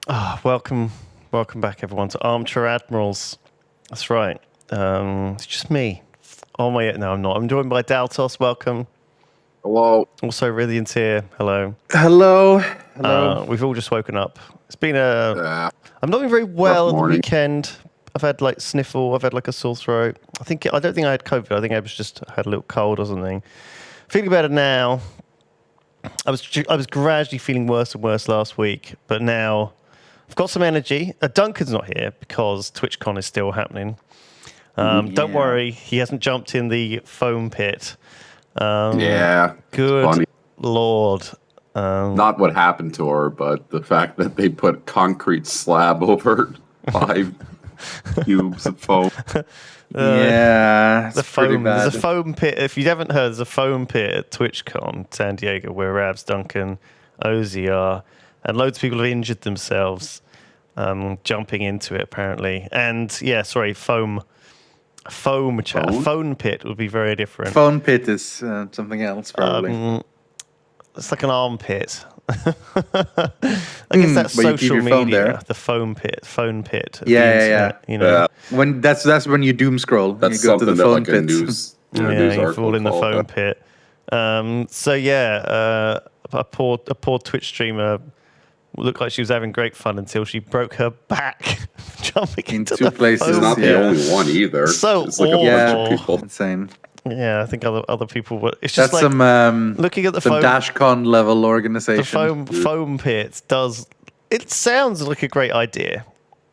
Welcome back, everyone, to Armchair Admirals. That's right. It's just me. Oh my, no, I'm not. I'm joined by Daltos. Welcome. Hello. Also, Rythian's here. Hello. Hello. We've all just woken up. It's been a. Uh, I'm not doing very well at the morning. weekend. I've had like sniffle. I've had like a sore throat. I don't think I had COVID. I think I just had a little cold or something. Feeling better now. I was gradually feeling worse and worse last week, but now I've got some energy. Duncan's not here because TwitchCon is still happening. Don't worry, he hasn't jumped in the foam pit. Yeah. Good Funny. Lord. Not what happened to her, but the fact that they put concrete slab over 5 cubes of foam. It's pretty bad. There's a foam pit. If you haven't heard, there's a foam pit at TwitchCon San Diego where Rabs, Duncan, Ozzy are, and loads of people have injured themselves jumping into it apparently. And yeah, sorry, foam chat. A phone pit would be very different. Phone pit is something else, probably. It's like an armpit. I guess that's but you keep social your phone media. there. The phone pit of the Yeah. internet, you know. When that's when you doom scroll. That's you go to something the that phone like a pits. news Yeah, news you article fall in the called foam that. pit. A poor Twitch streamer looked like she was having great fun until she broke her back jumping In into two the places. She's foam not pit. the only one either. So it's like a bunch awful. of people. Insane. Yeah, I think other people were. It's just That's like some looking at the some foam. DashCon level The organization. foam pit does. It sounds like a great idea.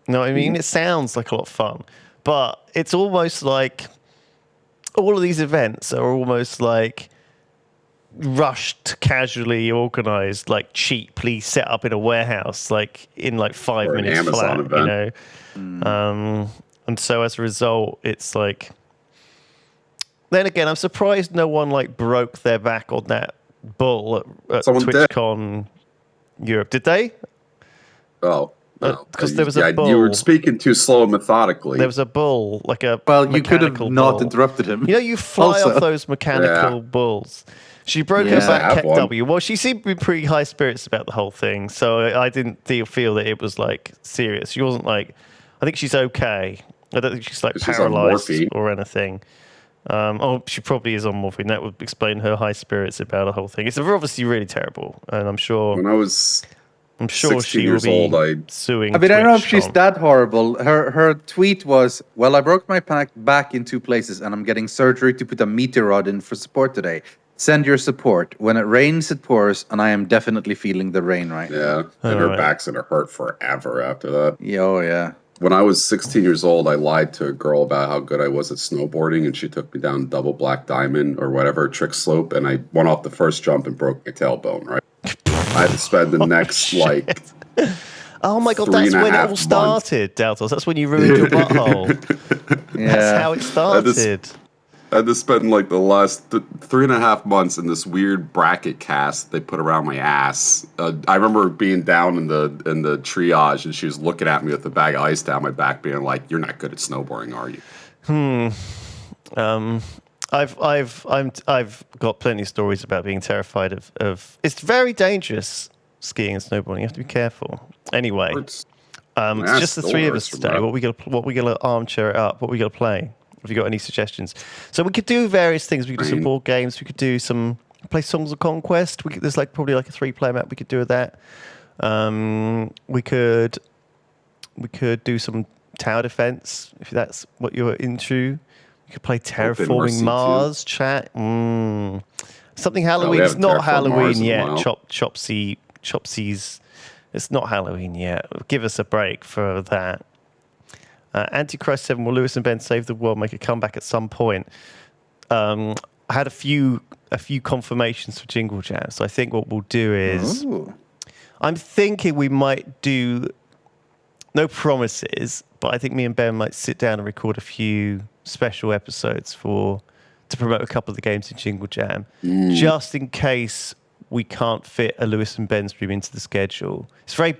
You know what I mean? It sounds like a lot of fun, but it's almost like all of these events are almost like rushed, casually organized, like cheaply set up in a warehouse, like in like 5 Or an minutes Amazon flat. event. You know, and so as a result, it's like. Then again, I'm surprised no one like broke their back on that bull at Someone did. TwitchCon Europe. Did they? Oh. No. 'cause there was a You bull. were speaking too slow and methodically. There was a bull, like a Well, you could have mechanical not bull. interrupted him. You know, you fly Also. off those mechanical bulls. She broke her Yeah. back, I have kept one. W. Well, she seemed to be pretty high spirits about the whole thing, so I didn't feel that it was like serious. She wasn't like. I think she's okay. I don't think she's like She's on paralyzed morphine. or anything. She probably is on morphine. That would explain her high spirits about the whole thing. It's obviously really terrible, and I'm sure When I was 16 16 she will years be old, I suing. I mean, I don't know if she's TwitchCon. that horrible. Her tweet was, "Well, I broke my back in 2 places, and I'm getting surgery to put a meteor rod in for support today. Send your support. When it rains, it pours, and I am definitely feeling the rain right now." yeah, and her Alright. back's gonna hurt forever after that. Yeah, oh yeah. When I was 16 years old, I lied to a girl about how good I was at snowboarding, and she took me down Double Black Diamond or whatever trick slope, and I went off the first jump and broke my tailbone. Right, I had to spend the next like Oh my god, 3.5 that's when it all months. started, Daltos. That's when you ruined your butthole. Yeah. That's how it started. I had to spend like the last 3.5 months in this weird bracket cast they put around my ass. I remember being down in the triage, and she was looking at me with a bag of ice down my back, being like, "You're not good at snowboarding, are you?" I've got plenty of stories about being terrified of. It's very dangerous skiing and snowboarding. You have to be careful. Anyway, Hurts. it's just the three of us still hurts today. from What we gonna armchair it up? What we gonna play? Have you got any suggestions? So we could do various things. We could do some board games. We could do play Songs of Conquest. There's probably a 3-player map we could do with that. We could do some tower defense if that's what you're into. We could play Terraforming Mercy Mars chat. Something Halloween. we It's haven't not Terraformed Halloween Mars in a yet. while. Chopsy's. It's not Halloween yet. Give us a break for that. Antichrist 7. Will Lewis and Ben save the world? Make a comeback at some point. I had a few confirmations for Jingle Jam. So I think what we'll do is Ooh. I'm thinking we might do no promises, but I think me and Ben might sit down and record a few special episodes to promote a couple of the games in Jingle Jam, just in case we can't fit a Lewis and Ben stream into the schedule. It's very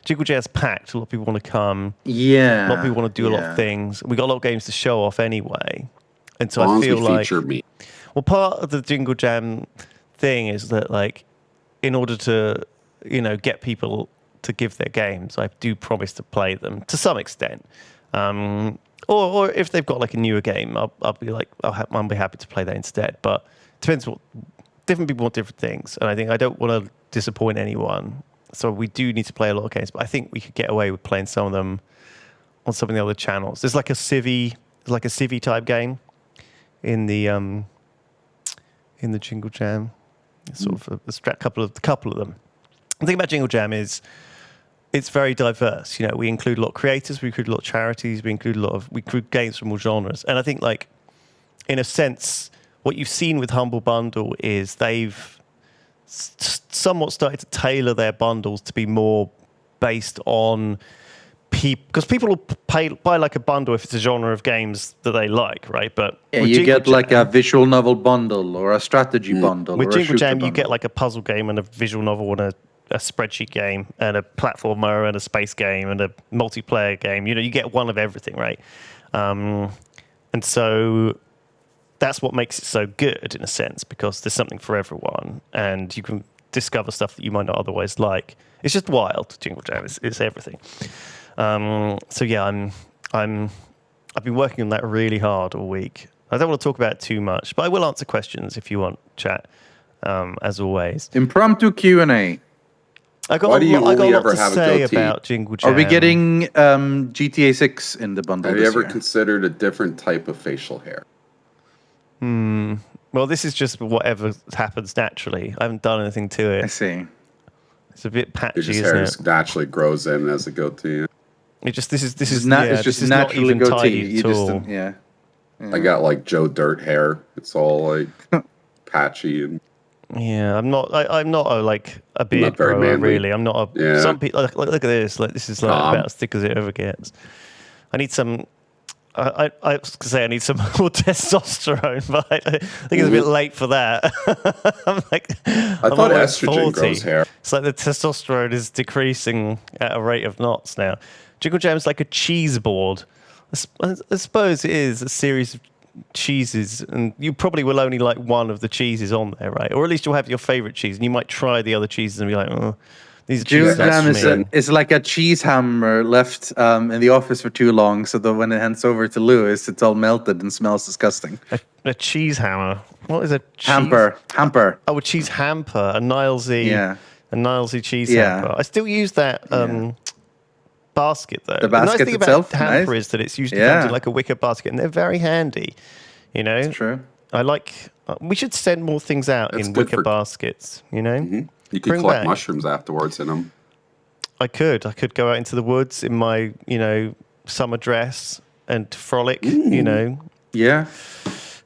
Jingle Jam's packed. A lot of people want to come. Yeah. A lot of people want to do a lot of things. We got a lot of games to show off anyway, and so As long I as feel we like feature me. well, part of the Jingle Jam thing is that, like, in order to, get people to give their games, I do promise to play them to some extent. Or if they've got like a newer game, I'll be like, I'll be happy to play that instead. But it depends what different people want different things, and I think I don't want to disappoint anyone. So we do need to play a lot of games, but I think we could get away with playing some of them on some of the other channels. There's like a civvy type game in the Jingle Jam. Sort of a couple of them. The thing about Jingle Jam is it's very diverse. You know, we include a lot of creators, we include a lot of charities, we include games from all genres. And I think, like, in a sense, what you've seen with Humble Bundle is they've somewhat started to tailor their bundles to be more based on people, because people will buy like a bundle if it's a genre of games that they like, right? But you get like a visual novel bundle or a strategy bundle. With or Jingle Jam, bundle. you get like a puzzle game and a visual novel and a spreadsheet game and a platformer and a space game and a multiplayer game. You know, you get one of everything, right? And so that's what makes it so good in a sense, because there's something for everyone and you can discover stuff that you might not otherwise like. It's just wild. Jingle Jam is everything. So yeah, I've been working on that really hard all week. I don't want to talk about it too much, but I will answer questions if you want, chat, as always. Impromptu Q&A. I got Why do you a lot only to ever have a say goatee? about Jingle Jam. Are we getting GTA 6 in the bundle Have you this ever year? considered a different type of facial hair? Well, this is just whatever happens naturally. I haven't done anything to I it. see. It's a bit patchy, Your just isn't hair it? just naturally grows in as a goatee. This is It's this just is not naturally even goatee. tidy You at just all. yeah. I got like Joe Dirt hair. It's all like patchy and Yeah, I'm not a beard very grower, manly. really. I'm not a. Yeah. Some people look at this. Like, this is like about as thick as it ever gets. I need some. I was gonna say I need some more testosterone, but I think it's a bit late for that. I thought estrogen grows hair. It's like the testosterone is decreasing at a rate of knots now. Jingle Jam is like a cheese board. I suppose it is a series of cheeses, and you probably will only like one of the cheeses on there, right? Or at least you'll have your favorite cheese, and you might try the other cheeses and be like, oh, these are Jingle cheeses Jam that's me. is like a cheese hammer left in the office for too long, so that when it hands over to Lewis, it's all melted and smells disgusting. A cheese hammer. What is a cheese? Hamper. Oh, a cheese hamper. A Nilesy. Yeah. A Nilesy cheese Yeah. hamper. I still use that basket though. The basket nice thing itself, about hamper nice. is that it's usually Yeah. comes in like a wicker basket, and they're very handy. You know. It's true. I like. We should send more things out That's in good wicker for- baskets. You know. You could Bring collect back. mushrooms afterwards in them. I could go out into the woods in my, summer dress and frolic, Yeah.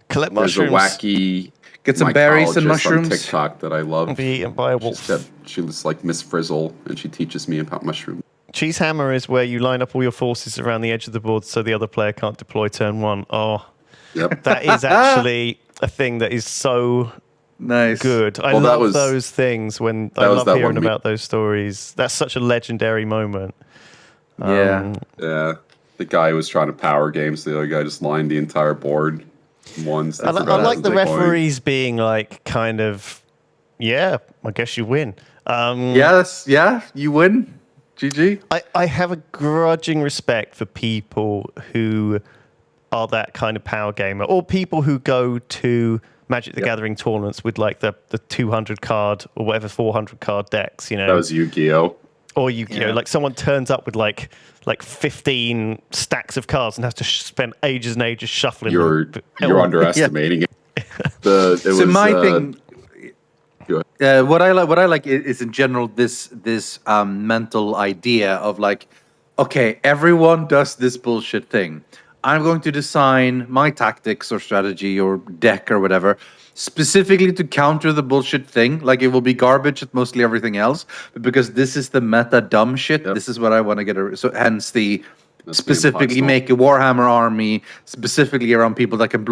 collect There's a mushrooms, wacky Get some berries and mycologist mushrooms. on TikTok that I love. be eaten by a wolf. She looks like Miss Frizzle, and she teaches me about mushrooms. Cheese hammer is where you line up all your forces around the edge of the board so the other player can't deploy turn one. Oh, Yep. that is actually a thing that is so Nice. good. I Well, that love was- those things when I that was love that hearing one we- about those stories. That's such a legendary moment. Yeah. Yeah. The guy who was trying to power games, the other guy just lined the entire board once. I like the referees being like, kind of, yeah, I guess you win. You win. GG. I have a grudging respect for people who are that kind of power gamer, or people who go to Magic the Gathering tournaments with like the 200 card or whatever 400 card decks, That was Yu-Gi-Oh! or Yu-Gi-Oh! Like someone turns up with like 15 stacks of cards and has to spend ages and ages shuffling. You're underestimating it. So my thing, Go ahead. what I like is in general this mental idea of like, okay, everyone does this bullshit thing. I'm going to design my tactics or strategy or deck or whatever specifically to counter the bullshit thing. Like it will be garbage at mostly everything else, but because this is the meta dumb shit, this is what I want to get. So hence the specifically make a Warhammer army specifically around people that can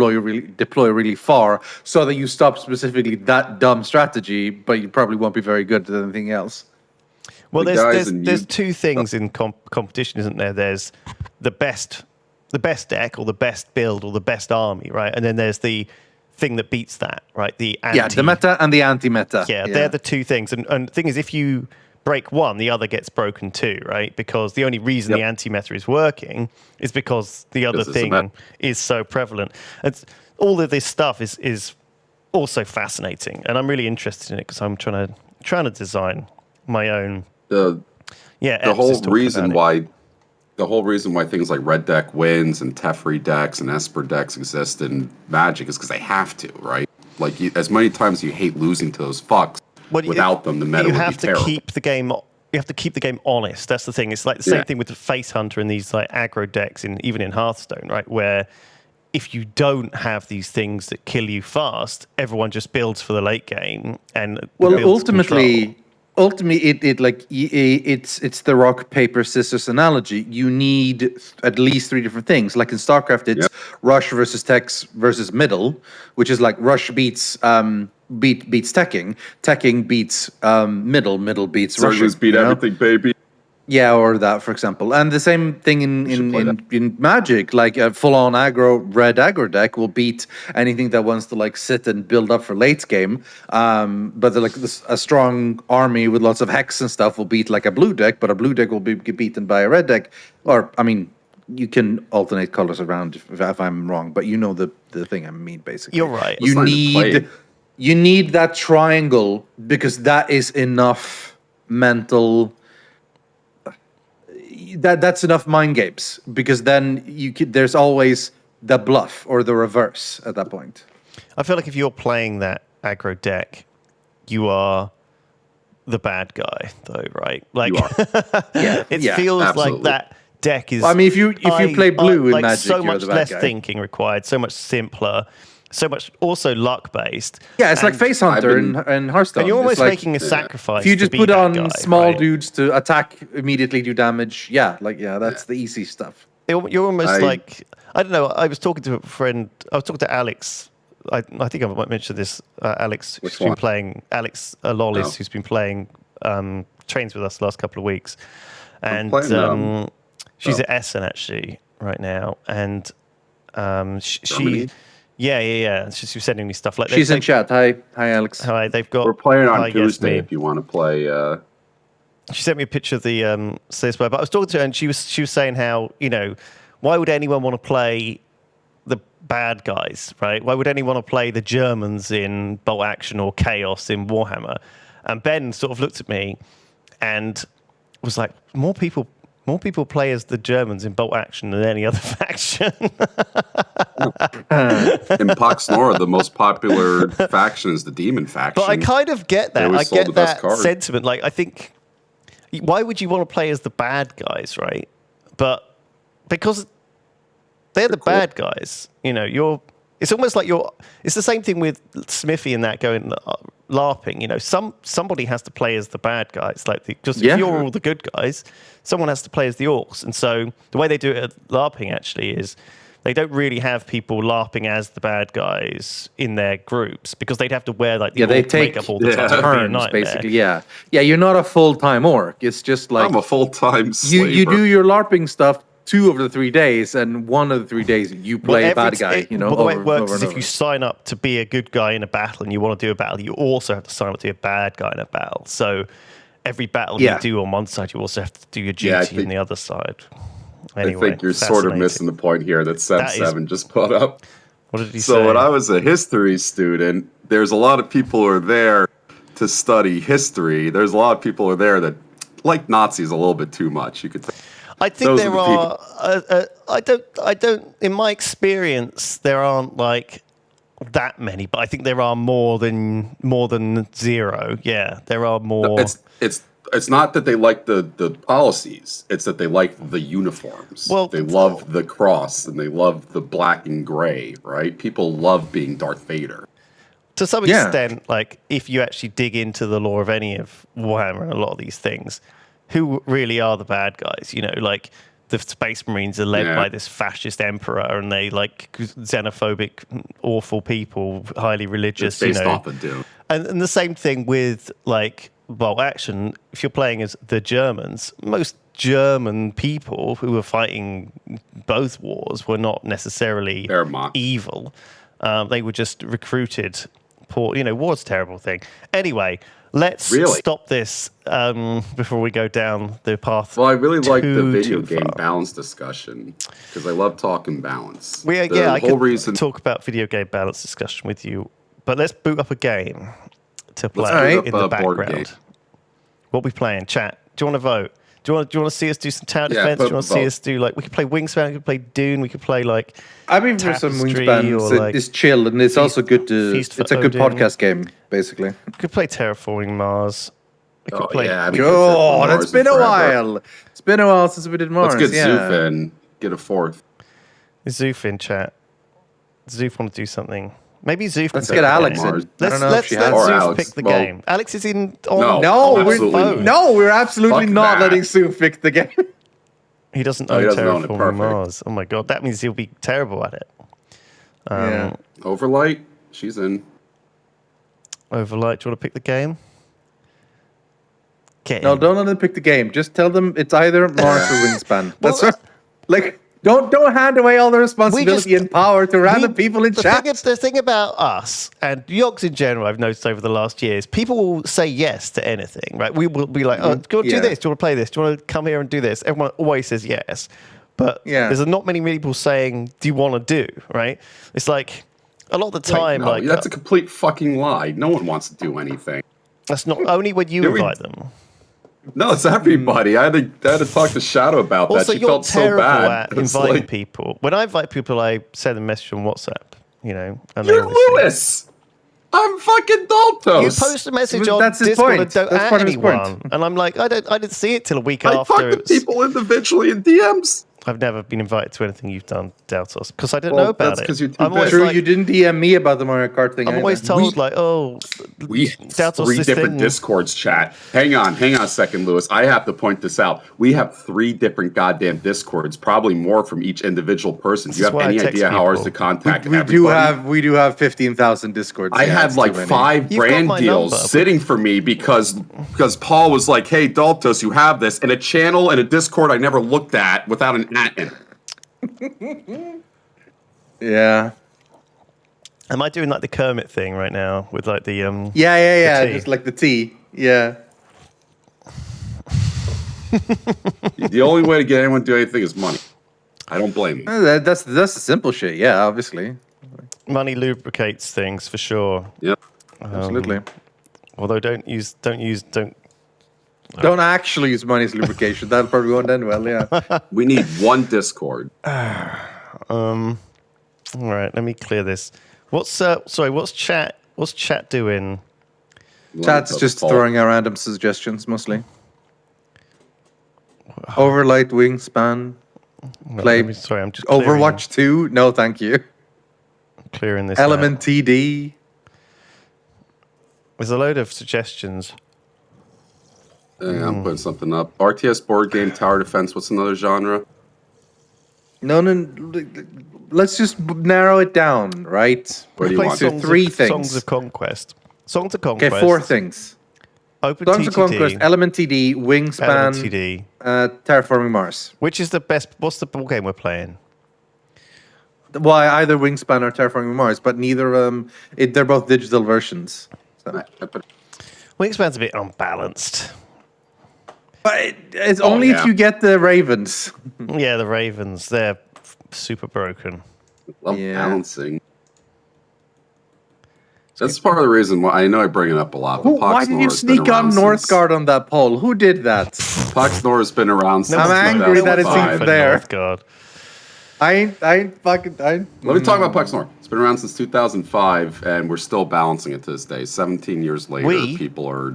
deploy really far, so that you stop specifically that dumb strategy, but you probably won't be very good at anything else. Well, The guys in there's Yu- two things in competition, isn't there? There's the best deck or the best build or the best army, right? And then there's the thing that beats that, right? The The meta and the anti-meta. Yeah, they're the two things. And the thing is, if you break one, the other gets broken too, right? Because the only reason the anti-meta is working is because the other thing is so prevalent. All of this stuff is also fascinating, and I'm really interested in it because I'm trying to design my own. The whole reason why things like red deck wins and Teferi decks and Esper decks exist in Magic is because they have to, right? Like as many times you hate losing to those fucks, without them the meta would be terrible. You have to keep the game honest. That's the thing. It's like the same thing with the Face Hunter and these like aggro decks even in Hearthstone, right? Where if you don't have these things that kill you fast, everyone just builds for the late game and ultimately it's the rock paper scissors analogy. You need at least 3 different things. Like in StarCraft, it's rush versus techs versus middle, which is like rush beats teching beats middle beats rush. Surgeons beat everything, baby. Yeah, or that, for example. And the same thing in Magic, like a full-on red aggro deck will beat anything that wants to like sit and build up for late game. But a strong army with lots of hex and stuff will beat like a blue deck, but a blue deck will be beaten by a red deck. Or, I mean, you can alternate colors around if I'm wrong, but you know the thing I mean, basically. You're right. You need that triangle because that is enough mental... That's enough mind games because then there's always the bluff or the reverse at that point. I feel like if you're playing that aggro deck, you are the bad guy, though, right? Like, feels absolutely. Like that deck is. Well, I mean, if you play blue in like Magic, so you're much the bad less guy. thinking required, so much simpler. So much also luck based. Yeah, it's like Face Hunter in Hearthstone. And you're almost making a sacrifice. If you just put on small right? dudes to attack, immediately do damage. That's the easy stuff. You're almost like, I don't know. I was talking to a friend. I was talking to Alex. I think I might mention this. Alex, who's been playing. Alex Lollis, who's been playing trains with us the last couple of weeks, and she's at Essen actually right now, and she. Yeah. She was sending me stuff like. She's in chat. Hi, Alex. Hi, they've got. We're playing on Tuesday if you want to play. She sent me a picture of the Slayers Play, but I was talking to her and she was saying how why would anyone want to play the bad guys, right? Why would anyone want to play the Germans in Bolt Action or Chaos in Warhammer? And Ben sort of looked at me and was like, more people play as the Germans in Bolt Action than any other faction. In Pax Nora, the most popular faction is the Demon faction. But I kind of get that. I get that sentiment. Like, I think, why would you want to play as the bad guys, right? But because they're the bad guys, it's almost like it's the same thing with Smithy and that going LARPing. Somebody has to play as the bad guys, because if you're all the good guys, someone has to play as the orcs. And so the way they do it at LARPing actually is they don't really have people LARPing as the bad guys in their groups because they'd have to wear the orc makeup all the time. Turns, basically. Yeah, you're not a full-time orc. It's just like I'm a full-time slaver. You do your LARPing stuff 2 of the 3 days, and 1 of the 3 days you play bad guy. The way it works is if you sign up to be a good guy in a battle and you want to do a battle, you also have to sign up to be a bad guy in a battle. So every battle you do on one side, you also have to do your duty on the other side. Anyway, I think you're sort of missing the point here that Seven just put up. What did he say? So when I was a history student, there's a lot of people who are there to study history. There's a lot of people who are there that like Nazis a little bit too much, you could say. I think there are. I don't. In my experience, there aren't like that many, but I think there are more than 0. Yeah, there are more. It's not that they like the policies. It's that they like the uniforms. Well, they love the cross and they love the black and gray. Right? People love being Darth Vader. To some extent, like if you actually dig into the lore of any of Warhammer and a lot of these things, who really are the bad guys? Like the Space Marines are led by this fascist emperor, and they like xenophobic, awful people, highly religious. Based off of Doom. And the same thing with like Bolt Action. If you're playing as the Germans, most German people who were fighting both wars were not necessarily evil. They were just recruited. War's a terrible thing. Anyway, Let's Really? stop this before we go down the path. Well, I really like the too video game far. balance discussion because I love talking balance. I The whole could reason. talk about video game balance discussion with you, but let's boot up a game to play boot in up the a board background. game. What we playing? Chat. Do you want to vote? Do you want to see us do some tower Yeah, defense? Do put you want to up a see vote. us do like we could play Wingspan? We could play Dune. We could play like I mean, for some Tapestry Wingspan, or, like, it's chill, and it's also good to. Feast for It's a good Odin. podcast game, basically. we could play Terraforming Mars. We could Oh, play. yeah, I mean, Oh, Mars that's is been a forever. while. It's been a while since we did Mars. Let's get yeah. Zoof in. Get a fourth. Zoof in chat. Zoof want to do something. Maybe Zoof. Let's can get pick the Alex game. in. Mars. I don't know if she has. Or Zoof Alex. pick the Well, game. Alex is in. On, No. No, Absolutely we're, not. no, we're absolutely Fuck not that. letting Sue pick the game. He doesn't Oh, own he doesn't own it. Terraforming Perfect. Mars. Oh my god, that means he'll be terrible at it. Yeah. Overlight. She's in. Overlight, do you want to pick the game? Get No, in. don't let them pick the game. Just tell them it's either Mars or Wingspan. That's Well, right. Like, don't hand away all the responsibility and power to random people in chat. The thing about us and Yogs in general, I've noticed over the last years, people will say yes to anything, right? We will be like, oh, do you want to Yeah. do this? Do you want to play this? Do you want to come here and do this? Everyone always says yes. But Yeah. there's not many people saying, do you want to do, right? It's like, a lot of the time, no, that's a complete fucking lie. No one wants to do anything. that's not only when you Did we- invite them. No, it's everybody. I had to talk to Shadow about Also, that. She you're felt so terrible bad. at It's inviting like, people. When I invite people, I send a message on WhatsApp, and they You're obviously- Lewis. I'm fucking Daltos. You post a message on That's his Discord point. and don't That's add part of his anyone, point. and I'm like, I didn't see it till a week I talk after. to people individually in DMs. I've never been invited to anything you've done, Daltos, because I don't Well, know about that's it. 'cause you're too I'm always busy. True, like, you didn't DM me about the Mario Kart thing. I'm always either. told like, oh, We have Daltos, three this different thing- Discords, chat. Hang on a second, Lewis. I have to point this out. We have 3 different goddamn Discords, probably more from each individual person. Do This you is have why I any text idea how ours people. to contact we everybody? do have 15,000 Discords. I yeah, had it's like too many. 5 You've got brand my deals number. sitting for me because Paul was like, "Hey, Daltos, you have this," and a channel and a Discord I never looked at without an at in it. Yeah. am I doing like the Kermit thing right now with like the Yeah. tea. Just like the tea. Yeah. The only way to get anyone to do anything is money. I don't blame them. That's the simple shit. Yeah, obviously. money lubricates things for sure. Yep. Absolutely. Although don't Don't actually use money as lubrication. That'll probably won't end well, yeah. We need one Discord. all right, let me clear this. What's chat doing? Chat's just Paul. throwing out random suggestions mostly. Overlight Wingspan. Play Sorry, I'm just Overwatch 2. No, thank you. clearing this. Element out. TD. There's a load of suggestions. I'm putting something up. RTS board game, tower defense. What's another genre? No. Let's just narrow it down, right? What do you Play want? So Songs three of, things. Songs of Conquest. Songs of Okay, Conquest. 4 things. Open Songs of TTD, Conquest, Element TD, Wingspan, Element TD. Terraforming Mars. Which is the best? What's the ball game we're playing? Why either Wingspan or Terraforming Mars, but neither. They're both digital versions. So. I put- Wingspan's a bit unbalanced. But it's only if yeah. you get the Ravens. Yeah, the Ravens, they're super broken. love Yeah. balancing. That's part of the reason why I know I bring it up a lot. But Why did you sneak on Northgard on that poll? Who did that? Poxnor has been around since I'm angry that it's 2005. even there. Northgard. I ain't fucking. Let me talk about Poxnor. It's been around since 2005, and we're still balancing it to this day. 17 years later, We? people are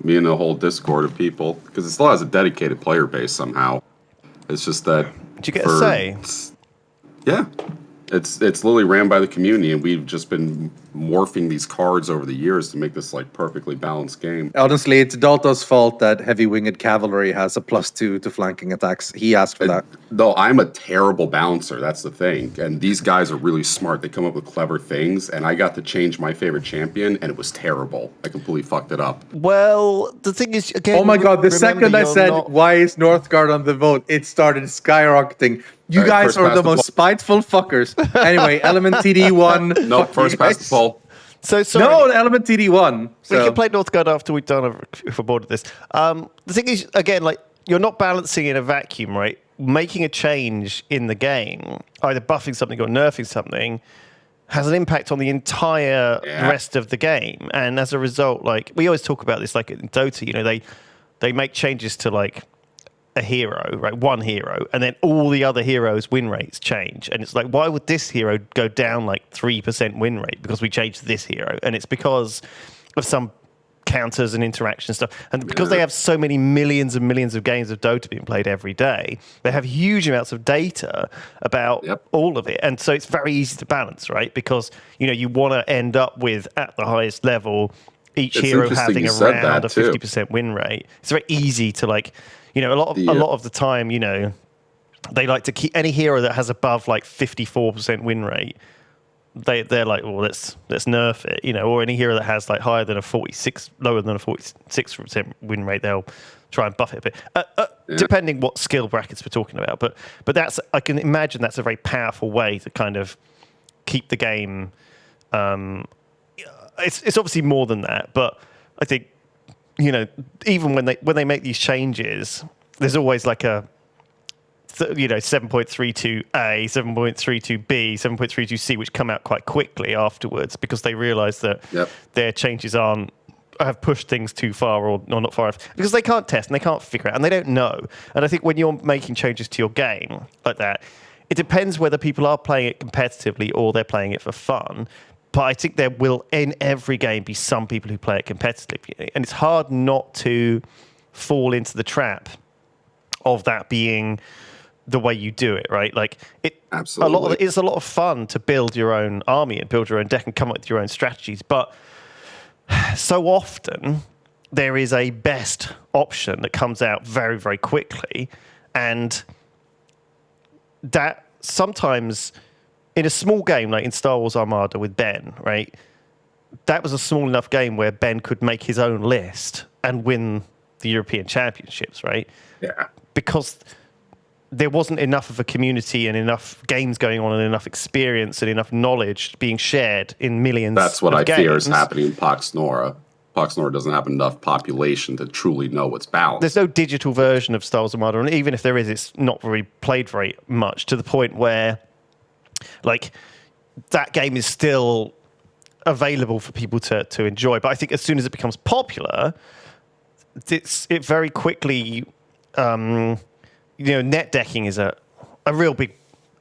me and the whole Discord of people, because it still has a dedicated player base somehow. It's just that. Did you get a say? Yeah. It's literally ran by the community, and we've just been morphing these cards over the years to make this like perfectly balanced game. Honestly, it's Dalto's fault that heavy winged cavalry has a +2 to flanking attacks. He asked for that. Though I'm a terrible bouncer, that's the thing. And these guys are really smart. They come up with clever things, and I got to change my favorite champion, and it was terrible. I completely fucked it up. Well, the thing is, again. Oh my god, the remember second I you're said, not- why is Northgard on the vote, it started skyrocketing. You All right, guys first are past the the most spiteful fuckers. Anyway, Element TD won. Nope, Fuck first you past guys. the poll. So sorry. No, Element TD1. We So can play Northgard after we've done if we're bored of this. The thing is, again, like you're not balancing in a vacuum, right? Making a change in the game, either buffing something or nerfing something, has an impact on the entire rest of the game. And as a result, like we always talk about this, like in Dota, you know, they make changes to like a hero, right? One hero, and then all the other heroes' win rates change. And it's like, why would this hero go down like 3% win rate because we changed this hero? And it's because of some counters and interaction stuff. And because they have so many millions and millions of games of Dota being played every day, they have huge amounts of data about all of it. And so it's very easy to balance, right? Because, you know, you want to end up with, at the highest level, each hero having around a 50% win rate. It's very easy to like, you know, a lot of the time, you know, they like to keep any hero that has above like 54% win rate. They're like, well, let's nerf it, you know, or any hero that has like lower than a 46% win rate, they'll try and buff it a bit, depending what skill brackets we're talking about. But that's, I can imagine that's a very powerful way to kind of keep the game. It's obviously more than that, but I think, you know, even when they make these changes, there's always like a, you know, 7.32A, 7.32B, 7.32C, which come out quite quickly afterwards because they realise that their changes have pushed things too far or not far enough because they can't test and they can't figure out and they don't know. And I think when you're making changes to your game like that, it depends whether people are playing it competitively or they're playing it for fun. But I think there will, in every game, be some people who play it competitively. And it's hard not to fall into the trap of that being the way you do it, right? Like it's a lot of fun to build your own army and build your own deck and come up with your own strategies. But so often there is a best option that comes out very, very quickly. And that sometimes in a small game, like in Star Wars Armada with Ben, right? That was a small enough game where Ben could make his own list and win the European Championships, right? Yeah. Because there wasn't enough of a community and enough games going on and enough experience and enough knowledge being shared in millions of games. That's what I fear is happening in Pax Nora. Pax Nora doesn't have enough population to truly know what's balanced. There's no digital version of Star Wars Armada, and even if there is, it's not really played very much, to the point where like that game is still available for people to enjoy. But I think as soon as it becomes popular, it very quickly, you know, net decking is a real big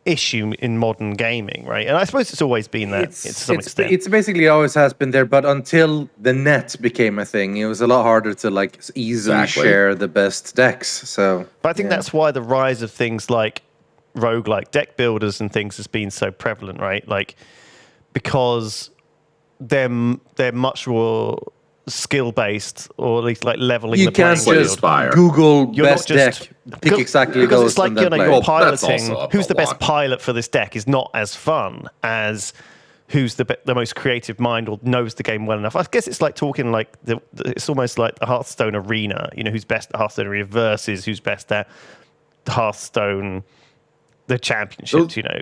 issue in modern gaming, right? And I suppose it's always been that to some extent. It's basically always has been there, but until the net became a thing, it was a lot harder to like easily share the best decks. So, but I think that's why the rise of things like roguelike deck builders and things has been so prevalent, right? Like because they're much more skill based, or at least like leveling the playing field. You can't just Google You're best deck, pick exactly because those. It's like, you know, you're piloting. Who's the best block. pilot for this deck is not as fun as who's the most creative mind or knows the game well enough. I guess it's like talking like it's almost like the Hearthstone arena. You know, who's best at Hearthstone arena versus who's best at Hearthstone, the championships. You know,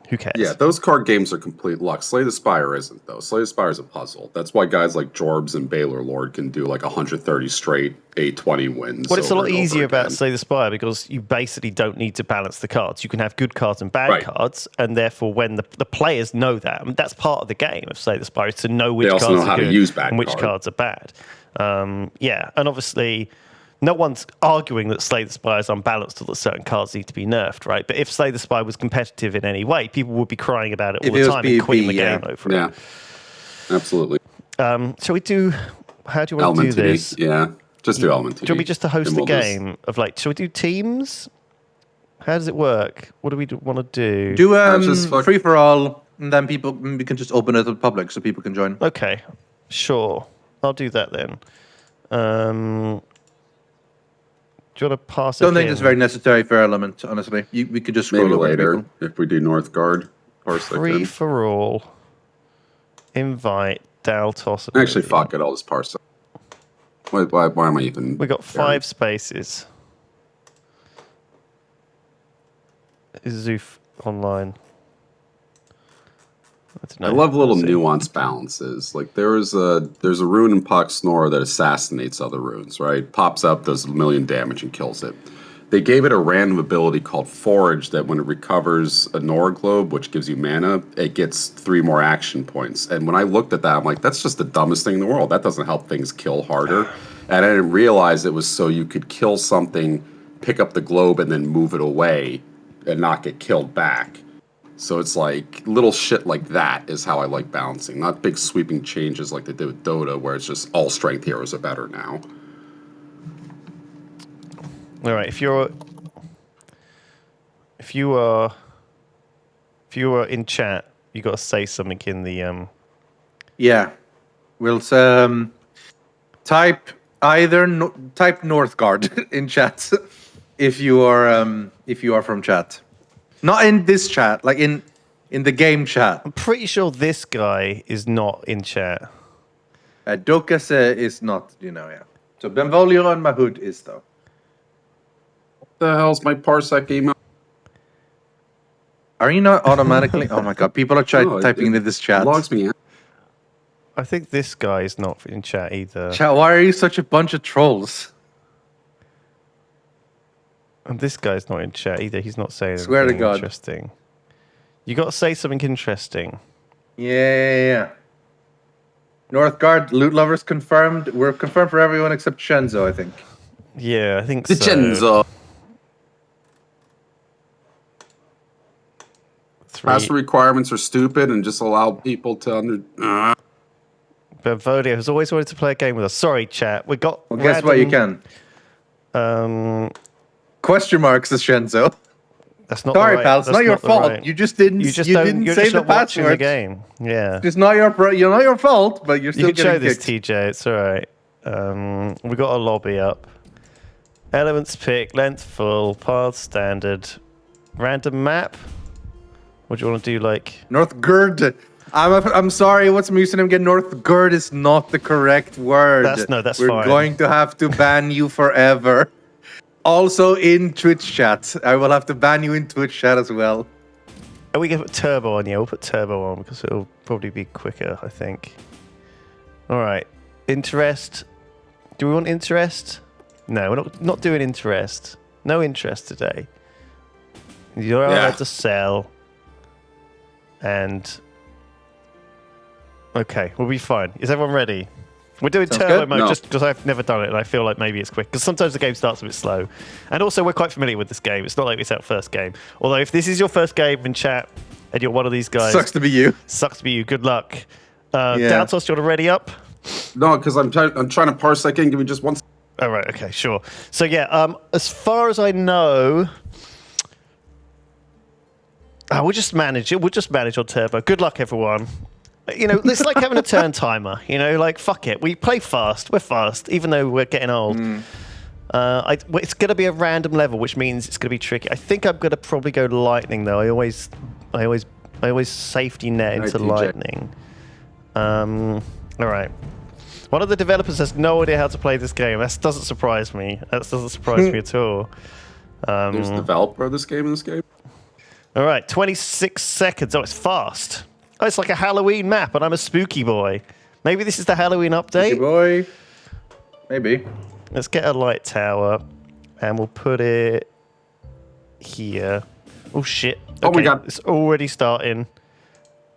who cares? Yeah, those card games are complete luck. Slay the Spire isn't, though. Slay the Spire is a puzzle. That's why guys like Jorbs and Baylor Lord can do like 130 straight 820 wins. Well, it's a lot easier about Slay the Spire because you basically don't need to balance the cards. You can have good cards and bad cards, and therefore when the players know that, I mean, that's part of the game of Slay the Spire, is to know which cards are good and which cards are bad. Yeah, and obviously no one's arguing that Slay the Spire is unbalanced or that certain cards need to be nerfed, right? But if Slay the Spire was competitive in any way, people would be crying about it all the time and quitting the game over it. Yeah, absolutely. Shall we do... How do you want to do this? Yeah, just do Element TD. Do you want me just to host the game of like... Shall we do teams? How does it work? What do we want to do? Do free for all, and then we can just open it to the public so people can join. Okay, sure. I'll do that then. Do you want to pass it Don't think it's very necessary for Element, honestly. We could just scroll maybe over later people. if we do Northgard. Free for all. Invite Daltos. Actually, fuck it. I'll just parse it. Why am I even... We got 5 spaces. Is Zoof online? I love little nuanced balances. Like there's a rune in Pox Snore that assassinates other runes, right? Pops up, does a million damage, and kills it. They gave it a random ability called Forage that when it recovers a Nora Globe, which gives you mana, it gets 3 more action points. And when I looked at that, I'm like, that's just the dumbest thing in the world. That doesn't help things kill harder. And I didn't realize it was so you could kill something, pick up the globe, and then move it away and not get killed back. So it's like little shit like that is how I like balancing, not big sweeping changes like they did with Dota, where it's just all strength heroes are better now. All right, if you are in chat, you got to say something in the Yeah, we'll type type Northgard in chat if you are from chat, not in this chat, like in the game chat. I'm pretty sure this guy is not in chat. Dokas is not, yeah. So Benvolio and Mahood is though. The hell's my parsec email? Are you not automatically? Oh my god, people are typing into this chat. Logs me out. I think this guy is not in chat either. Chat, why are you such a bunch of trolls? And this guy's not in chat either. He's not saying Swear to anything God. interesting. You got to say something interesting. Yeah. Northgard, loot lovers confirmed. We're confirmed for everyone except Shenzo, I think. Yeah, I think The so. Chenzo. Password 3. requirements are stupid and just allow people to Benvolio has always wanted to play a game with us. Sorry, chat. We got. Well, guess what? You can. Question marks is Shenzo. That's not. Sorry, the right, pal. It's that's not your the fault. right- You just didn't. You just you don't. didn't You're say just the not watching the password. game. Yeah. It's not your fault, but you're You still can show getting this, kicked. TJ. It's all right. We got a lobby up. Elements pick, length full, path standard, random map. What do you want to do? Like Northgard. I'm sorry. What's my username again? Northgard is not the correct word. That's We're fine. going to have to ban you forever. Also in Twitch chat. I will have to ban you in Twitch chat as well. are we gonna put turbo on? Yeah, we'll put turbo on because it'll probably be quicker. I think. All right. Interest. Do we want interest? No, we're not doing interest. No interest today. You're allowed to sell. And okay, we'll be fine. Is everyone ready? We're doing Sounds turbo good. mode No. just because I've never done it and I feel like maybe it's quick. Because sometimes the game starts a bit slow. And also, we're quite familiar with this game. It's not like it's our first game. Although, if this is your first game in chat and you're one of these guys, Sucks to be you. sucks to be you. Good luck. Yeah. Daltos, you want to ready up? No, because I'm trying to parse that in. Give me just one. All right. Okay. Sure. So yeah. As far as I know, we'll just manage it. We'll just manage on turbo. Good luck, everyone. It's like having a turn timer. Like fuck it. We play fast. We're fast, even though we're getting old. It's going to be a random level, which means it's going to be tricky. I think I'm going to probably go lightning though. I always safety net into TJ. lightning. All right. One of the developers has no idea how to play this game. That doesn't surprise me. That doesn't surprise me at all. There's the developer of this game. All right, 26 seconds. Oh, it's fast. Oh, it's like a Halloween map, and I'm a spooky boy. Maybe this is the Halloween Hey update. boy. Maybe. Let's get a light tower, and we'll put it here. Oh, shit. Oh my God. It's already starting.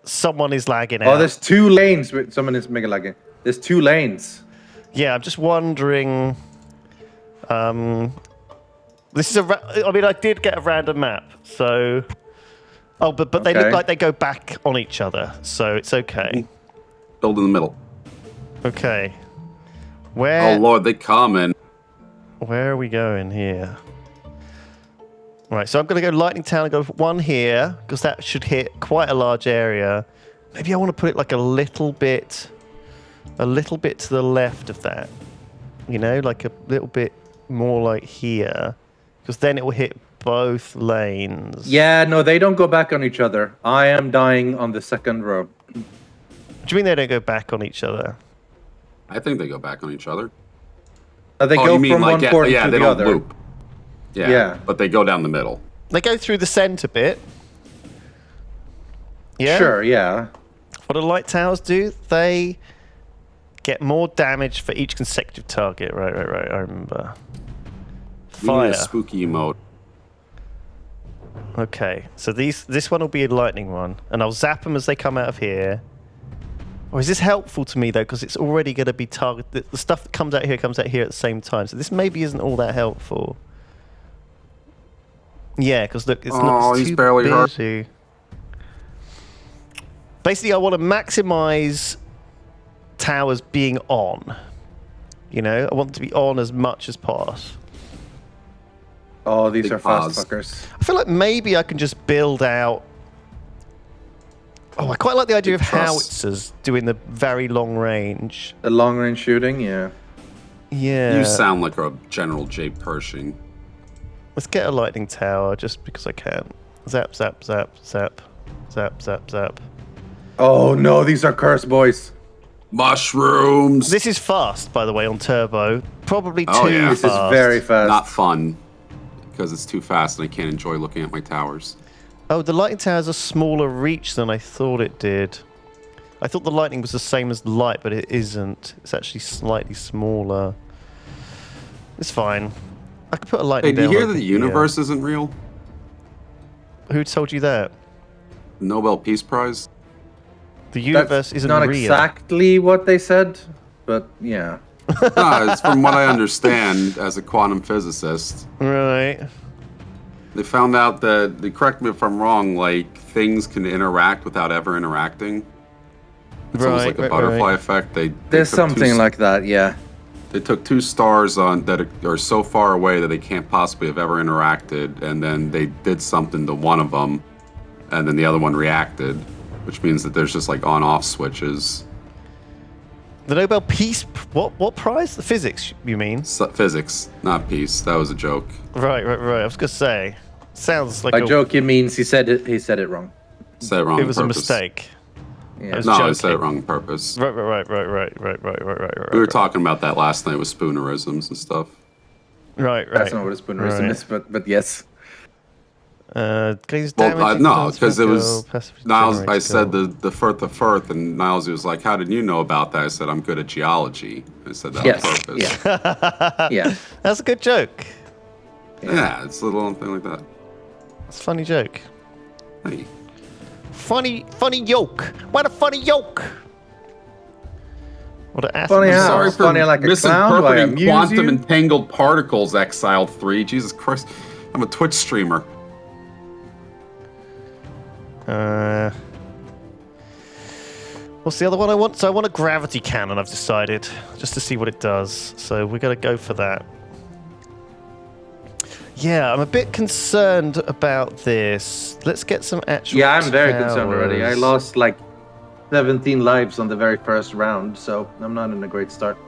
Someone is lagging Oh, out. there's 2 lanes. Someone is mega lagging. There's 2 lanes. Yeah, I'm just wondering... this is I did get a random map, so... Oh, but they look Okay. like they go back on each other, so it's okay. Build in the middle. Okay. Oh Where Lord, they come and are we going here? Right, so I'm going to go Lightning Town and go one here, because that should hit quite a large area. Maybe I want to put it like a little bit to the left of that. Like a little bit more like here, because then it will hit both lanes. Yeah, no, they don't go back on each other. I am dying on the second row. Do you mean they don't go back on each other? I think they go back on each other. They Oh, go you mean from like one port yeah, to they the don't other. loop. Yeah. But they go down the middle. They go through the center bit. Yeah. Sure, yeah. What do light towers do? They get more damage for each consecutive target. Right. I remember. We need Fire. a spooky emote. Okay, so this one will be a lightning one, and I'll zap them as they come out of here. Or is this helpful to me though? Because it's already going to be targeted. The stuff that comes out here at the same time. So this maybe isn't all that helpful. Yeah, because look, it's not. It's he's too barely hurt. busy. Basically, I want to maximize towers being on. You know, I want them to be on as much as possible. Oh, these Big are fast pause. fuckers. I feel like maybe I can just build out. Oh, I quite like the idea of Big truss. howitzers doing the very long range. The long range shooting, yeah. Yeah. You sound like a General J. Pershing. Let's get a lightning tower just because I can. Zap, zap, zap, zap, zap, zap, zap. Oh no, these are cursed boys. Mushrooms. This is fast, by the way, on turbo. Probably too Oh, yeah. This fast. is very fast. Not fun because it's too fast and I can't enjoy looking at my towers. Oh, the lightning tower has a smaller reach than I thought it did. I thought the lightning was the same as light, but it isn't. It's actually slightly smaller. It's fine. I could put a Hey, lightning do you down hear over that the here. universe isn't real? Who told you that? Nobel Peace Prize? The universe That's isn't not real. exactly what they said, but yeah. No, it's from what I understand as a quantum physicist. Right. They found out that, they correct me if I'm wrong, like things can interact without ever interacting. It's almost like a butterfly effect. There's something like that, yeah. They took two stars on that are so far away that they can't possibly have ever interacted, and then they did something to one of them, and then the other one reacted, which means that there's just like on-off switches. The Nobel Peace... What prize? The physics, you mean? Physics, not peace. That was a joke. Right. I was going to say. Sounds like By joke, it means he said it wrong. Said it wrong. It on was a purpose. mistake. Yeah. I was No, I joking. said it wrong on purpose. Right. We were talking about that last night with spoonerisms and stuff. Right. That's not what a spoonerism Right. is, but yes. Gaze Well, damage no, equals because it was passive Niles. I generates said skill. the firth, and Niles was like, "How did you know about that?" I said, "I'm good at geology." I said that Yes. on purpose. Yeah. That's a good joke. Yeah, it's a little thing like that. It's a funny joke. Hey. Funny yoke. What a funny yoke. What an Funny ass. how? Sorry for funny like a clown, do I misinterpreting amuse quantum you? entangled particles, Exiled 3. Jesus Christ. I'm a Twitch streamer. What's the other one I want? So I want a gravity cannon, I've decided, just to see what it does. So we're going to go for that. Yeah, I'm a bit concerned about this. Let's get some actual Yeah, I'm very concerned already. I towers. lost like 17 lives on the very first round, so I'm not in a great start.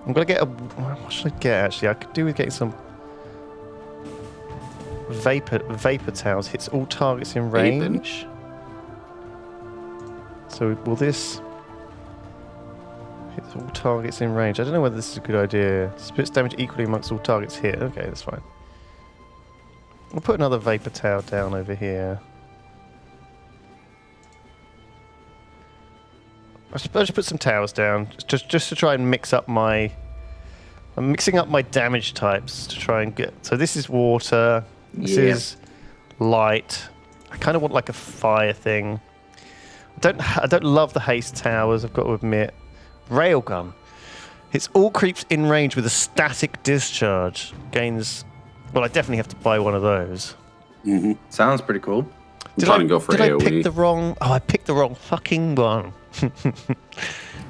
I'm going to get a... What should I get, actually? I could do with getting some... Vapor towers. Hits all targets in Vaping. range. So will this... Hits all targets in range. I don't know whether this is a good idea. Splits damage equally amongst all targets hit. Okay, that's fine. I'll put another vapor tower down over here. I suppose I should put some towers down just to try and mix up my... I'm mixing up my damage types to try and get... So this is water. This Yeah. is light. I kind of want like a fire thing. I don't love the haste towers, I've got to admit. Railgun. Hits all creeps in range with a static discharge. Gains... Well, I definitely have to buy one of those. Sounds pretty cool. I'm trying to go for did I pick AoE. the wrong... Oh, I picked the wrong fucking one.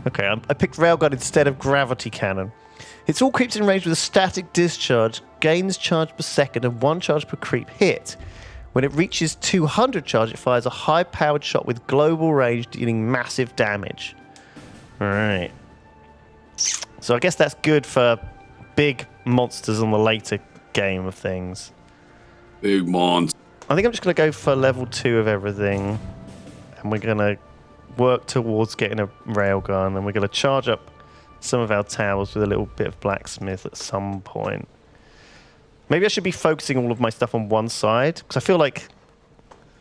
Okay, I picked Railgun instead of Gravity Cannon. It's all creeps in range with a static discharge, gains charge per second and 1 charge per creep hit. When it reaches 200 charge, it fires a high-powered shot with global range, dealing massive damage. Alright. So I guess that's good for big monsters on the later game of things. Big monster. I think I'm just going to go for level 2 of everything. And we're going to work towards getting a railgun. And we're going to charge up some of our towers with a little bit of blacksmith at some point. Maybe I should be focusing all of my stuff on one side. Because I feel like...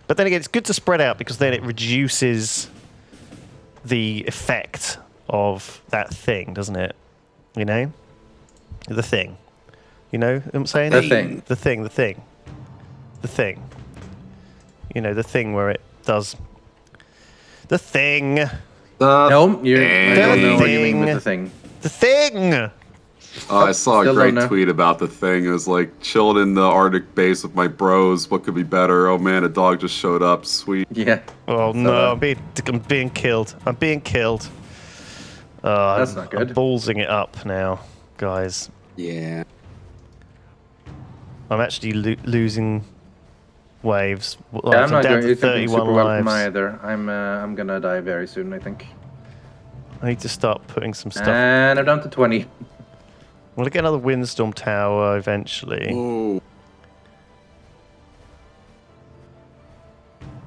But then again, it's good to spread out because then it reduces the effect of that thing, doesn't it? You know? The thing. You know what I'm saying? The thing. The thing. The thing. You know, the thing where it does... The thing. No, I don't know what you mean with thing. the thing. The thing! I saw a Still great don't know. tweet about the thing. It was like, chilled in the Arctic base with my bros. What could be better? Oh man, a dog just showed up. Sweet. Yeah. Oh So, no, I'm being killed. I'm being killed. That's not good. I'm ballsing it up now, guys. Yeah. I'm actually losing waves. Yeah, I'm not down going. to It's not doing 31 super well from lives. either. I'm gonna die very soon, I think. I need to start putting some stuff. And I'm down to 20. We'll get another windstorm tower eventually. Oh,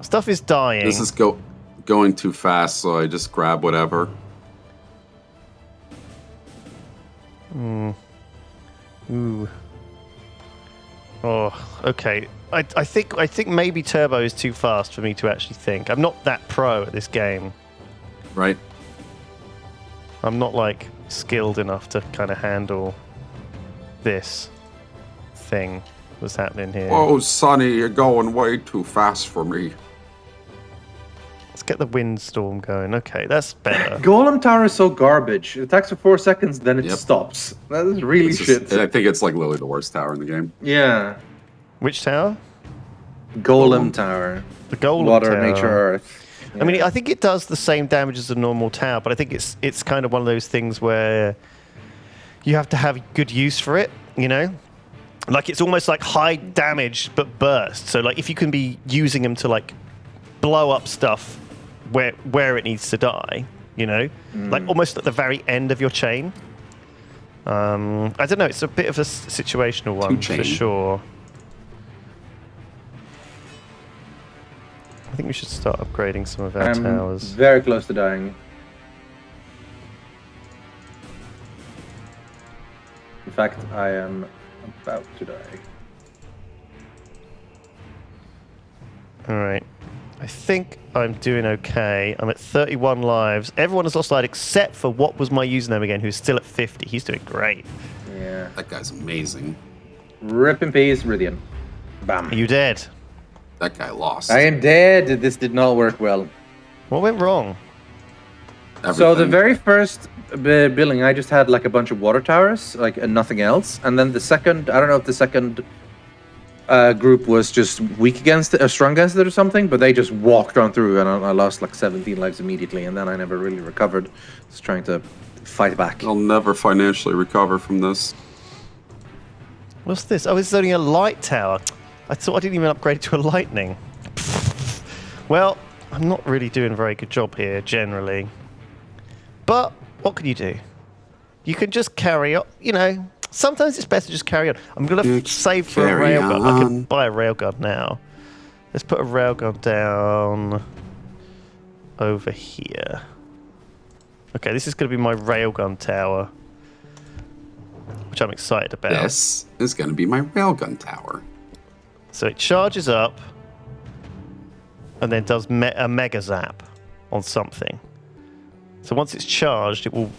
Stuff is dying. this is going too fast, so I just grab whatever. Ooh. Oh, okay. I think maybe turbo is too fast for me to actually think. I'm not that pro at this game. Right? I'm not like skilled enough to kind of handle this thing that's happening here. Oh, Sonny, you're going way too fast for me. Let's get the windstorm going. Okay, that's better. Golem Tower is so garbage. It attacks for 4 seconds, then it Yep. stops. That is really It's shit. just- I think it's like literally the worst tower in the game. Yeah. Which tower? Golem Tower. The golem Water, tower. nature, earth. I mean, Yeah. I think it does the same damage as a normal tower, but I think it's kind of one of those things where you have to have good use for it, you know? Like, it's almost like high damage, but burst. So, like, if you can be using them to, like, blow up stuff where it needs to die, you know? Like, almost at the very end of your chain. I don't know, it's a bit of a situational one, Two-chain. for sure. I think we should start upgrading some of our I'm towers. very close to dying. In fact, I am about to die. All right. I think I'm doing okay. I'm at 31 lives. Everyone has lost life except for what was my username again, who's still at 50. He's doing great. Yeah. That guy's amazing. Rip in peace, Rythian. Bam. Are you dead? That guy lost. I am dead. This did not work well. What went wrong? So the Everything. very first building, I just had like a bunch of water towers, like and nothing else. And then the second, I don't know if the second group was just weak against it or strong against it or something, but they just walked on through, and I lost like 17 lives immediately, and then I never really recovered. Just trying to fight back. I'll never financially recover from this. What's this? Oh, it's only a light tower. I thought I didn't even upgrade to a lightning. Well, I'm not really doing a very good job here, generally. But what can you do? You can just carry on. You know, sometimes it's better to just carry on. I'm going to save for a carry railgun. I on. can buy a railgun now. Let's put a railgun down over here. Okay, this is going to be my railgun tower, which I'm excited about. This is going to be my railgun tower. So it charges up and then does a mega zap on something. So once it's charged, it will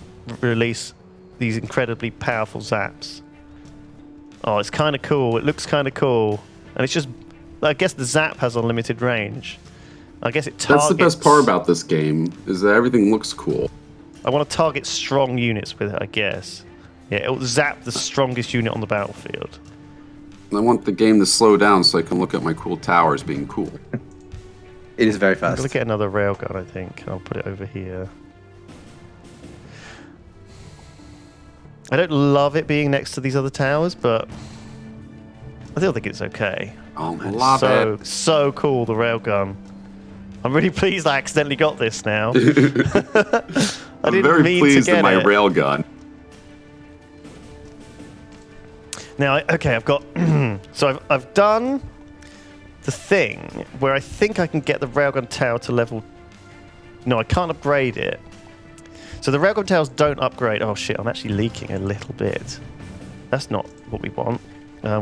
release these incredibly powerful zaps. Oh, it's kind of cool. It looks kind of cool. And it's just, I guess the zap has unlimited range. I guess it targets... That's the best part about this game, is that everything looks cool. I want to target strong units with it, I guess. Yeah, it'll zap the strongest unit on the battlefield. And I want the game to slow down so I can look at my cool towers being cool. It is very I'm fast. going to get another railgun, I think. I'll put it over here. I don't love it being next to these other towers, but I still think it's okay. I love it. So cool, the railgun. I'm really pleased I accidentally got this now. I I'm didn't very mean pleased to get in my it. railgun. Now, okay, I've got... so I've done the thing where I think I can get the railgun tower to level... No, I can't upgrade it. So the railgun towers don't upgrade. Oh, shit, I'm actually leaking a little bit. That's not what we want.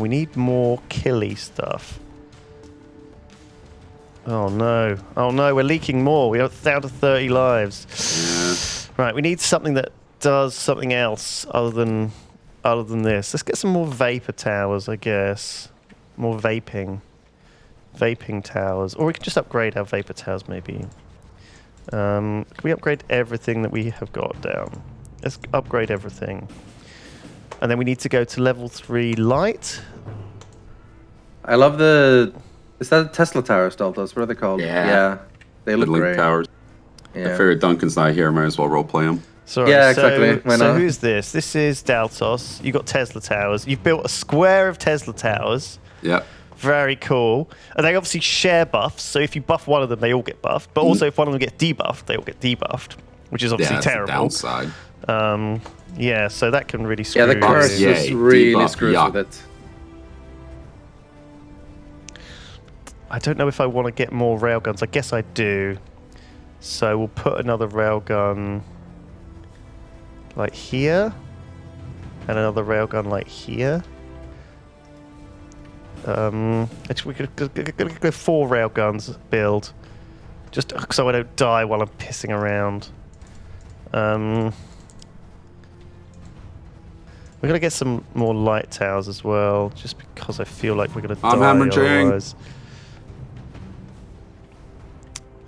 We need more killy stuff. Oh no. Oh no, we're leaking more. We're down to 30 lives. Yeah. Right, we need something that does something else other than this. Let's get some more vapor towers, I guess. More vaping towers, or we can just upgrade our vapor towers maybe. Can we upgrade everything that we have got down? Let's upgrade everything. And then we need to go to level 3 light. I love the. Is that Tesla towers, Daltos? What are they called? Yeah. They look Link great. towers. I Yeah. figured Duncan's not here. Might as well roleplay him. Sorry, Yeah, exactly. Why so not? who's this? This is Daltos. You've got Tesla towers. You've built a square of Tesla towers. Yep. Very cool. And they obviously share buffs, so if you buff one of them, they all get buffed. But also, if one of them gets debuffed, they all get debuffed, which is obviously Yeah, that's the terrible. downside. Yeah, so that can really screw Yeah, the you. curse Yeah, is really debuff, screws yuck. with it. I don't know if I want to get more railguns. I guess I do. So we'll put another railgun like here, and another railgun like here. Actually, we could go 4 railguns build, just so I don't die while I'm pissing around. We're gonna get some more light towers as well, just because I feel like we're gonna die I'm hammering. otherwise.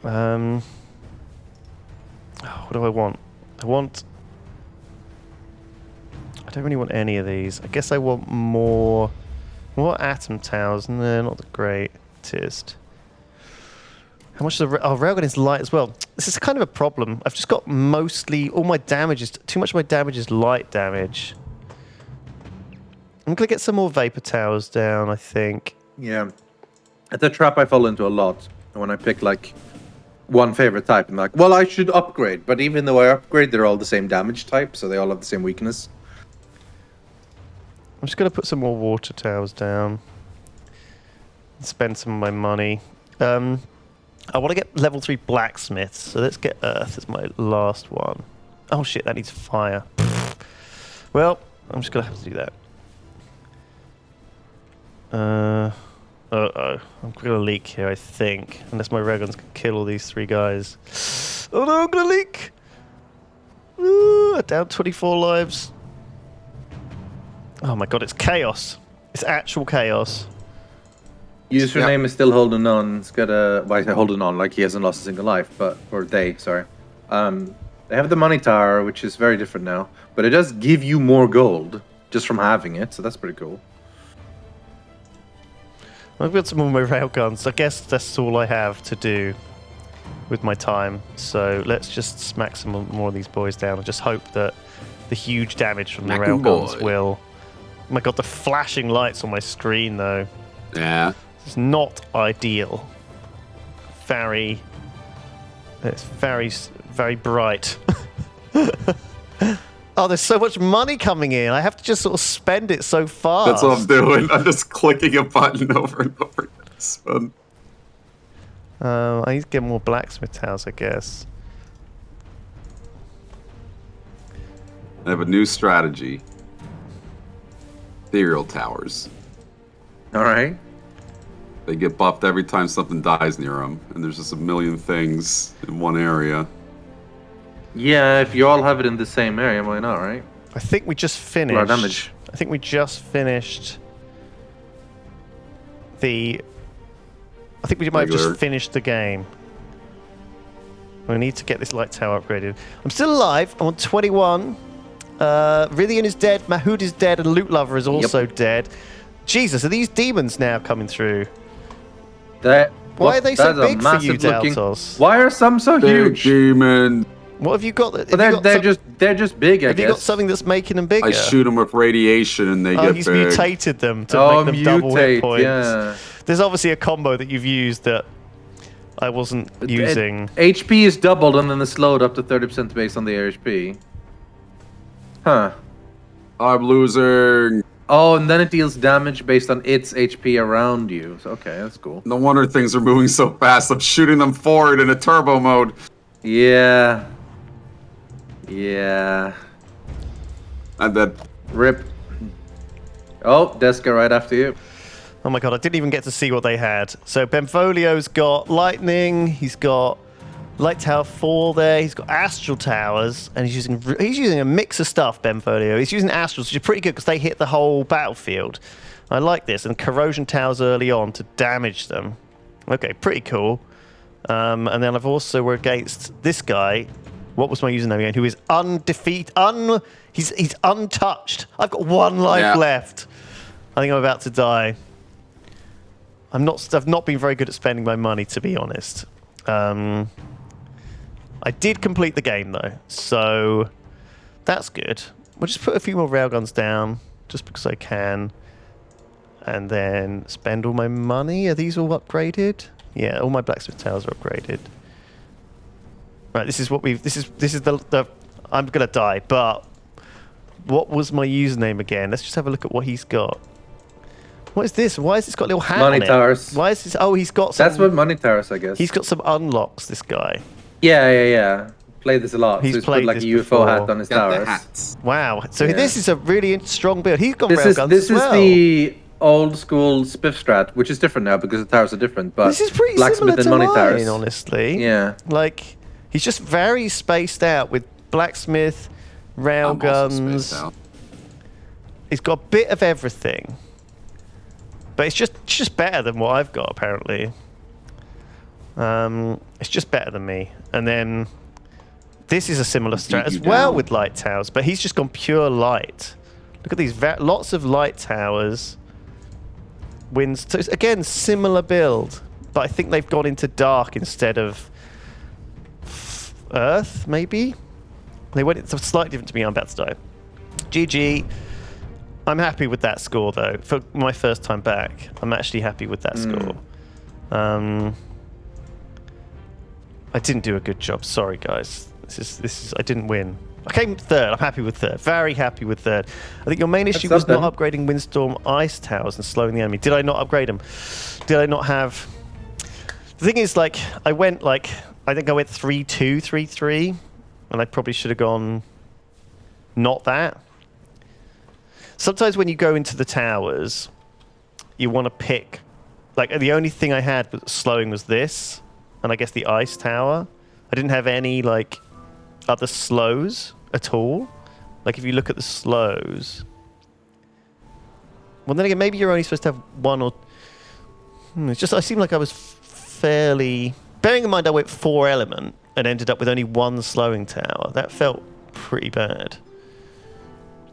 What do I want? I don't really want any of these. I guess I want more atom towers. No, not the greatest. How much of the railgun is light as well? This is kind of a problem. I've just got mostly all my damage is too much of my damage is light damage. I'm gonna get some more vapor towers down, I think. Yeah. It's a trap I fall into a lot. When I pick like one favorite type, I'm like, well, I should upgrade. But even though I upgrade, they're all the same damage type, so they all have the same weakness. I'm just gonna put some more water towers down. Spend some of my money. I want to get level 3 blacksmiths, so let's get earth as my last one. Oh shit, that needs fire. Well, I'm just gonna have to do that. Uh-oh. I'm gonna leak here, I think. Unless my railguns can kill all these 3 guys. Oh no, I'm gonna leak! Down 24 lives. Oh my god, it's chaos. It's actual chaos. Username is still holding on. It's got a. Well, I say holding on, like he hasn't lost a single life, but or they, sorry. They have the money tower, which is very different now, but it does give you more gold just from having it, so that's pretty cool. I've got some more railguns. I guess that's all I have to do with my time. So let's just smack some more of these boys down and just hope that the huge damage from the Smack 'em, railguns boy. will. Oh my god, the flashing lights on my screen though. Yeah. It's not ideal. It's very bright. Oh, there's so much money coming in. I have to just sort of spend it so fast. That's what I'm doing. I'm just clicking a button over and over. It's fun. I need to get more blacksmith towers, I guess. I have a new strategy. Ethereal towers. All right. They get buffed every time something dies near them, and there's just a million things in one area. Yeah, if you all have it in the same area, why not, right? I think we just finished. A lot of damage. I think we just finished the. I think we might have Regular. just finished the game. We need to get this light tower upgraded. I'm still alive. I'm on 21. Rythian is dead. Mahood is dead, and Loot Lover is also dead. Jesus, are these demons now coming through? Why are they so big for you, Daltos? Why are some so Big huge? demon. What have you got? But they're just big. I Have guess. you got something that's making them bigger? I shoot them with radiation and they Oh, get he's big. mutated them to make them double hit mutate, points. yeah. There's obviously a combo that you've used that I wasn't using. HP is doubled and then it's slowed up to 30% based on the HP. Huh. I'm losing. Oh, and then it deals damage based on its HP around you. So, okay, that's cool. No wonder things are moving so fast. I'm shooting them forward in a turbo mode. Yeah. Yeah. And then Rip. Oh, Deska right after you. Oh my god, I didn't even get to see what they had. So Benvolio's got lightning, he's got light tower 4 there, he's got astral towers, and he's using a mix of stuff, Benvolio. He's using astrals, which is pretty good because they hit the whole battlefield. I like this, and corrosion towers early on to damage them. Okay, pretty cool. And then I've also were against this guy. What was my username again? Who is undefeated? He's untouched. I've got 1 life left. I think I'm about to die. I've not been very good at spending my money, to be honest. I did complete the game though, so that's good. We'll just put a few more railguns down, just because I can, and then spend all my money. Are these all upgraded? Yeah, all my blacksmith towers are upgraded. Right, this is what we've. This is the. I'm gonna die, but what was my username again? Let's just have a look at what he's got. What is this? Why has this got a little hat on it? Money towers. Why is this? Oh, he's got some. That's what money towers, I guess. He's got some unlocks. This guy. Yeah. Played this a lot. He's He's played put like this a UFO before. hat on his Got the towers. hats. Wow. So Yeah. this is a really strong build. He's got This railguns is as well. the old school spiff strat, which is different now because the towers are different. But This is pretty similar blacksmith to and money mine, towers. honestly. Yeah. Like, he's just very spaced out with blacksmith, I'm also spaced railguns. out. He's got a bit of everything. But it's just better than what I've got, apparently. It's just better than me. And then this is a similar strat as well with light towers, but he's just gone pure light. Look at these, lots of light towers. Winds, so it's, again, similar build, but I think they've gone into dark instead of earth, maybe? They went into slightly different to me. I'm about to die. GG. I'm happy with that score, though. For my first time back, I'm actually happy with that score. I didn't do a good job. Sorry, guys. This is. I didn't win. I came third. I'm happy with third. Very happy with third. I think your main issue was not upgrading Windstorm ice towers and slowing the enemy. Did I not upgrade them? Did I not have? The thing is, like, I think I went 3-2, 3-3, and I probably should have gone not that. Sometimes when you go into the towers, you want to pick, like, the only thing I had was slowing was this, and I guess the ice tower. I didn't have any, like, other slows at all. Like, if you look at the slows, well, then again, maybe you're only supposed to have one or. It's just I seem like I was fairly. Bearing in mind, I went 4 element and ended up with only 1 slowing tower. That felt pretty bad.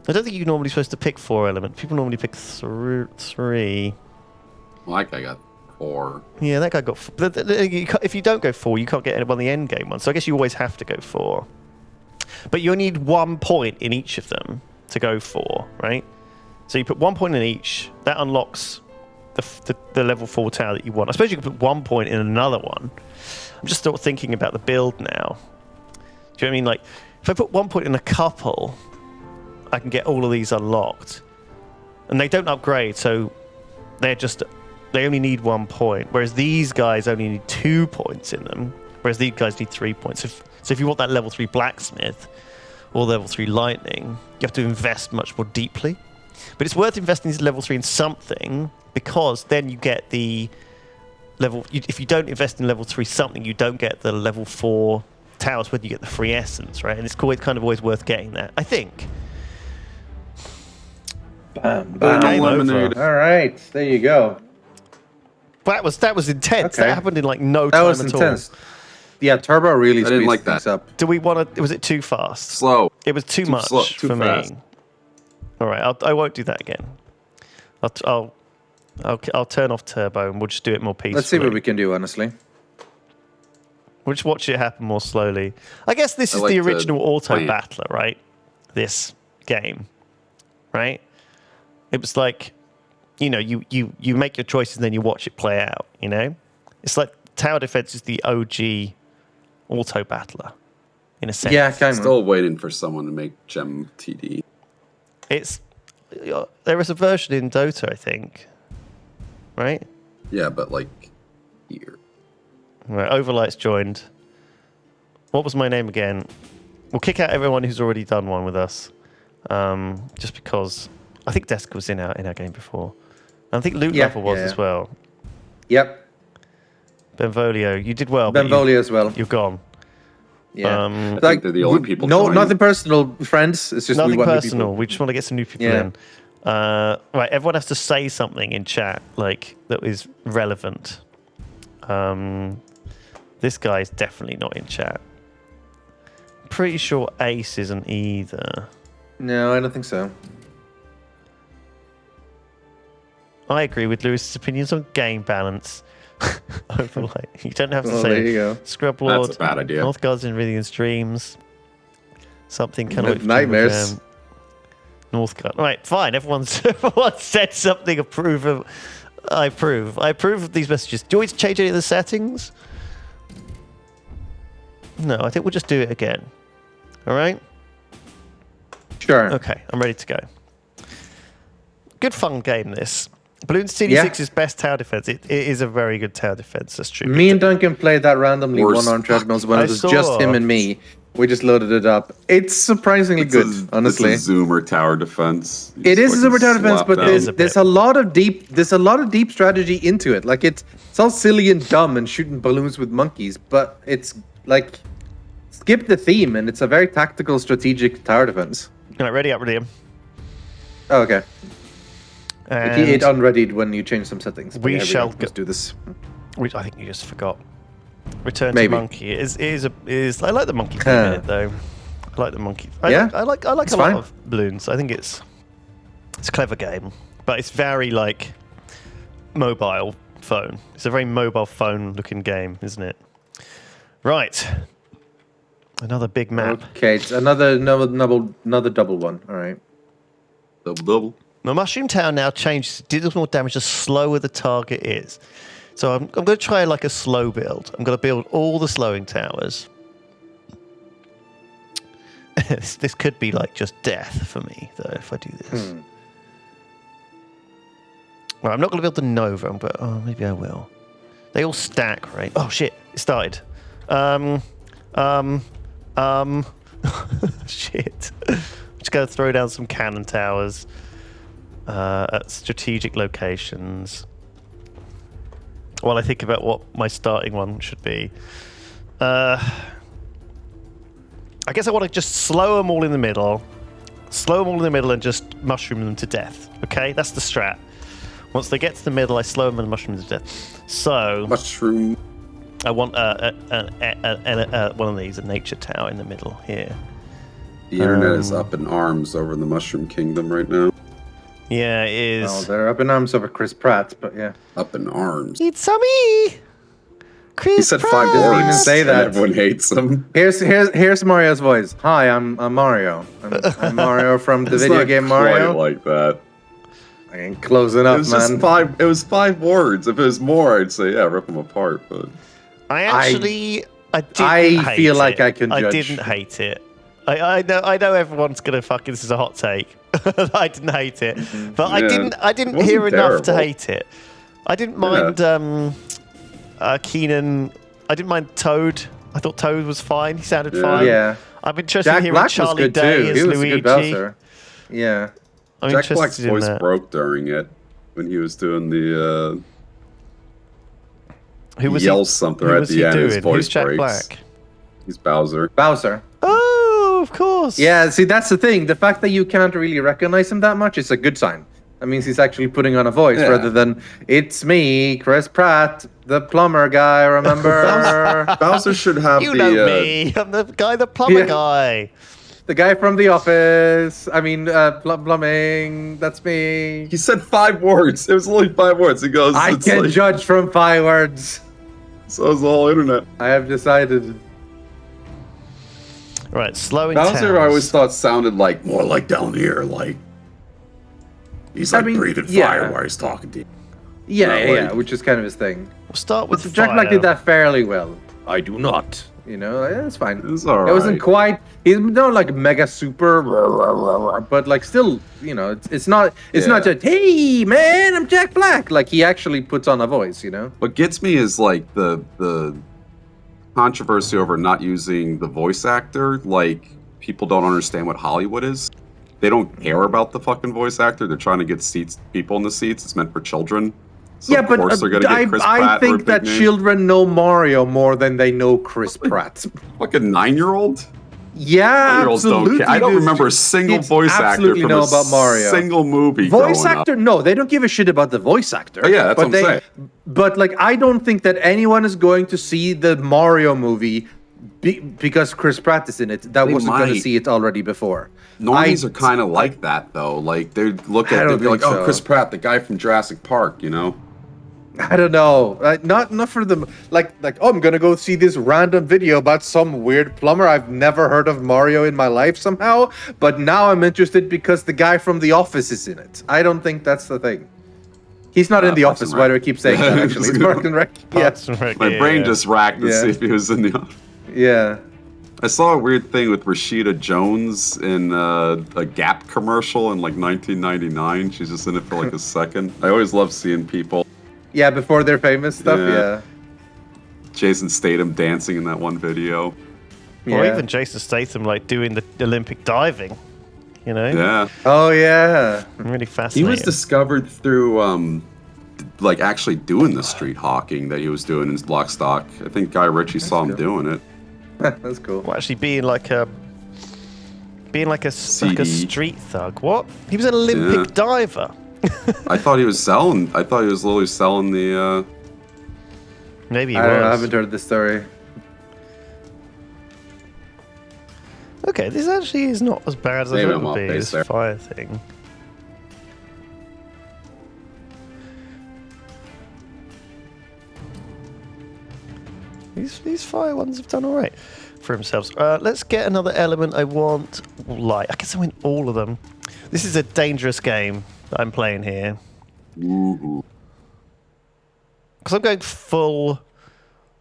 I don't think you're normally supposed to pick 4 element. People normally pick 3. Well, that guy got 4. Yeah, that guy got. If you don't go 4, you can't get one of the end game ones. So I guess you always have to go 4. But you only need 1 point in each of them to go 4, right? So you put 1 point in each. That unlocks the level 4 tower that you want. I suppose you could put 1 point in another one. I'm just still thinking about the build now. Do you know what I mean? Like, if I put 1 point in a couple, I can get all of these unlocked. And they don't upgrade, so they only need 1 point. Whereas these guys only need 2 points in them. Whereas these guys need 3 points. So if you want that level 3 blacksmith or level 3 lightning, you have to invest much more deeply. But it's worth investing in level 3 in something, because then you get the level. If you don't invest in level 3 something, you don't get the level 4 towers, whether you get the free essence, right? And it's kind of always worth getting that, I think. Bam, Game Eliminated. All right, there you go. That was intense. Okay. That happened in like no That time was at intense. Yeah, turbo really I didn't speeds like things that. up. all. Do we want to? Was it too fast? Slow. It was too much slow, too for fast. me. All right, I won't do that again. I'll turn off turbo and we'll just do it more peacefully. Let's see what we can do, honestly. We'll just watch it happen more slowly. I guess this is like the the original auto plan. battler, right? This game, right? It was like, you know, you make your choices and then you watch it play out. You know, it's like tower defense is the OG auto battler, in a sense. Yeah, kind of. Still waiting for someone to make Gem TD. It's there is a version in Dota, I think, right? Yeah, but like here. Right, Overlight's joined. What was my name again? We'll kick out everyone who's already done one with us, just because I think Desk was in our game before. I think loot level was as well. Yep. Benvolio, you did well. Benvolio as well. You're gone. Yeah. I think they're the only people No, joining. nothing personal, friends. It's just Nothing we want new personal. people. We just want to get some new people Yeah. in. Right, everyone has to say something in chat like that is relevant. This guy is definitely not in chat. Pretty sure Ace isn't either. No, I don't think so. I agree with Lewis's opinions on game balance. Overlay. You don't have to Well, say there you go. Scrub Lord. That's a bad idea. Northgard's in Rythian's dreams. Something kind of Nightmares. Northgard. Right, fine. Everyone said something. I approve of these messages. Do you want me to change any of the settings? No, I think we'll just do it again. All right? Sure. Okay, I'm ready to go. Good fun game, this. Balloon CD6's best tower defense. It is a very good tower defense. That's true. Me and Duncan played that randomly Worst one-armed treadmills when I it was saw. just him and me. We just loaded it up. It's surprisingly good, honestly. It's a zoomer tower defense. It is a zoomer tower defense, but down. there's a lot of deep strategy into it. Like it's all silly and dumb and shooting balloons with monkeys, but it's like skip the theme and it's a very tactical, strategic tower defense. All right, ready up, Rythian. Oh, okay. And It unreadied when you change some settings. we shall just do this. which I think you just forgot. Return Maybe. to monkey. It is. I like the monkey theme in it though. I like the monkey. Yeah? I like a lot fine. of balloons. I think it's a clever game, but it's very like mobile phone. It's a very mobile phone looking game, isn't it? Right. Another big map. Okay, it's another double one. All right. Double. The Mushroom Tower now changes. It deals more damage the slower the target is. So I'm going to try like a slow build. I'm going to build all the slowing towers. This could be like just death for me, though, if I do this. Well, I'm not going to build the Nova, but maybe I will. They all stack, right? Oh shit! It started. Shit. Just going to throw down some cannon towers at strategic locations. While I think about what my starting one should be. I guess I want to just slow them all in the middle. Slow them all in the middle and just mushroom them to death. Okay, that's the strat. Once they get to the middle, I slow them and mushroom them to death. So Mushroom. I want one of these, a nature tower in the middle here. The internet is up in arms over in the Mushroom Kingdom right now. Yeah, it is. Oh, they're up in arms over Chris Pratt, but yeah. Up in arms. It's me, Chris He said Pratt. 5 Doesn't words. even say and that. Everyone hates him. Here's Mario's voice. Hi, I'm Mario. I'm Mario from the It's video not game quite Mario. like that. I ain't close It enough, was man. just 5. It was 5 words. If it was more, I'd say yeah, rip them apart. But I didn't I hate feel it. like I can I judge. didn't hate it. I know everyone's gonna fucking. This is a hot take. I didn't hate it, but I Yeah, didn't it wasn't hear enough to terrible. hate it. I didn't mind Keenan. I didn't mind Toad. I thought Toad was fine. He sounded Yeah. fine. Yeah. I'm interested Jack in hearing Black was Charlie good Day too. as He was Luigi. a good Bowser. Yeah. I'm Jack Black's interested in voice that. broke during it when he was doing the. Who was he yells something who right was at he the end. doing? His voice Who's Jack breaks. Black? He's Bowser. Bowser. Oh, of course. Yeah, see, that's the thing. The fact that you can't really recognize him that much is a good sign. That means he's actually putting on a voice Yeah. rather than, it's me, Chris Pratt, the plumber guy, remember? Bowser should have You the. know me. I'm the guy, the plumber Yeah. guy. The guy from The Office. I mean, plumbing, that's me. He said 5 words. It was only 5 words. He goes. I it's can like- judge from 5 words. So is the whole internet. I have decided. Right, slowing Bowser, towns. I always thought sounded like more like down here, like he's I like mean, breathing yeah. fire while he's talking to you. Yeah, Not yeah, yeah, like- which is kind of his thing. We'll start with Jack Black fire. did that fairly well. I do not. You know, it's fine. It was alright. It wasn't quite. He's not like mega super, but like still, you know, it's not. It's not Yeah. just hey man, I'm Jack Black. Like he actually puts on a voice. You know. What gets me is like the controversy over not using the voice actor. Like people don't understand what Hollywood is. they don't care about the fucking voice actor. They're trying to get people in the seats. It's meant for children. So yeah, of but course they're gonna get Chris Pratt I or a think big that name. children know Mario more than they know Chris Pratt. Fucking 9-year-old. Yeah, 9-year-olds don't absolutely. care. I don't dude. remember a single Kids voice actor absolutely from know a about Mario. single movie. Voice growing actor? up. No, they don't give a shit about the voice actor. Oh, yeah, that's what I'm saying. But like, I don't think that anyone is going to see the Mario movie because Chris Pratt is in it. That They wasn't going to might. see it already before. Normies are kind of like that though. Like they look at, they'd be like, "Oh, Chris Pratt, the guy from Jurassic Park," you know. I don't know. Not for them. Like oh, I'm gonna go see this random video about some weird plumber. I've never heard of Mario in my life somehow, but now I'm interested because the guy from The Office is in it. I don't think that's the thing. He's not in The Parks Office. and Why Rec. do I keep saying that? Actually, it's Parks and Rec. Yeah, Parks and Rec, My brain just racked to Yeah. see if he was in the. yeah. I saw a weird thing with Rashida Jones in a Gap commercial in like 1999. She's just in it for like a second. I always love seeing people. Yeah, before their famous stuff. Yeah. Yeah. Jason Statham dancing in that one video. Yeah. Or even Jason Statham like doing the Olympic diving. You know? Yeah. Oh yeah. Really He fascinating. was discovered through like actually doing the street hawking that he was doing in Lock Stock. I think Guy Ritchie saw him cool. doing it. That's cool. Well, actually being like a CD. street thug. What? He was an Olympic diver. I thought he was selling. I thought he was literally selling the. Maybe he I don't know, I was. haven't heard this story. Okay, this actually is not as bad as I Maybe thought it I'm would off be. base This there. fire thing. These fire ones have done all right for themselves. Let's get another element. I want light. I guess I win all of them. This is a dangerous game that I'm playing here. Ooh. Because I'm going full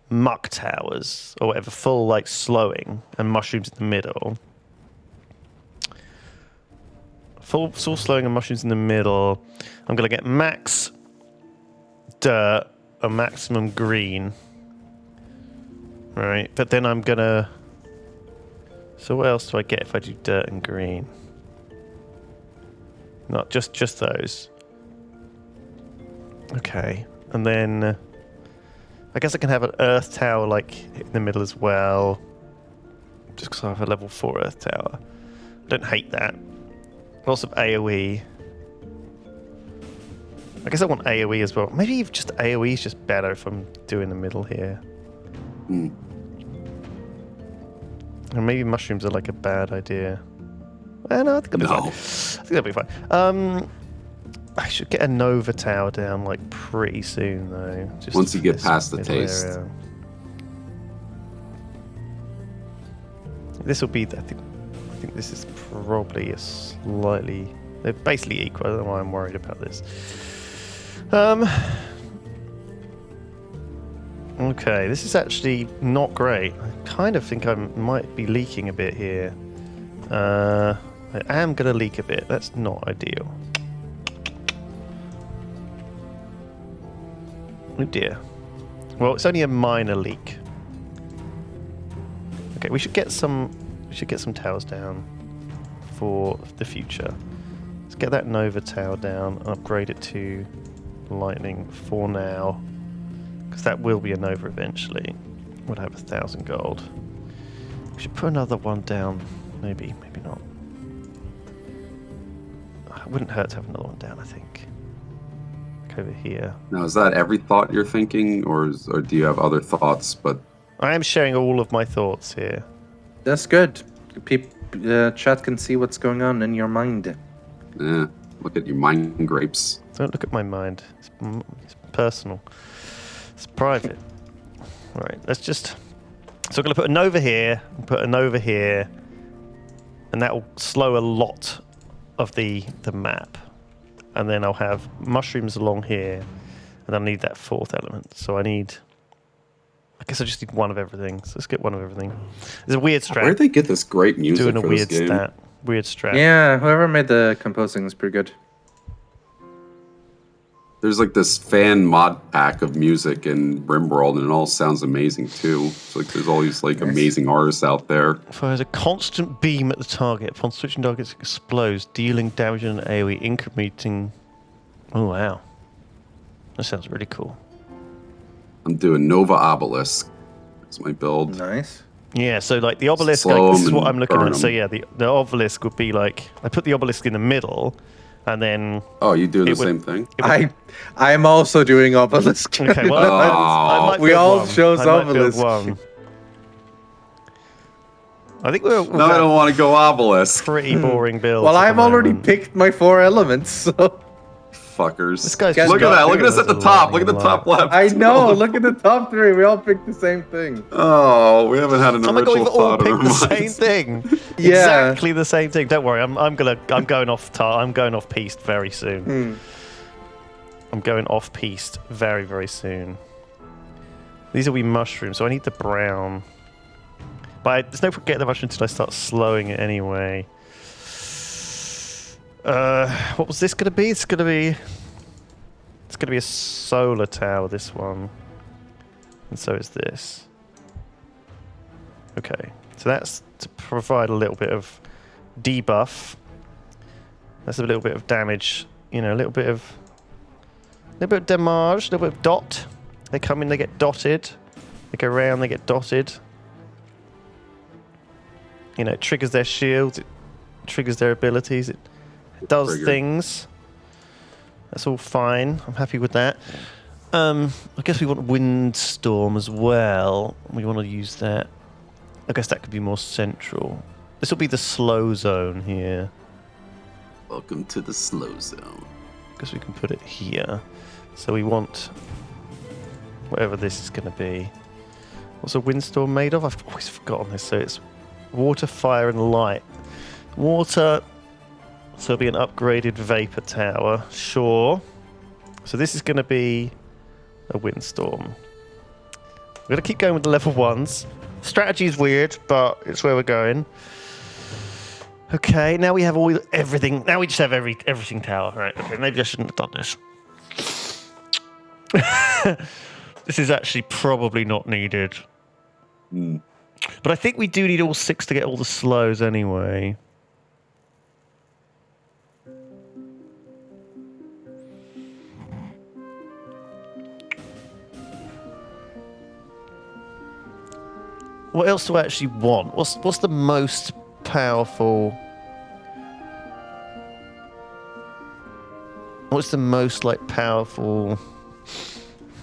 muck towers or whatever, full like slowing and mushrooms in the middle. Full slowing and mushrooms in the middle. I'm going to get max dirt and maximum green. Right, but then I'm going to... So what else do I get if I do dirt and green? Not just those. Okay, and then... I guess I can have an earth tower like in the middle as well. Just because I have a level 4 earth tower. I don't hate that. Lots of AoE. I guess I want AoE as well. Maybe just AoE is just better if I'm doing the middle here. Hmm. And maybe mushrooms are like a bad idea. No, I think that'll be fine. I think that'll be fine. I should get a Nova Tower down like pretty soon though. Just Once you get this past the middle taste. area. This will be. I think this is probably a slightly. They're basically equal. I don't know why I'm worried about this. Okay, this is actually not great. I kind of think I might be leaking a bit here. I am going to leak a bit. That's not ideal. Oh dear. Well, it's only a minor leak. Okay, we should get some towers down for the future. Let's get that Nova Tower down and upgrade it to lightning for now. Because that will be a Nova eventually. We'll have 1,000 gold. We should put another one down. Maybe not. It wouldn't hurt to have another one down, I think. Like over here. Now, is that every thought you're thinking, or do you have other thoughts? But I am sharing all of my thoughts here. That's good. Chat can see what's going on in your mind. look at you, mind grapes. Don't look at my mind. It's personal. It's private. All right, let's just... So I'm going to put a Nova here, and put a Nova here, and that will slow a lot of the map. And then I'll have mushrooms along here, and I'll need that fourth element. So I guess I just need one of everything. So let's get one of everything. There's a weird strat. Where'd they get this great music Doing a for weird this game? stat. Weird strat. Yeah, whoever made the composing is pretty good. There's like this fan mod pack of music in RimWorld, and it all sounds amazing too. It's like there's all these like amazing artists out there. Fires a constant beam at the target. Upon switching targets, it explodes, dealing damage in an AoE, incrementing. Oh wow, that sounds really cool. I'm doing Nova Obelisk. That's my build. Nice. Yeah, so like the obelisk, Slow this is 'em what and I'm looking burn at. So 'em. yeah, the obelisk would be like, I put the obelisk in the middle, and then... Oh, you do the It would- same thing? I'm also doing obelisk. Okay, well, I might We build all one. chose I might build obelisk. one. I think we're No, I don't want to go Obelisk. pretty boring build. Well, I've already picked my 4 elements, so Fuckers. This guy's Look Look at that. Look at us at the top. Look at the top left. I know. Look at the top 3. We all picked the same thing. Oh, we haven't had an Oh my god, original we've all thought in our picked the same minds. thing. Yeah. Exactly the same thing. Don't worry, I'm going off piste very soon. I'm going off piste very, very soon. These will be mushrooms, so I need the brown. But there's no point getting the mushroom until I start slowing it anyway. What was this going to be? It's going to be a solar tower, this one. And so is this. Okay, so that's to provide a little bit of debuff. That's a little bit of damage, you know, a little bit of damage, a little bit of dot. They come in, they get dotted. They go around, they get dotted. You know, it triggers their shields, it triggers their abilities, it does Trigger. things. That's all fine. I'm happy with that. I guess we want Windstorm as well. We want to use that. I guess that could be more central. This will be the slow zone here. Welcome to the slow zone. I guess we can put it here. So we want whatever this is going to be. What's a windstorm made of? I've always forgotten this. So it's water, fire, and light. Water. So it'll be an upgraded vapor tower. Sure. So this is going to be a windstorm. We're going to keep going with the level 1s. Strategy's weird, but it's where we're going. Okay, now we have everything. Now we just have everything tower. Right, okay, maybe I shouldn't have done this. This is actually probably not needed. But I think we do need all 6 to get all the slows anyway. What else do I actually want? What's the most powerful? What's the most powerful?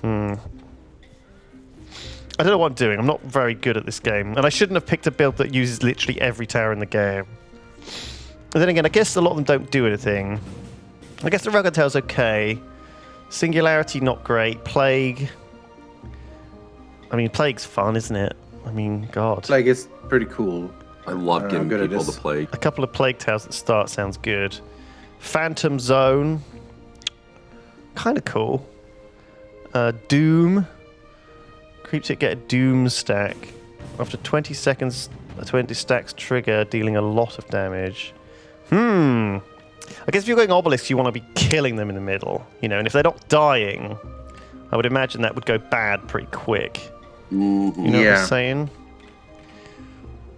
I don't know what I'm doing. I'm not very good at this game, and I shouldn't have picked a build that uses literally every tower in the game. And then again, I guess a lot of them don't do anything. I guess the Railgun Tower's okay. Singularity not great. Plague. I mean, Plague's fun, isn't it? I mean, God. like it's pretty cool. I love giving good it people is. the plague. A couple of Plague Towers at the start sounds good. Phantom Zone. Kind of cool. Doom. Creeps it get a Doom stack. After 20 seconds, a 20 stacks trigger, dealing a lot of damage. I guess if you're going Obelisk, you want to be killing them in the middle. You know, and if they're not dying, I would imagine that would go bad pretty quick. You know what Yeah. I'm saying?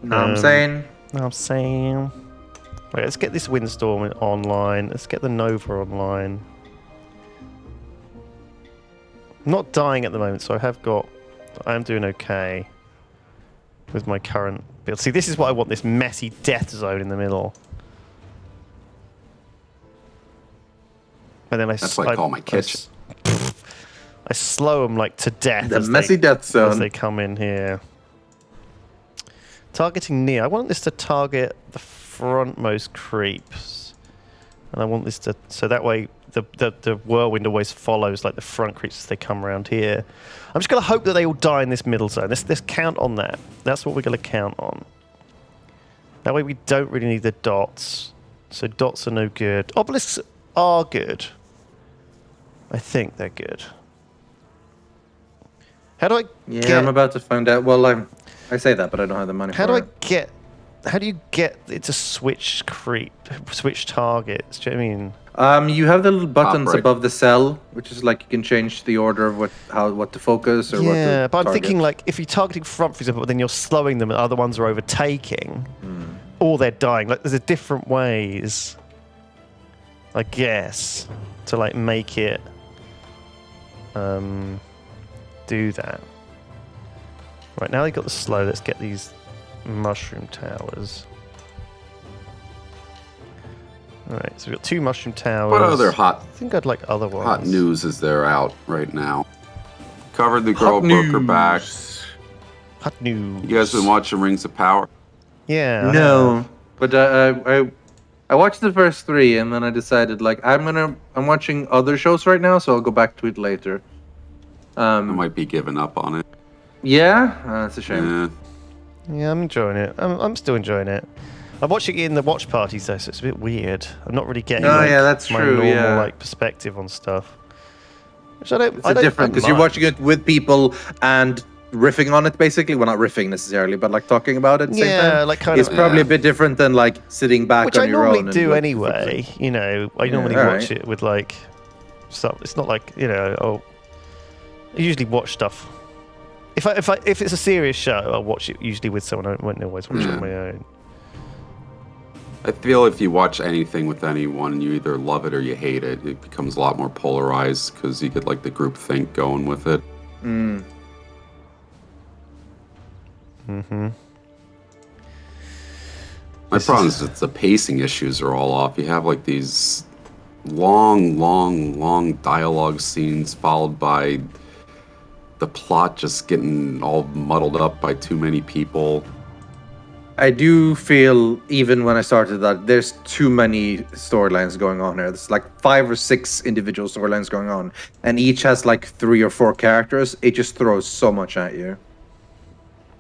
No, I'm saying. No, I'm saying. Right, let's get this Windstorm online. Let's get the Nova online. I'm not dying at the moment, so I am doing okay with my current build. See, this is what I want, this messy death zone in the middle. And then That's what I call my kitchen. I slow them to death. The as messy death as zone. they come in here. Targeting near. I want this to target the frontmost creeps. And I want this to... So that way the whirlwind always follows the front creeps as they come around here. I'm just going to hope that they all die in this middle zone. Let's count on that. That's what we're going to count on. That way we don't really need the dots. So dots are no good. Obelisks are good. I think they're good. How do I Yeah, get... I'm about to find out. Well, I say that, but I don't have the money How for do I it. get how do you get it to switch targets? Do you know what I mean? You have the little buttons right. above the cell, which is like you can change the order of what to focus or what to Yeah, but I'm target. thinking like if you're targeting front, for example, but then you're slowing them and other ones are overtaking, or they're dying. Like there's a different ways, I guess, to like make it do that. Right, now they've got the slow. Let's get these mushroom towers. Alright, so we've got 2 mushroom towers. What other hot I think I'd like other ones. hot news is there out right now? Covered the girl broke her back. Hot news. You guys been watching Rings of Power? Yeah. I No, have. but I watched the first 3 and then I decided like I'm watching other shows right now, so I'll go back to it later. I might be giving up on it. Yeah, that's a shame. Yeah. Yeah, I'm enjoying it. I'm still enjoying it. I'm watching it in the watch parties though, so it's a bit weird. I'm not really getting Oh, yeah, that's my true, normal yeah. like perspective on stuff. Which I don't. It's different because you're watching it with people and riffing on it basically. Well, not riffing necessarily, but like talking about it at the same time. Yeah, like kind It's of. probably Yeah. a bit different than like sitting back Which on I your normally own. do and, like, anyway. You know, I normally all watch right. it with like. Some. It's not like I usually watch stuff. If it's a serious show, I'll watch it usually with someone. I won't always watch it on my own. I feel if you watch anything with anyone, you either love it or you hate it. It becomes a lot more polarized because you get like the group think going with it. My problem is that the pacing issues are all off. You have like these long dialogue scenes followed by the plot just getting all muddled up by too many people. I do feel, even when I started that, there's too many storylines going on here. There's like 5 or 6 individual storylines going on, and each has like 3 or 4 characters. It just throws so much at you.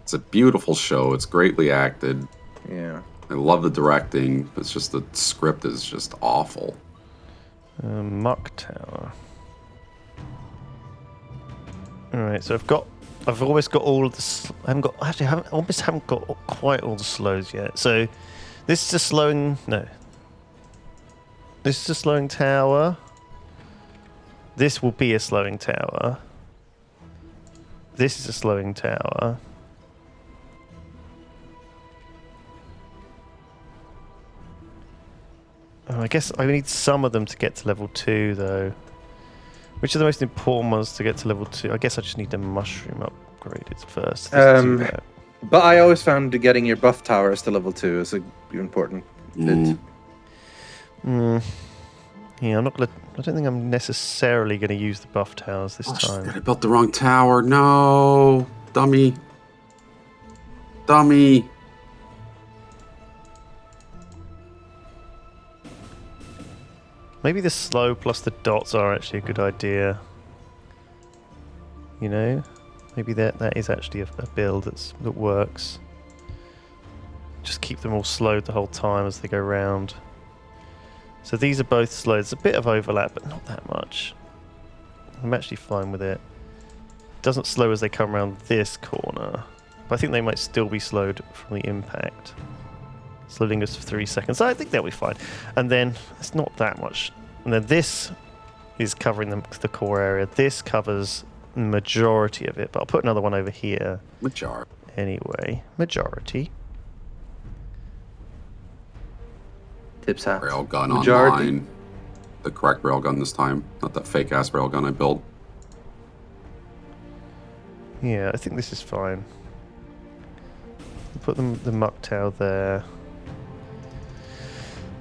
It's a beautiful show. It's greatly acted. Yeah. I love the directing. It's just the script is just awful. Muck Tower. Alright, so I've always got all of the. I almost haven't got quite all the slows yet. So, this is a slowing. No. This is a slowing tower. This will be a slowing tower. This is a slowing tower. Oh, I guess I need some of them to get to level 2, though. Which are the most important ones to get to level 2? I guess I just need the mushroom upgraded first. But I always found getting your buff towers to level 2 is important. Mm. Yeah, I'm not gonna. I don't think I'm necessarily gonna use the buff towers this I time. built the wrong tower. No, dummy. Dummy. Maybe the slow plus the dots are actually a good idea. You know, maybe that is actually a build that works. Just keep them all slowed the whole time as they go round. So these are both slowed. There's a bit of overlap, but not that much. I'm actually fine with it. Doesn't slow as they come around this corner, but I think they might still be slowed from the impact. Slowing us for 3 seconds. So I think they'll be fine. And then it's not that much. And then this is covering the core area. This covers the majority of it, but I'll put another one over here. Major. Anyway, majority. Tips hat. Railgun Majority. online. The correct railgun this time, not that fake ass railgun I built. Yeah, I think this is fine. Put the muck tail there.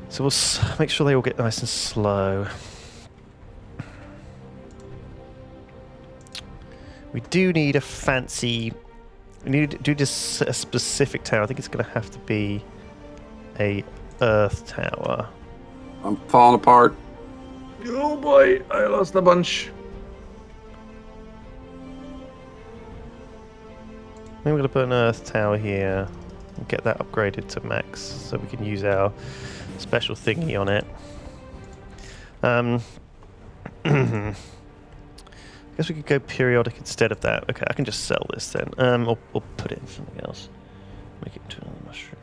So we'll make sure they all get nice and slow. We do need a fancy. We need to do this a specific tower. I think it's going to have to be a earth tower. I'm falling apart. Oh boy, I lost a bunch. Maybe we're going to put an earth tower here and get that upgraded to max so we can use our special thingy on it. I guess we could go periodic instead of that. Okay, I can just sell this then. Or put it in something else. Make it into another mushroom.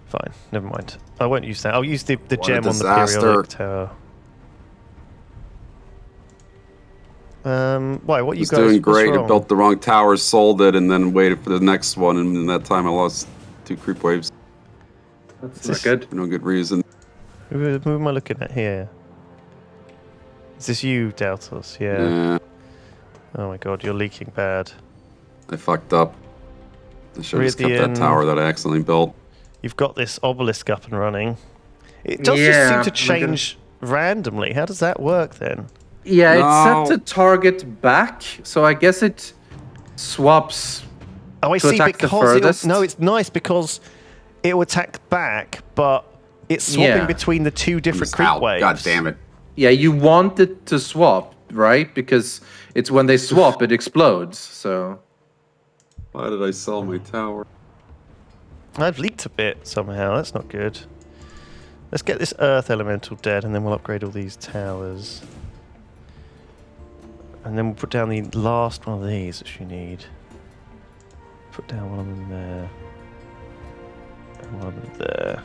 Fine, never mind. I won't use that. I'll use the What a gem on the disaster. periodic tower. Why? What you was guys? doing what's great. I wrong? built the wrong tower, sold it, and then waited for the next one. And in that time, I lost 2 creep waves That's This- not good. for no good reason. Who am I looking at here? Is this you, Daltos? Yeah. Yeah, Oh my god, you're leaking bad. I fucked up. I should have just kept Rythian. that tower that I accidentally built. You've got this obelisk up and running. It does Yeah, just seem I'm to gonna- change randomly. How does that work then? Yeah, it's No. set to target back, so I guess it swaps. Oh, I To see. attack the Because furthest? no, it's nice because it will attack back, but it's swapping Yeah. between the two different creep Ow, waves. God damn it. Yeah, you want it to swap, right? Because it's when they swap, it explodes. So Why did I sell my tower? I've leaked a bit somehow. That's not good. Let's get this earth elemental dead, and then we'll upgrade all these towers. And then we'll put down the last one of these, which we need. Put down one of them there. And one of them there.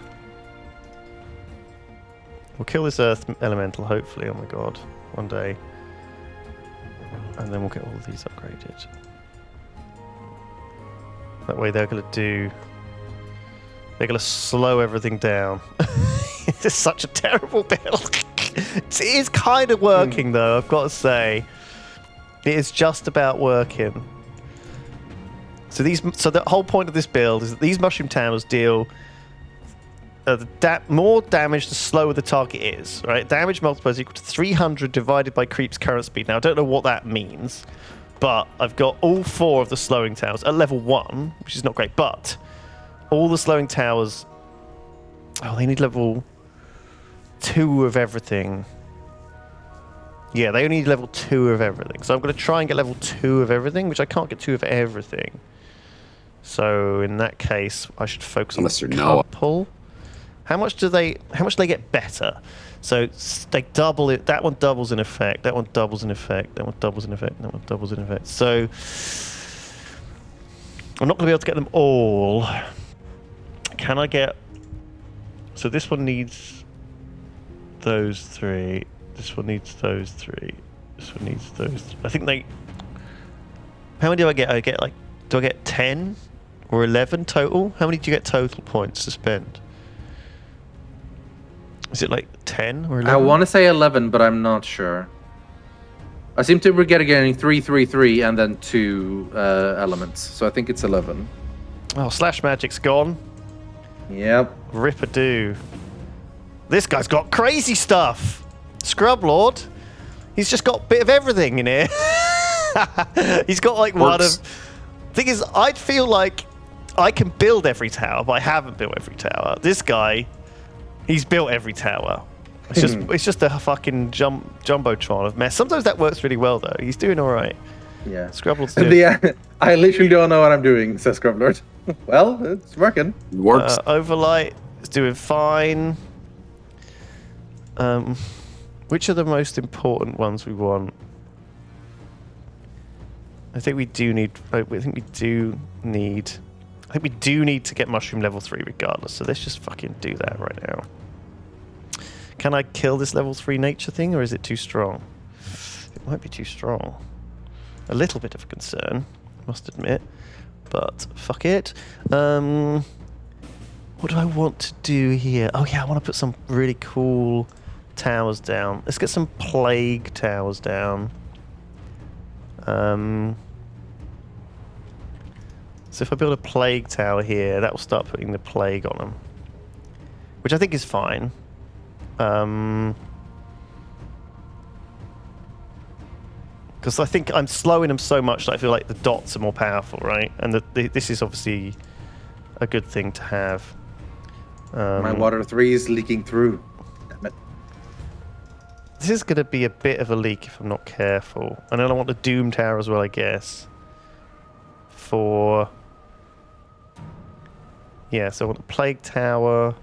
We'll kill this earth elemental, hopefully, oh my god, one day. And then we'll get all of these upgraded. That way they're going to do... They're going to slow everything down. It's such a terrible build. It is kind of working, though, I've got to say. It is just about working. So the whole point of this build is that these mushroom towers deal more damage the slower the target is. Right? Damage multiplier is equal to 300 divided by creep's current speed. Now I don't know what that means, but I've got all 4 of the slowing towers at level 1, which is not great. But all the slowing towers, they need level 2 of everything. Yeah, they only need level 2 of everything. So I'm going to try and get level 2 of everything, which I can't get 2 of everything. So in that case, I should focus on Unless a you're Noah. couple. How much do they get better? So they double it. That one doubles in effect. That one doubles in effect. That one doubles in effect. That one doubles in effect. So I'm not going to be able to get them all. Can I get... So this one needs those 3. This one needs those 3. This one needs those 3. I think they... How many do I get? Do I get 10 or 11 total? How many do you get total points to spend? Is it like 10 or 11? I want to say 11, but I'm not sure. I seem to be getting 3, 3, 3, and then 2 elements. So I think it's 11. Oh, Slash Magic's gone. Yep. Rip-a-doo. This guy's got crazy stuff. Scrub Lord. He's just got a bit of everything in here. He's got like one Works. of... Thing is, I'd feel like I can build every tower, but I haven't built every tower. This guy, he's built every tower. It's just a fucking jumbotron of mess. Sometimes that works really well though. He's doing all right. Yeah. Scrubblord's doing. Yeah. I literally don't know what I'm doing, says Scrublord. Well, it's working. It works. Overlight is doing fine. Which are the most important ones we want? I think we do need to get mushroom level 3 regardless. So let's just fucking do that right now. Can I kill this level 3 nature thing, or is it too strong? It might be too strong. A little bit of a concern, I must admit. But fuck it. What do I want to do here? Oh yeah, I want to put some really cool towers down. Let's get some plague towers down. So if I build a plague tower here, that will start putting the plague on them, which I think is fine. Because I think I'm slowing them so much that I feel like the dots are more powerful, right? And this is obviously a good thing to have. My water 3 is leaking through. Damn it. This is going to be a bit of a leak if I'm not careful. And then I want the Doom Tower as well, I guess. Yeah, so I want a Plague Tower.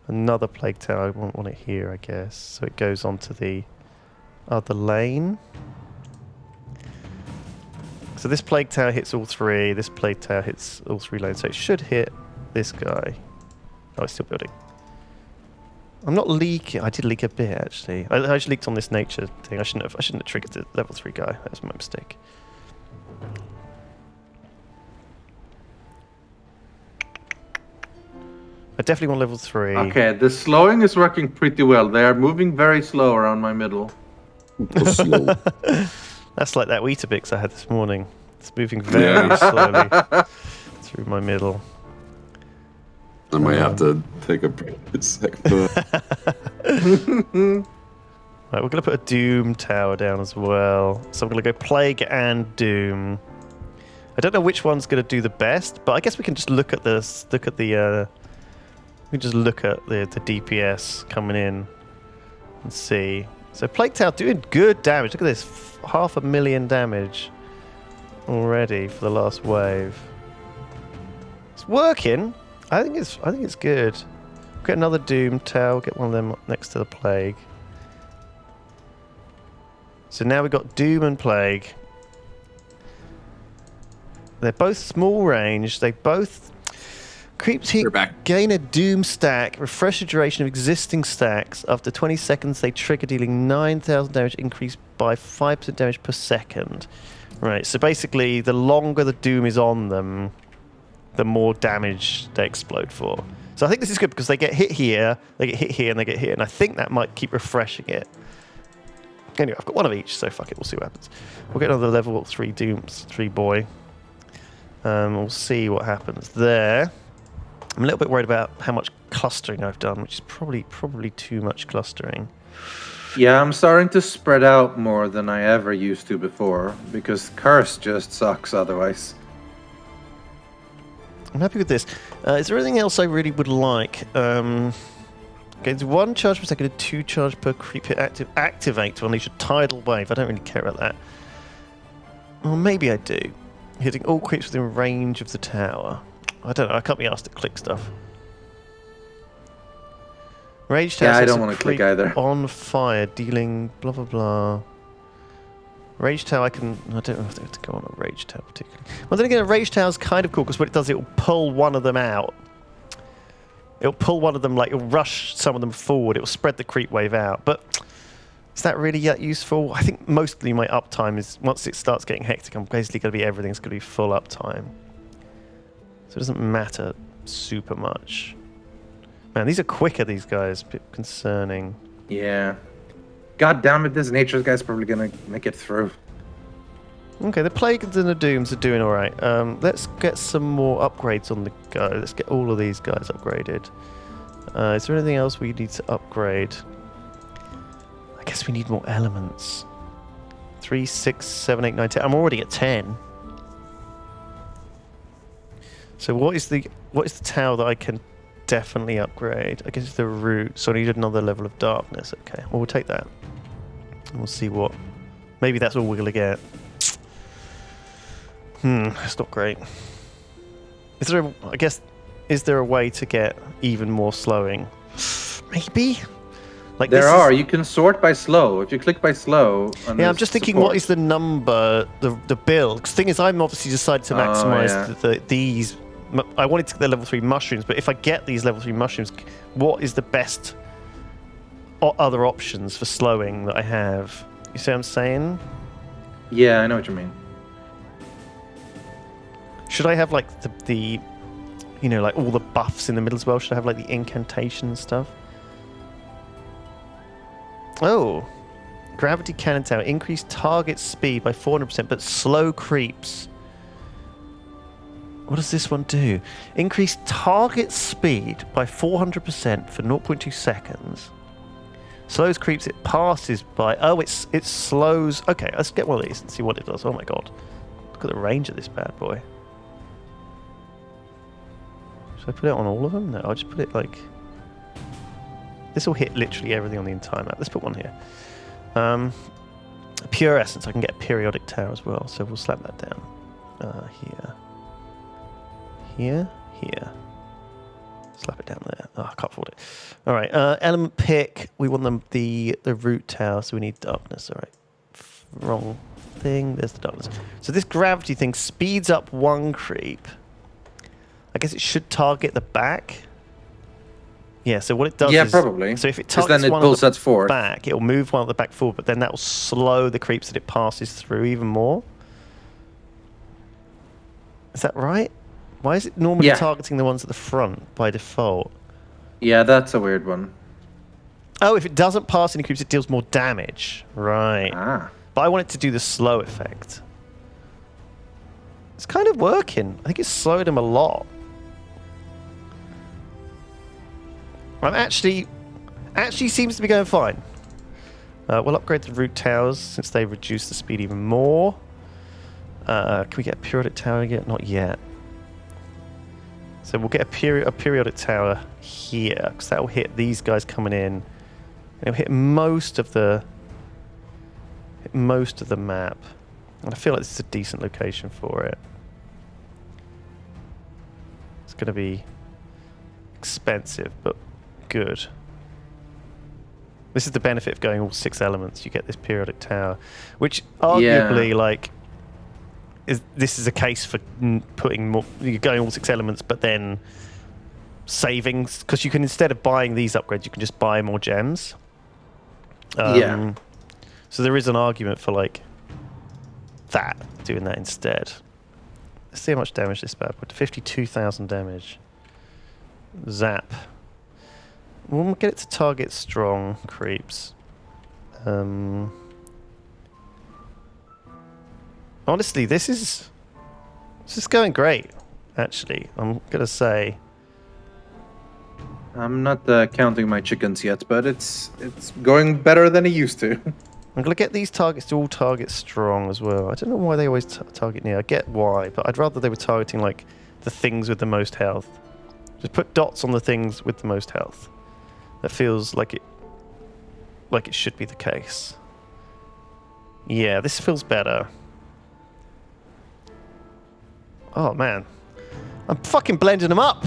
Another Plague Tower. I want it here, I guess. So it goes onto the other lane. So this Plague Tower hits all 3. This Plague Tower hits all 3 lanes. So it should hit this guy. Oh, it's still building. I'm not leaking. I did leak a bit actually. I actually leaked on this nature thing. I shouldn't have triggered the level 3 guy. That was my mistake. I definitely want level 3. Okay, the slowing is working pretty well. They are moving very slow around my middle. Slow. That's like that Weetabix I had this morning. It's moving very slowly through my middle. I might have to take a sec. Right, we're going to put a Doom tower down as well. So I'm going to go Plague and Doom. I don't know which one's going to do the best, but I guess we can just look at this. We can just look at the DPS coming in and see. So Plague Tower doing good damage. Look at this, 500,000 damage already for the last wave. It's working. I think it's good. Get another Doom Tower. Get one of them next to the Plague. So now we've got Doom and Plague. They're both small range. They both creeps They're back. gain a Doom stack, refresh the duration of existing stacks. After 20 seconds, they trigger, dealing 9,000 damage, increased by 5% damage per second. Right, so basically, the longer the Doom is on them, the more damage they explode for. So I think this is good because they get hit here, they get hit here, and they get hit, and I think that might keep refreshing it. Anyway, I've got one of each, so fuck it, we'll see what happens. We'll get another level 3 Dooms, 3 boy. We'll see what happens there. I'm a little bit worried about how much clustering I've done, which is probably too much clustering. Yeah, I'm starting to spread out more than I ever used to before, because Curse just sucks otherwise. I'm happy with this. Is there anything else I really would like? Gains 1 charge per second and 2 charge per creep hit activate to unleash a tidal wave. I don't really care about that. Well, maybe I do. Hitting all creeps within range of the tower. I don't know. I can't be asked to click stuff. Rage tower. Yeah, I sets don't a want to click creep either. On fire, dealing blah blah blah. Rage tower, I don't know if they have to go on a rage tower particularly. Well, then again, a rage tower is kind of cool because what it does, it will pull one of them out. It'll pull one of them, like it'll rush some of them forward. It will spread the creep wave out. But is that really that useful? I think mostly my uptime is, once it starts getting hectic, I'm basically going to be, everything's going to be full uptime. So it doesn't matter super much. Man, these are quicker, these guys. Bit concerning. Yeah. God damn it, this Nature's guy's probably gonna make it through. Okay, the Plagues and the Dooms are doing alright. Let's get some more upgrades on the go. Let's get all of these guys upgraded. Is there anything else we need to upgrade? I guess we need more elements. 3, 6, 7, 8, 9, 10. I'm already at 10. So what is the tower that I can definitely upgrade? I guess it's the root. So I need another level of darkness. Okay, well, we'll take that. And we'll see what. Maybe that's all we're gonna get. That's not great. Is there? Is there a way to get even more slowing? Maybe. Like There are. You can sort by slow. If you click by slow. Yeah, I'm just thinking, what is the number, the build? Because the thing is, I'm obviously decided to maximize these. I wanted to get the level 3 mushrooms, but if I get these level 3 mushrooms, what is the best other options for slowing that I have? You see what I'm saying? Yeah, I know what you mean. Should I have like the you know, like all the buffs in the middle as well? Should I have like the incantation stuff? Oh, gravity cannon tower. Increase target speed by 400%, but slow creeps. What does this one do? Increase target speed by 400% for 0.2 seconds. Slows creeps it passes by. Oh, it slows. Okay, let's get one of these and see what it does. Oh my god. Look at the range of this bad boy. Should I put it on all of them? No, I'll just put it like... This will hit literally everything on the entire map. Let's put one here. Pure Essence. I can get a periodic tower as well, so we'll slap that down. Here. Slap it down there. Oh, I can't afford it. All right. Element pick. We want them the root tower, so we need darkness. All right. Wrong thing. There's the darkness. So this gravity thing speeds up one creep. I guess it should target the back. Yeah, so what it does Yeah, is... probably. So if it 'Cause targets then it one pulls at the that forward. back, it'll move one at the back forward, but then that will slow the creeps that it passes through even more. Is that right? Why is it normally Yeah. targeting the ones at the front by default? Yeah, that's a weird one. Oh, if it doesn't pass any creeps, it deals more damage. Right. Ah. But I want it to do the slow effect. It's kind of working. I think it's slowed him a lot. I'm actually seems to be going fine. We'll upgrade the root towers since they reduce the speed even more. Can we get a periodic tower yet? Not yet. So we'll get a periodic tower here because that will hit these guys coming in. It'll hit most of the map, and I feel like this is a decent location for it. It's going to be expensive, but good. This is the benefit of going all 6 elements. You get this periodic tower, which arguably, like, this is a case for putting more. You're going all 6 elements, but then savings, because you can, instead of buying these upgrades, you can just buy more gems. Yeah. So there is an argument for like that, doing that instead. Let's see how much damage this bad boy. 52,000 damage. Zap. We'll get it to target strong creeps. Honestly, this is going great. Actually, I'm gonna say. I'm not counting my chickens yet, but it's going better than it used to. I'm going to get these targets to all target strong as well. I don't know why they always target near. I get why, but I'd rather they were targeting like the things with the most health. Just put dots on the things with the most health. That feels like it should be the case. Yeah, this feels better. Oh man, I'm fucking blending them up.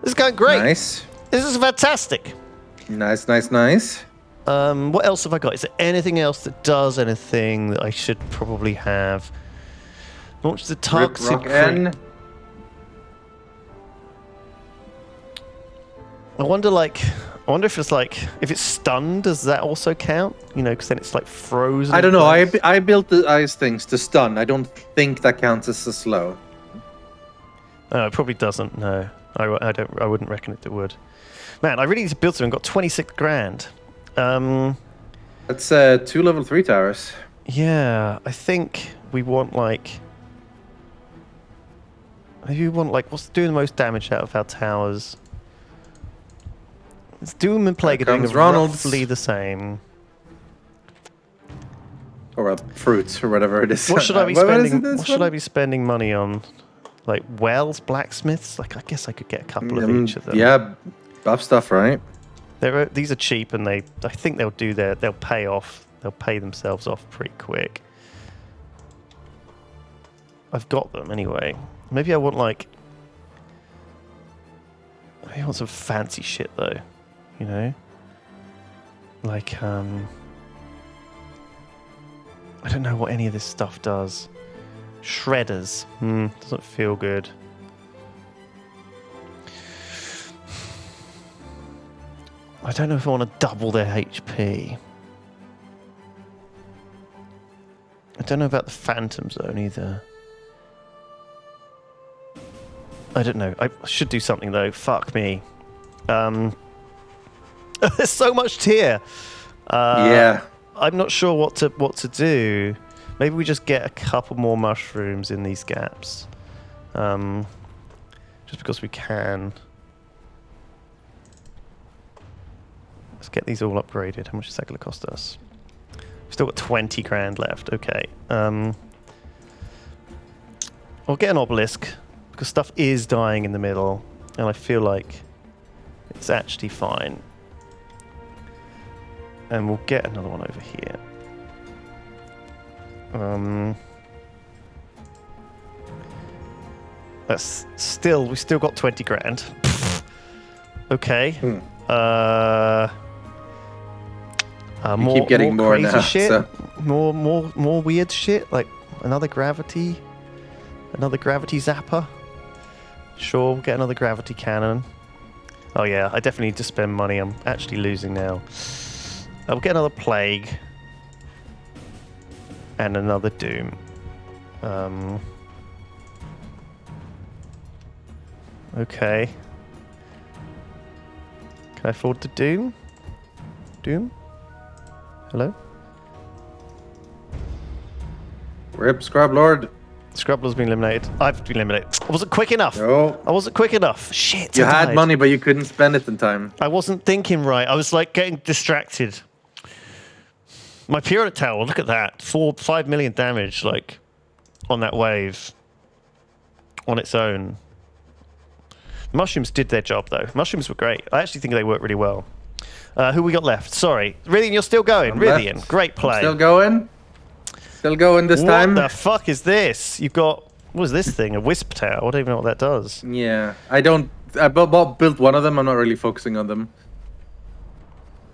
This is going great. Nice. This is fantastic. Nice, nice, nice. What else have I got? Is there anything else that does anything that I should probably have? Launch the toxic Rock N. I wonder if it's like, if it's stunned, does that also count? You know, because then it's like frozen. I don't know. place. I built the ice things to stun. I don't think that counts as a slow. Oh, it probably doesn't. No, I wouldn't reckon it would. Man, I really need to build something. Got 26 grand. That's 2 level 3 towers. Yeah, I think we want like. Maybe we want like, what's doing the most damage out of our towers? It's Doom and Plague are doing comes Ronald's. roughly the same. Or fruits or whatever it is. What should I be What is spending? it, this What should one? I be spending money on? Like Wells blacksmiths? Like I guess I could get a couple of each of them. Yeah, buff stuff, right? These are cheap, and I think they'll pay off. They'll pay themselves off pretty quick. I've got them anyway. Maybe I want maybe I want some fancy shit though. You know, like I don't know what any of this stuff does. Shredders. Doesn't feel good. I don't know if I want to double their HP. I don't know about the Phantom Zone either. I don't know. I should do something though. Fuck me. There's so much tier. Yeah. I'm not sure what to do. Maybe we just get a couple more mushrooms in these gaps. Just because we can. Let's get these all upgraded. How much is that going to cost us? We've still got 20 grand left. Okay. I'll get an obelisk because stuff is dying in the middle, and I feel like it's actually fine. And we'll get another one over here. That's still, we still got 20 grand. Okay. You keep getting more crazy now, shit. so- More weird shit, like another gravity zapper. Sure, we'll get another gravity cannon. Oh yeah, I definitely need to spend money. I'm actually losing now. I'll get another plague. And another doom. Okay. Can I afford the doom? Doom? Hello? Rip, Scrub Lord. Scrubbler's been eliminated. I've been eliminated. I wasn't quick enough. No. I wasn't quick enough. Shit. You I had died. money, but you couldn't spend it in time. I wasn't thinking right. I was like getting distracted. My Pyrrhic Tower, look at that. 5 million damage, like, on that wave. On its own. Mushrooms did their job, though. Mushrooms were great. I actually think they worked really well. Who we got left? Sorry. Rythian, you're still going. I'm Rythian, left. great play. Still going? Still going this time? What the fuck is this? You've got... What is this thing? A Wisp Tower? I don't even know what that does. Yeah. I built one of them. I'm not really focusing on them.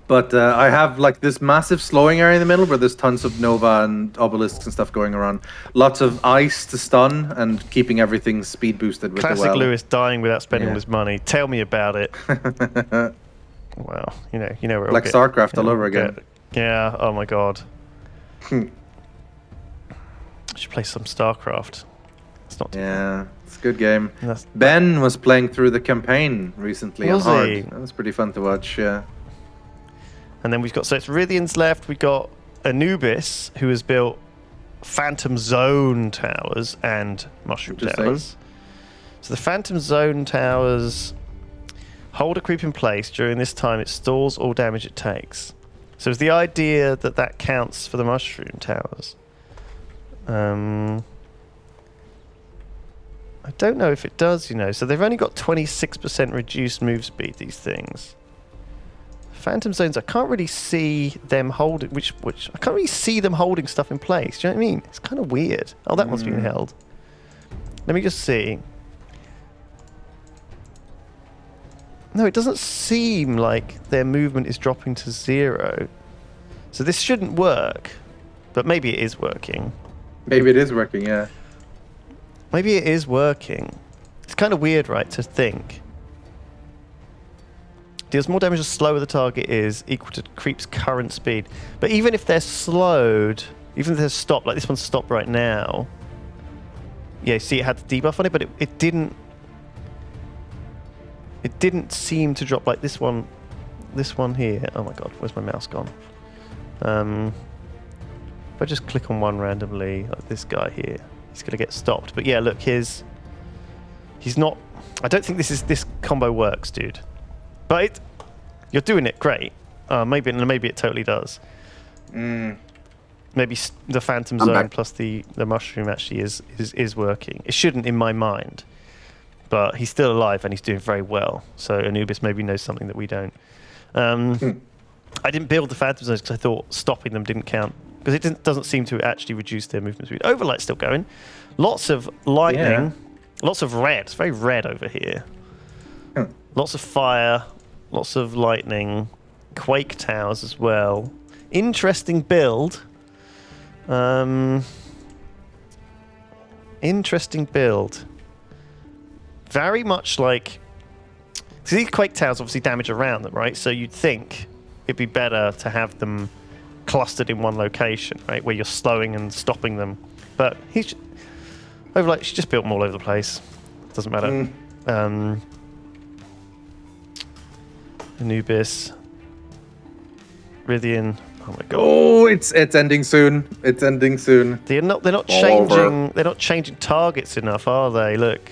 But I have like this massive slowing area in the middle where there's tons of Nova and obelisks and stuff going around. Lots of ice to stun and keeping everything speed boosted with Classic the well. Lewis dying without spending Yeah. his money. Tell me about it. Well, you know where it'll Like get, StarCraft all it'll over again. get- Yeah. Oh my god. I should play some StarCraft. It's not. Yeah, it's a good game. That's, Ben was playing through the campaign recently Was on hard. he? That was pretty fun to watch. Yeah. and then we've got, so it's Rythian's left. We've got Anubis, who has built Phantom Zone towers and Mushroom Interesting. towers. So the Phantom Zone towers hold a creep in place. During this time, it stores all damage it takes. So is the idea that that counts for the Mushroom towers? I don't know if it does, you know. So they've only got 26% reduced move speed, these things. Phantom Zones, I can't really see them holding, which I can't really see them holding stuff in place. Do you know what I mean? It's kind of weird. Oh, that one's been held. Let me just see. No, it doesn't seem like their movement is dropping to 0. So this shouldn't work, but maybe it is working. Maybe it is working. Yeah. Maybe it is working. It's kind of weird, right, to think. Deals more damage the slower the target is, equal to creep's current speed. But even if they're slowed, even if they're stopped, like this one's stopped right now. Yeah, see, it had the debuff on it, but it didn't. It didn't seem to drop like this one. This one here. Oh my god, where's my mouse gone? If I just click on one randomly, like this guy here, he's gonna get stopped. But yeah, look, he's not. I don't think this combo works, dude. But you're doing it great. Maybe it totally does. Maybe the Phantom I'm Zone back. plus the mushroom actually is working. It shouldn't in my mind, but he's still alive and he's doing very well. So Anubis maybe knows something that we don't. I didn't build the Phantom Zones because I thought stopping them didn't count, because it doesn't seem to actually reduce their movement speed. Overlight's still going. Lots of lightning. Yeah. Lots of red. It's very red over here. Lots of fire. Lots of lightning. Quake towers as well. Interesting build. Interesting build. Very much like... So these quake towers obviously damage around them, right? So you'd think it'd be better to have them clustered in one location, right? Where you're slowing and stopping them. But he's... Overlight, she just built them all over the place. Doesn't matter. Anubis. Rythian. Oh my god. Oh, it's ending soon. It's ending soon. They're not All changing over. they're not changing targets enough, are they? Look.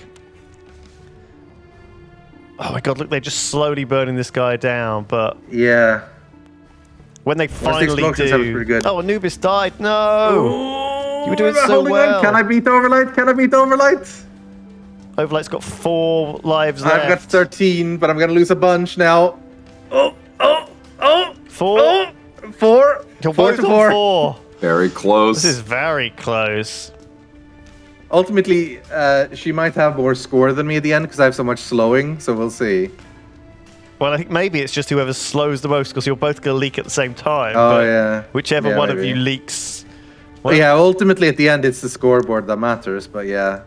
Oh my god, look, they're just slowly burning this guy down, but Yeah. when they finally explosions, that was do... pretty good. Oh, Anubis died. No! You were doing Am I so holding well. on? Can I beat Overlight? Can I beat Overlight? Overlight's got 4 lives left. I've got 13, but I'm gonna lose a bunch now. Oh! 4? 4. You're 4 both to on 4. 4. Very close. This is very close. Ultimately, she might have more score than me at the end because I have so much slowing. So we'll see. Well, I think maybe it's just whoever slows the most, because you're both going to leak at the same time. Oh, but yeah. Whichever Yeah, one of maybe. you leaks. But yeah, ultimately at the end it's the scoreboard that matters. But yeah.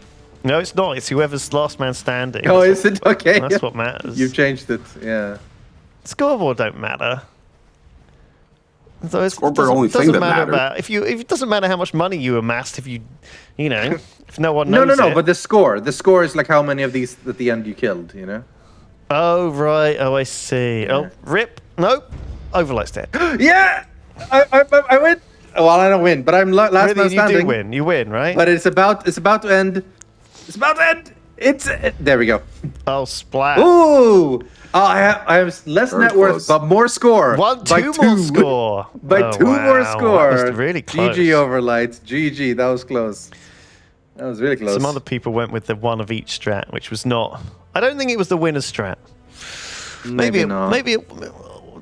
No, it's not. It's whoever's last man standing. Oh, is it? Okay. That's what matters. You've changed it. Yeah. Scoreboard don't matter. So it Scoreboard only thing that matters. If it doesn't matter how much money you amassed, if no one No, knows. but the score. The score is like how many of these at the end you killed. You know. Oh right. Oh, I see. Yeah. Oh, rip. Nope. Overlight's dead. Yeah. I win. Well, I don't win, but I'm last man Really, standing. you do win. You win, right? But it's about to end. It's about to end. There we go. Oh, splat. Ooh. I have less Very net worth, close. but more score. Two more score. By Oh, 2 more wow. score. That was really close. GG Overlight. GG. That was close. That was really close. Some other people went with the one of each strat, which was not. I don't think it was the winner's strat. Maybe not.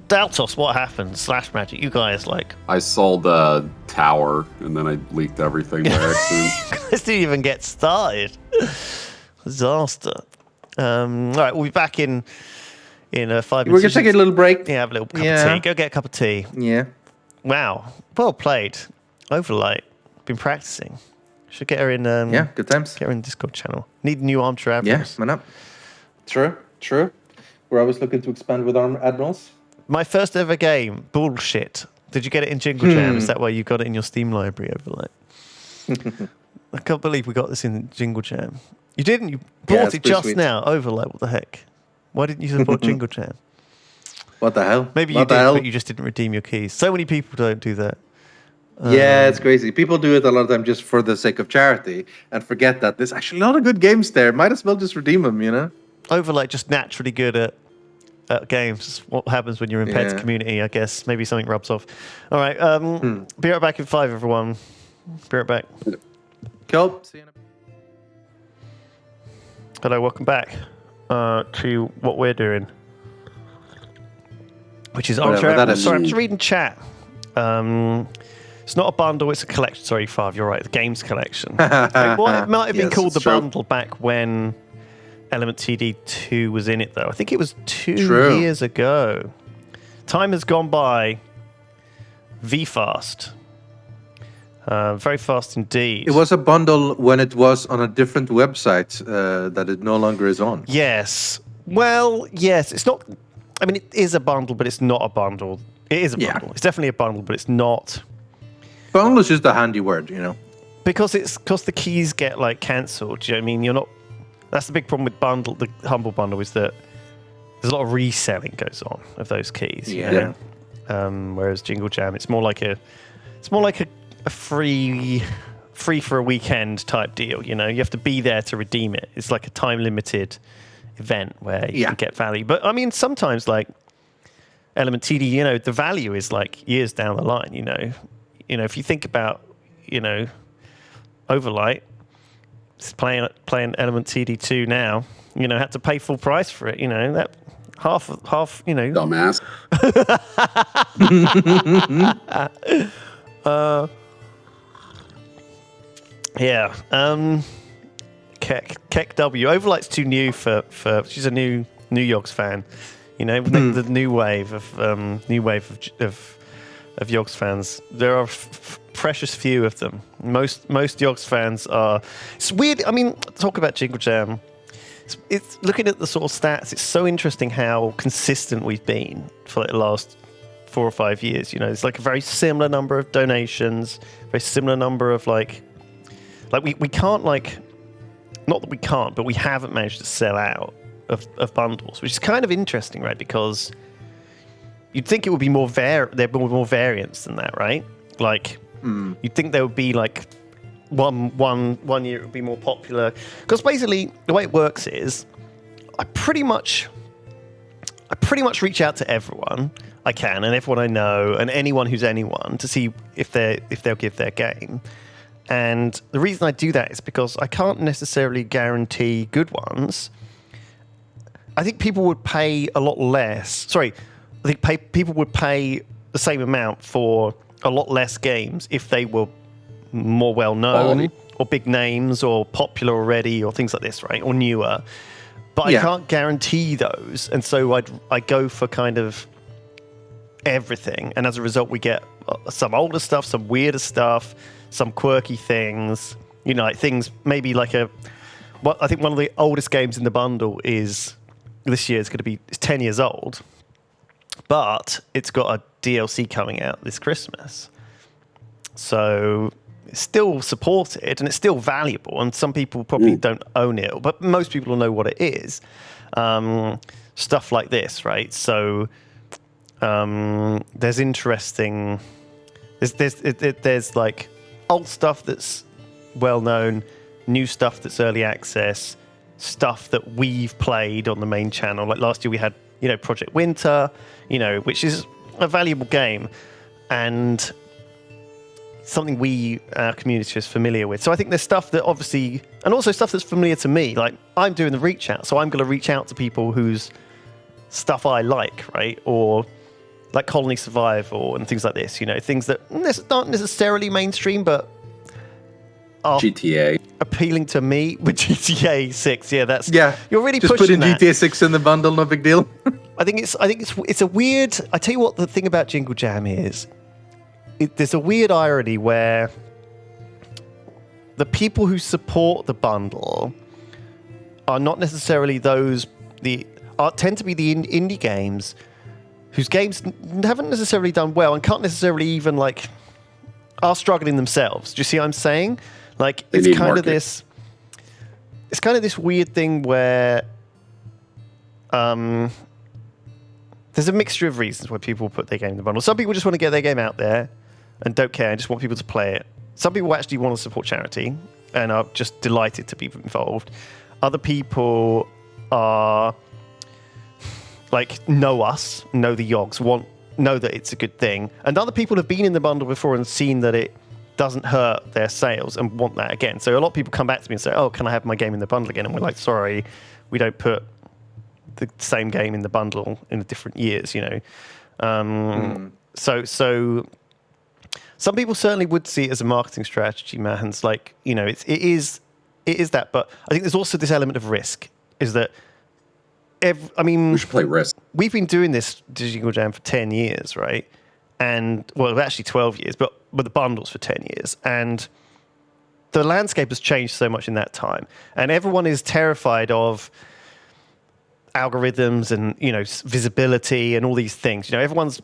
Daltos, what happened? Slash Magic, you guys I sold a tower and then I leaked everything by accident. guys didn't even get started. Disaster. All right, we'll be back in 5 minutes. We're gonna take a little break. Yeah, have a little cup of tea. Go get a cup of tea. Yeah. Wow, well played. Overlight. Been practicing. Should get her in. Yeah. Good times. Get her in the Discord channel. Need a new Armchair Yeah. Admirals. Man up. True. We're always looking to expand with our Admirals. My first ever game. Bullshit. Did you get it in Jingle Jam? Is that why you got it in your Steam library, Overlight? I can't believe we got this in Jingle Jam. You didn't. You bought it's it pretty just sweet. now. Overlight. What the heck? Why didn't you support Jingle Jam? What the hell? Maybe you What the did, hell? but you just didn't redeem your keys. So many people don't do that. Yeah, it's crazy. People do it a lot of time just for the sake of charity and forget that there's actually a lot of good games there. Might as well just redeem them, you know? Overlight just naturally good at games. It's what happens when you're in Pets Yeah. community, I guess. Maybe something rubs off. All right. Be right back in 5, everyone. Be right back. Cool. See you in a Hello, welcome back to what we're doing, which is Whatever Armchair. that is. Sorry, I'm just reading chat. It's not a bundle; it's a collection. Sorry, Fav, you're right. The games collection. It might have been Yes, called the it's true. bundle back when Element TD2 was in it, though. I think it was 2 True. years ago. Time has gone by. V-fast. Very fast indeed. It was a bundle when it was on a different website that it no longer is on. Yes. Well, yes. It's not. I mean, it is a bundle, but it's not a bundle. It is a Yeah. bundle. It's definitely a bundle, but it's not Bundle is just a handy word, you know? because the keys get cancelled. Do you know what I mean? You're not. That's the big problem with bundle. The humble bundle is that there's a lot of reselling goes on of those keys. you Yeah. know? Whereas Jingle Jam, it's more like a free for a weekend type deal. You know, you have to be there to redeem it. It's like a time limited event where you Yeah. can get value. But I mean, sometimes Element TD, you know, the value is years down the line. You know, if you think about, Overlight, it's playing Element TD2 now. You know, had to pay full price for it. You know that half. You know, Dumbass. Yeah. Keck W. Overlight's too new for. She's a new Yogs fan. You know, the new wave of Yogs fans. There are precious few of them. Most Yogs fans are. It's weird. I mean, talk about Jingle Jam. It's looking at the sort of stats. It's so interesting how consistent we've been for the last 4 or 5 years. You know, it's like a very similar number of donations, very similar number of we can't not that we can't, but we haven't managed to sell out of bundles, which is kind of interesting, right? Because you'd think it would be more there'd be more variance than that, right? You'd think there would be one year it would be more popular, because basically the way it works is I pretty much reach out to everyone I can and everyone I know and anyone who's anyone to see if they'll give their game. And the reason I do that is because I can't necessarily guarantee good ones. I think people would pay a lot less. Sorry, I think people would pay the same amount for a lot less games if they were more well-known Quality. or big names or popular already or things like this, right? Or newer. But Yeah. I can't guarantee those. And so I go for kind of everything. And as a result, we get some older stuff, some weirder stuff, some quirky things, things maybe I think one of the oldest games in the bundle is this year. It's going to be 10 years old, but it's got a DLC coming out this Christmas. So it's still supported and it's still valuable. And some people probably don't own it, but most people will know what it is. Stuff like this, right? So there's interesting. There's like old stuff that's well known, new stuff that's early access, stuff that we've played on the main channel. Like last year we had, Project Winter, which is a valuable game and something our community is familiar with. So I think there's stuff that obviously, and also stuff that's familiar to me. Like I'm doing the reach out, so I'm going to reach out to people whose stuff I like, right? Or like Colony Survival and things like this, things that aren't necessarily mainstream, but are GTA appealing to me with GTA 6. Yeah, you're really just pushing put in that. GTA 6 in the bundle, no big deal. I think it's a weird. I tell you what, the thing about Jingle Jam is, there's a weird irony where the people who support the bundle are not necessarily tend to be the indie games whose games haven't necessarily done well and can't necessarily even are struggling themselves. Do you see what I'm saying? Like it's kind of this weird thing where there's a mixture of reasons why people put their game in the bundle. Some people just want to get their game out there and don't care and just want people to play it. Some people actually want to support charity and are just delighted to be involved. Other people are know us, know the Yogs, know that it's a good thing. And other people have been in the bundle before and seen that it doesn't hurt their sales and want that again. So a lot of people come back to me and say, oh, can I have my game in the bundle again? And we're like, sorry, we don't put the same game in the bundle in the different years, So some people certainly would see it as a marketing strategy, man. It's it is that, but I think there's also this element of risk, is that we should play Risk. We've been doing this Jingle Jam for 10 years, right? And, well, actually 12 years, but the bundles for 10 years. And the landscape has changed so much in that time. And everyone is terrified of algorithms and, visibility and all these things. Everyone's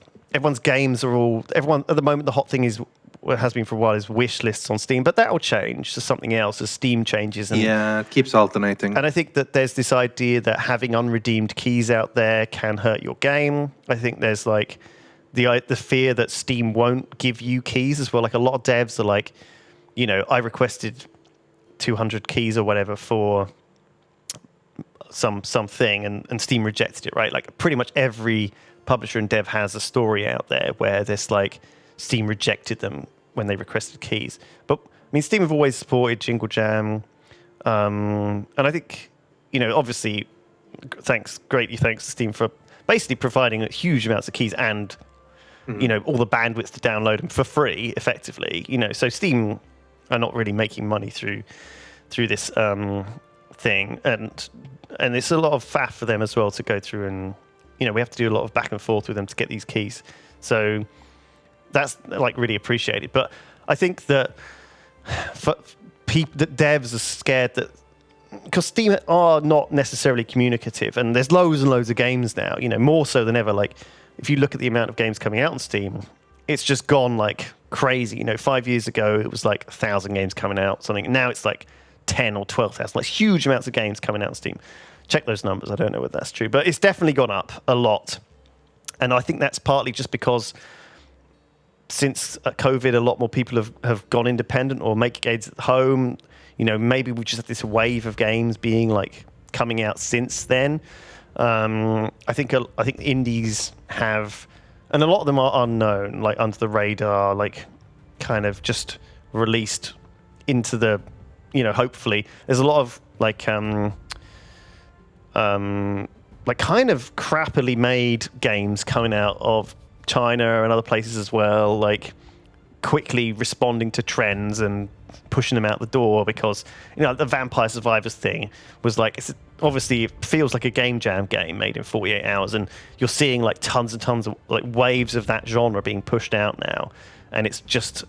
games are at the moment, the hot thing is, what has been for a while, is wish lists on Steam, but that will change to something else as Steam changes. And, it keeps alternating. And I think that there's this idea that having unredeemed keys out there can hurt your game. I think there's the fear that Steam won't give you keys as well. Like a lot of devs are like, I requested 200 keys or whatever for something and Steam rejected it, right? Like pretty much every publisher and dev has a story out there where there's Steam rejected them when they requested keys. But Steam have always supported Jingle Jam. And I think, obviously, greatly thanks to Steam for basically providing huge amounts of keys and, all the bandwidth to download them for free, effectively. So Steam are not really making money through this thing. And it's a lot of faff for them as well to go through and, we have to do a lot of back and forth with them to get these keys. So that's really appreciated. But I think that that devs are scared that, because Steam are not necessarily communicative, and there's loads and loads of games now, more so than ever. If you look at the amount of games coming out on Steam, it's just gone crazy. 5 years ago it was 1,000 games coming out, something. Now it's 10 or 12,000, huge amounts of games coming out on Steam. Check those numbers. I don't know whether that's true, but it's definitely gone up a lot. And I think that's partly just because since COVID, a lot more people have gone independent or make games at home. Maybe we just have this wave of games being coming out since then. I think indies have, and a lot of them are unknown, under the radar, kind of just released into the, hopefully there's a lot of kind of crappily made games coming out of China and other places as well, quickly responding to trends and pushing them out the door, because the Vampire Survivors thing was obviously it feels like a game jam game made in 48 hours, and you're seeing tons and tons of waves of that genre being pushed out now, and it's just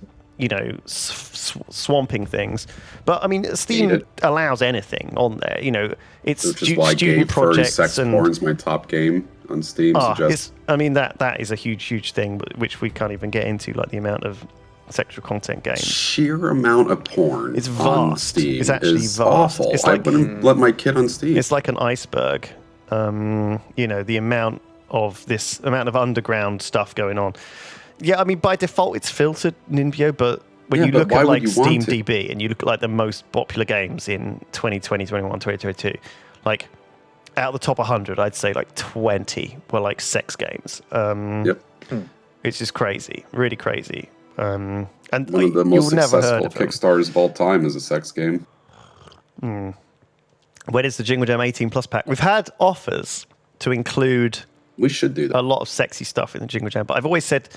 swamping things. But I mean, Steam allows anything on there. It's which is why student projects sex porn's my top game on Steam. That is a huge thing, which we can't even get into, like the amount of sexual content games. Sheer amount of porn. It's vast. On Steam. It's actually is vast. Awful. It's I wouldn't let my kid on Steam. It's like an iceberg. The amount of underground stuff going on. Yeah, I mean, by default, it's filtered, Ninbio, but when you look at like SteamDB and you look at like the most popular games in 2020, 21, 2022, like out of the top 100, I'd say like 20 were like sex games. It's just crazy, really crazy. And one of the most successful Kickstarters of all time is a sex game. When is the Jingle Jam 18 Plus pack? We've had offers to include. We should do that. A lot of sexy stuff in the Jingle Jam, but I've always said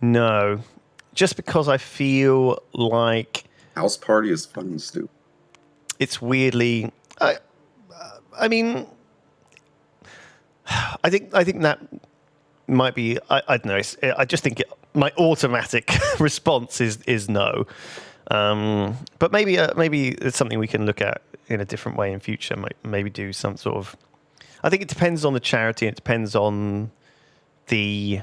no, just because I feel like House Party is fun and stupid. It's weirdly. I mean, I think that might be. I don't know. I just think my automatic response is no. But maybe it's something we can look at in a different way in future. Maybe do some sort of. I think it depends on the charity. It depends on the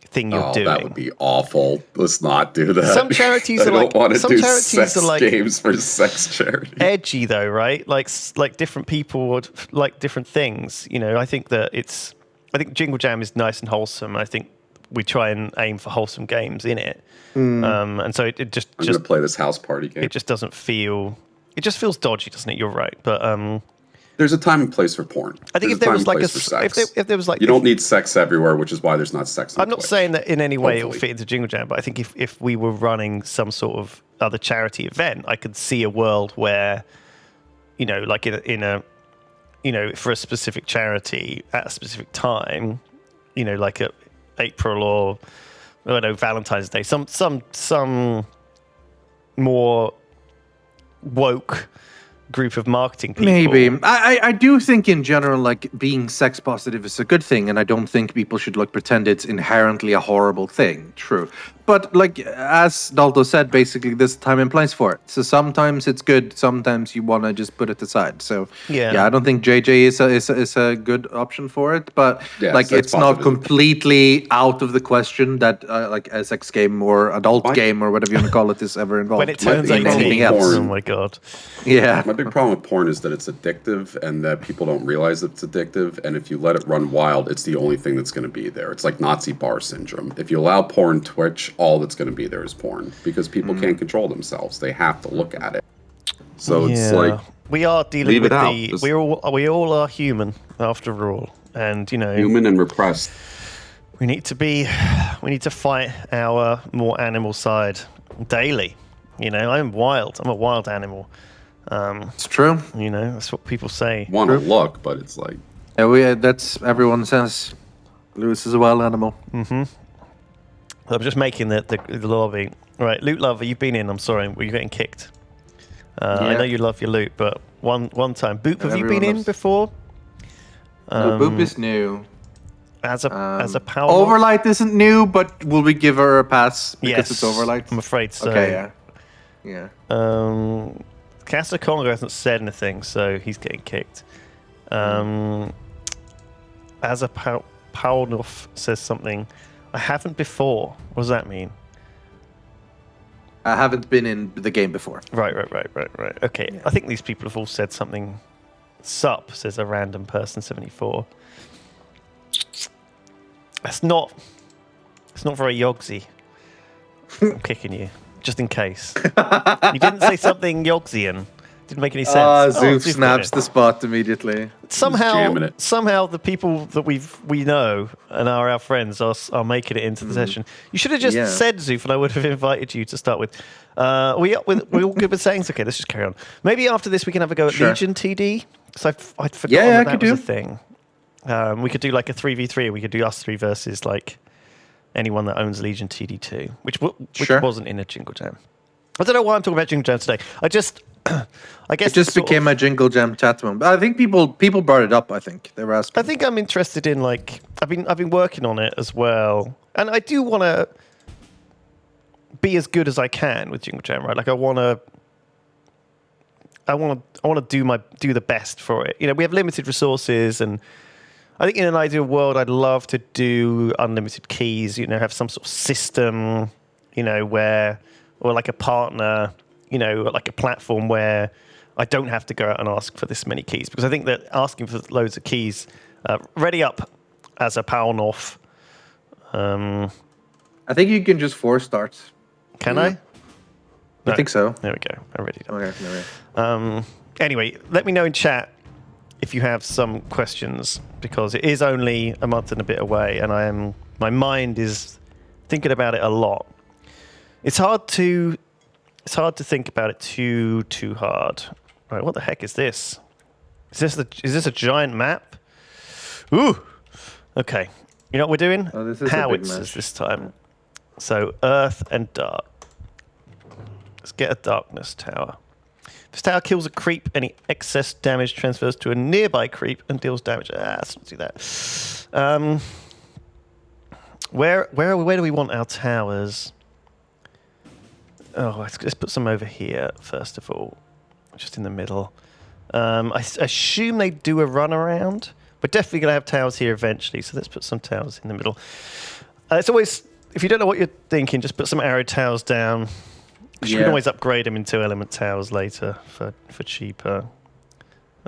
thing you're doing. That would be awful. Let's not do that. Some charities I don't want to do sex games for sex charity. Edgy though, right? Like different people would like different things. I think Jingle Jam is nice and wholesome. I think we try and aim for wholesome games in it. And so it just I'm going to play this House Party game. It just doesn't feel. It just feels dodgy, doesn't it? You're right, but there's a time and place for porn. I think if there was like you don't need sex everywhere, which is why there's not sex. I'm not saying that in any way it will fit into Jingle Jam, but I think if we were running some sort of other charity event, I could see a world where, like in a for a specific charity at a specific time, like at April or I don't know, Valentine's Day, some more woke group of marketing people. Maybe. I do think in general, like, being sex positive is a good thing, and I don't think people should pretend it's inherently a horrible thing. True. But as Daltos said, basically there's time and place for it. So sometimes it's good, sometimes you want to just put it aside. So yeah, I don't think JJ is a good option for it, but it's not completely out of the question that a sex game or adult game or whatever you want to call it is ever involved. When it turns 18, oh my god. Yeah. My big problem with porn is that it's addictive and that people don't realize it's addictive, and if you let it run wild, it's the only thing that's going to be there. It's like Nazi bar syndrome. If you allow porn Twitch, all that's going to be there is porn because people can't control themselves. They have to look at it. So it's like we are dealing with we all are human after all, and human and repressed. We need to fight our more animal side daily. I'm wild. I'm a wild animal. It's true. That's what people say. Want to look, but it's like that's everyone says. Lewis is a wild animal. Mm-hmm. I'm just making the lobby. Right, Loot Lover, you've been in. I'm sorry, were you getting kicked? I know you love your loot, but one time. Boop, have you been in before? No, Boop is new. As a power. Overlight isn't new, but will we give her a pass because it's Overlight? Overlight? I'm afraid so. Okay, yeah. Caster Congo hasn't said anything, so he's getting kicked. As a Paulnoff says something. I haven't before. What does that mean? I haven't been in the game before. Right. Okay, yeah. I think these people have all said something. Sup, says a random person, 74. It's not very yogsy. I'm kicking you, just in case. You didn't say something Yogsian. Didn't make any sense. Zoof snaps the spot immediately. Somehow the people that we know and are our friends are making it into the session. You should have just said Zoof, and I would have invited you to start with. We all good with sayings. Okay, let's just carry on. Maybe after this we can have a go at Legion TD, because I'd forgotten that was a thing. We could do like a 3v3. We could do us three versus like anyone that owns Legion TD2, which wasn't in a Jingle Jam. I don't know why I'm talking about Jingle Jam today. I guess it just became a Jingle Jam chat room. But I think people brought it up. I think they were asking. I think I'm interested in I've been working on it as well, and I do want to. be as good as I can with Jingle Jam, right? Like I want to do the best for it. You know, we have limited resources, and I think in an ideal world, I'd love to do unlimited keys. You know, have some sort of system, you know, or like a partner, you know, like a platform where I don't have to go out and ask for this many keys, because I think that asking for loads of keys, ready up as a Palnoff. I think you can just force start. Can I? I think so. There we go. I'm ready. Okay, there we go. Anyway, let me know in chat if you have some questions, because it is only a month and a bit away, and my mind is thinking about it a lot. It's hard to think about it too hard. Right, what the heck is this? Is this a giant map? Ooh. Okay. You know what we're doing? Oh, this is a big Howitzers mesh. this time. So earth and dark. Let's get a darkness tower. This tower kills a creep. Any excess damage transfers to a nearby creep and deals damage. Let's not do that. Where do we want our towers? Oh, let's put some over here first of all, just in the middle. I assume they do a run around. We're definitely going to have towers here eventually, so let's put some towers in the middle. It's always, if you don't know what you're thinking, just put some arrow towers down. Because you can always upgrade them into element towers later for cheaper.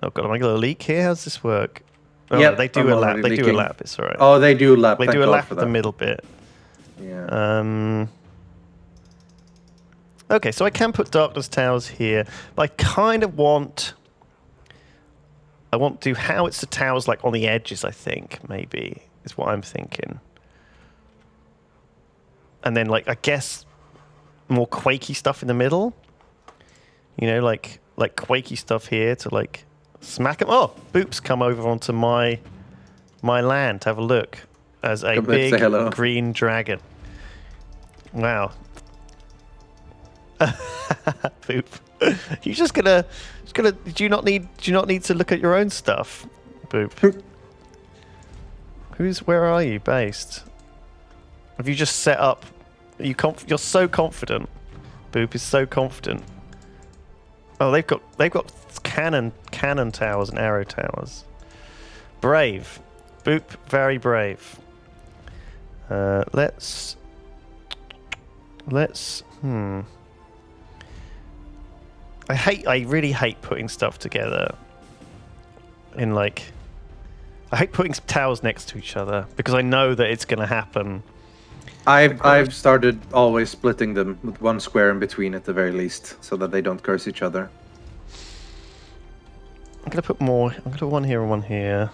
Oh god, am I going to leak here? How's this work? Oh, Yep, no, they do a lap. They do a lap. It's all right. Oh, they do a lap. They Thank do a God lap for at the that. middle bit. Yeah. Okay, so I can put darkness towers here, but I kind of want to howitzer towers like on the edges, I think, maybe, is what I'm thinking. And then, like, I guess more quakey stuff in the middle. You know, like quakey stuff here to, like, smack them. Oh, Boops come over onto my land to have a look as a Come back, say big hello. green dragon. Wow. Boop. You just gonna do you not need to look at your own stuff? Boop. Where are you based? Have you just set up? You're so confident. Boop is so confident. Oh, they've got cannon towers and arrow towers. Brave. Boop, very brave. Let's I really hate putting stuff together in I hate putting towers next to each other because I know that it's going to happen. I've started always splitting them with one square in between at the very least, so that they don't curse each other. I'm going to put more. I'm going to put one here and one here.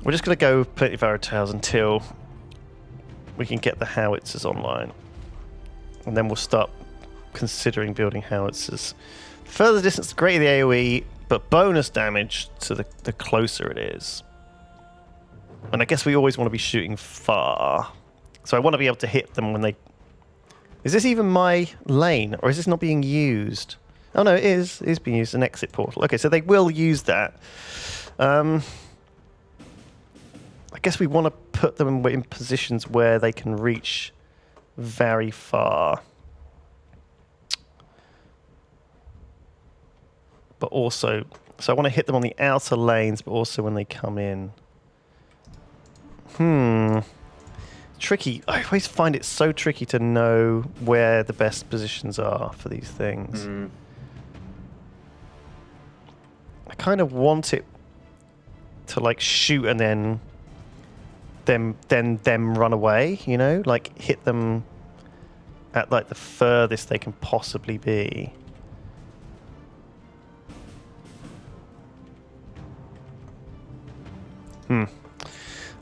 We're just going to go plenty of arrow towers until we can get the howitzers online, and then we'll start considering building howitzers. The further distance, the greater the AoE, but bonus damage to the closer it is. And I guess we always want to be shooting far. So I want to be able to hit them when they... Is this even my lane, or is this not being used? Oh no, it is. It is being used, an exit portal. Okay, so they will use that. I guess we want to put them in positions where they can reach very far. But also, so I want to hit them on the outer lanes, but also when they come in. Tricky. I always find it so tricky to know where the best positions are for these things. I kind of want it to shoot and then them run away, you know? Like hit them at the furthest they can possibly be.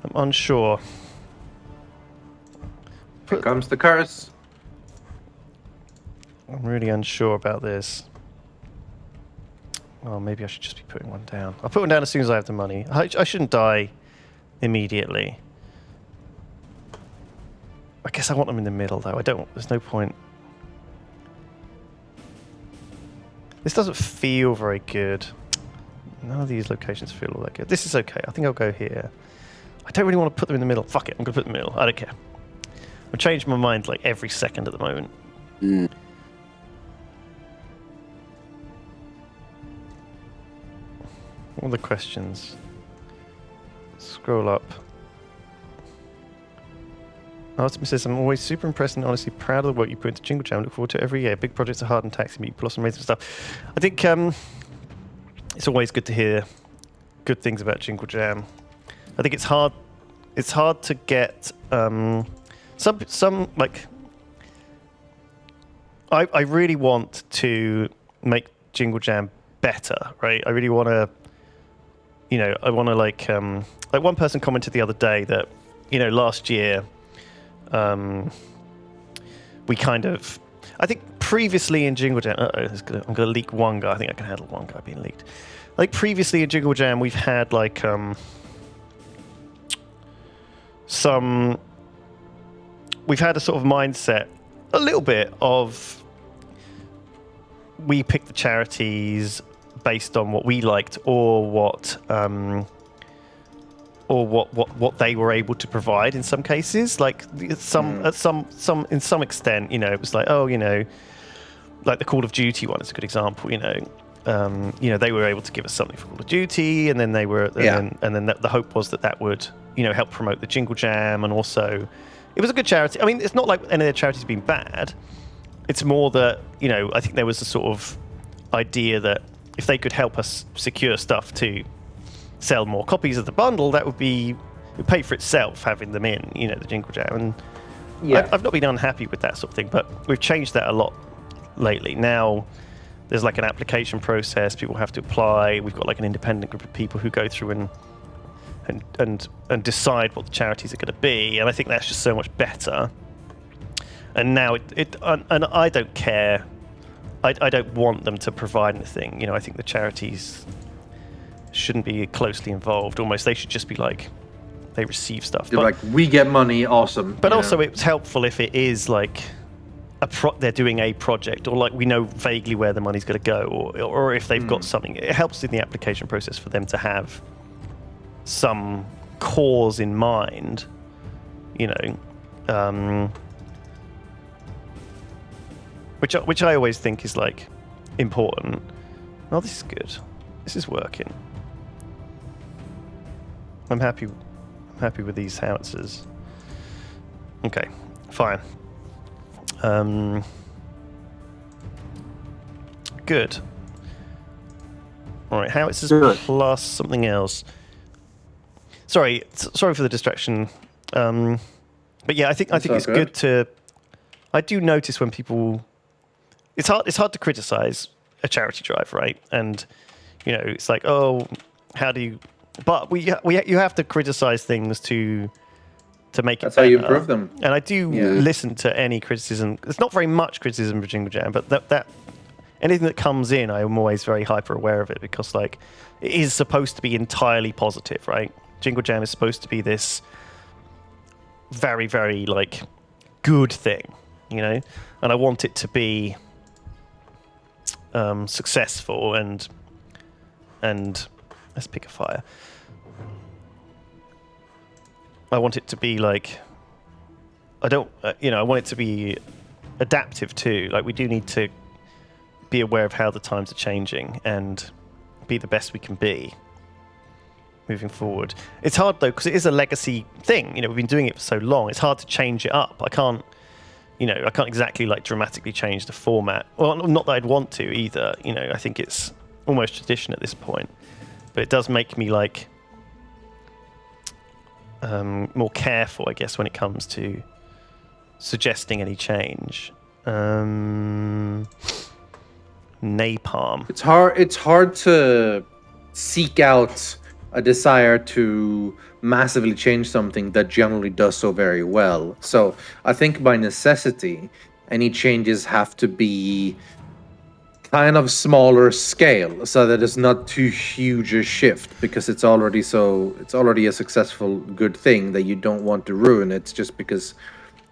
I'm unsure. Here comes the curse. I'm really unsure about this. Oh, maybe I should just be putting one down. I'll put one down as soon as I have the money. I shouldn't die immediately. I guess I want them in the middle, though. There's no point. This doesn't feel very good. None of these locations feel all that good. This is okay. I think I'll go here. I don't really want to put them in the middle. Fuck it. I'm going to put them in the middle. I don't care. I'm changing my mind like every second at the moment. All the questions. Scroll up. Artemis says, I'm always super impressed and honestly proud of the work you put into Jingle Jam. Look forward to it every year. Big projects are hard and taxing, but you pull off some amazing stuff. I think it's always good to hear good things about Jingle Jam. I think it's hard. It's hard to get some like. I really want to make Jingle Jam better, right? I really want to. I want to like one person commented the other day that last year. We kind of, I think previously in Jingle Jam, I'm going to leak one guy. I think I can handle one guy being leaked. Like previously in Jingle Jam, we've had like we've had a sort of mindset, a little bit of, we pick the charities based on what we liked or what they were able to provide in some cases. Like in some extent, it was like, like the Call of Duty one is a good example. They were able to give us something for Call of Duty, and then they were, and then the hope was that would, help promote the Jingle Jam, and also it was a good charity. I mean, it's not like any of their charities have been bad. It's more that I think there was a sort of idea that if they could help us secure stuff to sell more copies of the bundle, that would pay for itself having them in, the Jingle Jam. And I've not been unhappy with that sort of thing, but we've changed that a lot lately. Now there's like an application process, people have to apply. We've got like an independent group of people who go through and decide what the charities are going to be, and I think that's just so much better. And now and I don't care. I don't want them to provide anything. I think the charities shouldn't be closely involved. Almost, they should just be like, they receive stuff. They're like, we get money, awesome. But also, it's helpful if it is like they're doing a project, or like we know vaguely where the money's going to go, or if they've got something. It helps in the application process for them to have some cause in mind. Which I always think is like important. Oh, this is good. This is working. I'm happy with these howitzers. Okay, fine. Good. All right, howitzers plus something else. Sorry for the distraction. But yeah, I think it's good to. I do notice when people. It's hard to criticize a charity drive, right? And it's like, oh, how do you? But you have to criticize things to make it better. That's how you improve them. And I do listen to any criticism. It's not very much criticism for Jingle Jam, but that anything that comes in, I'm always very hyper aware of it, because like it is supposed to be entirely positive, right? Jingle Jam is supposed to be this very, very like good thing, and I want it to be successful and let's pick a fire. I want it to be like, I want it to be adaptive too. Like we do need to be aware of how the times are changing and be the best we can be moving forward. It's hard though, because it is a legacy thing. We've been doing it for so long. It's hard to change it up. I can't exactly like dramatically change the format. Well, not that I'd want to either. I think it's almost tradition at this point. But it does make me like more careful, I guess, when it comes to suggesting any change. Napalm. It's hard to seek out a desire to massively change something that generally does so very well. So I think by necessity, any changes have to be kind of smaller scale, so that it's not too huge a shift, because it's already a successful good thing that you don't want to ruin. It's just because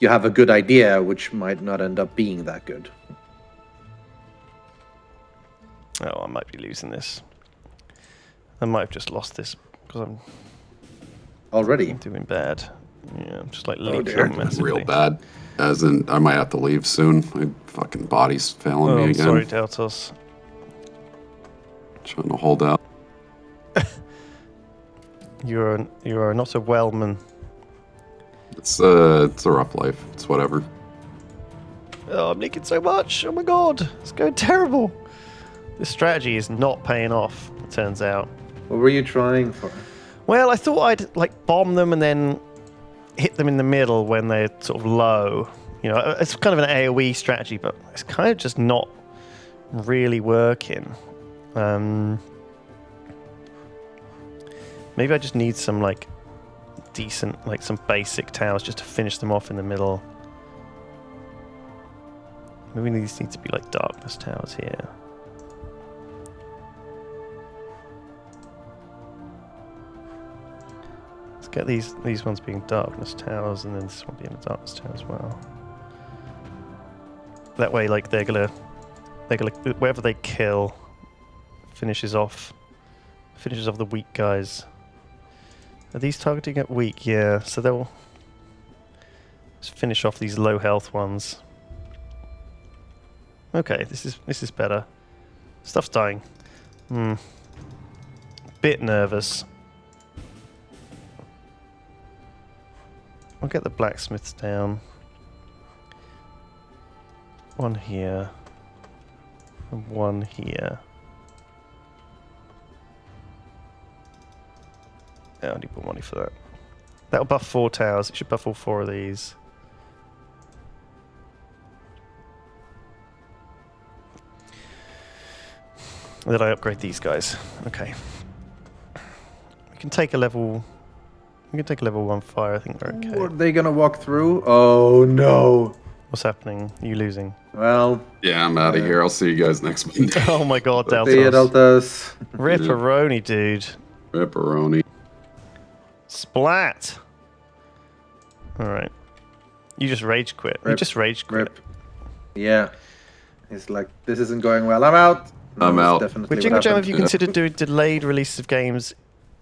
you have a good idea which might not end up being that good. Oh, I might be losing this. I might have just lost this because I'm already doing bad. Yeah, I'm just like dear. leaking massively. Real bad. As in, I might have to leave soon. My fucking body's failing Oh, me I'm again. sorry, Daltos. Trying to hold out. You are not a wellman. It's a rough life. It's whatever. Oh, I'm leaking so much. Oh my god, it's going terrible. This strategy is not paying off. It turns out. What were you trying for? Well, I thought I'd like bomb them and then hit them in the middle when they're sort of low. You know, it's kind of an AoE strategy, but it's kind of just not really working. Maybe I just need some like decent, like some basic towers just to finish them off in the middle. Maybe these need to be like darkness towers here. Let's get these ones being darkness towers, and then this one being a darkness tower as well. That way, like they're gonna wherever they kill, finishes off the weak guys. Are these targeting at weak? Yeah, so they'll just finish off these low health ones. Okay, this is better. Stuff's dying. Bit nervous. I'll get the blacksmiths down. One here. And one here. I need more money for that. That'll buff 4 towers. It should buff all 4 of these. And then I upgrade these guys. Okay. We can take a level 1 fire. I think we're okay. Are they gonna walk through? Oh no. What's happening? Are you losing? Well, Yeah, I'm out of here. I'll see you guys next Monday. Oh my god, see Daltos. you, Daltos. Ripperoni, dude. Pepperoni. Splat. Alright. You just rage quit. You Rip. just rage quit. Rip. Yeah. It's like, this isn't going well. I'm out. I'm that's out. Definitely With what Jingle Jam, have happened. you considered doing delayed releases of games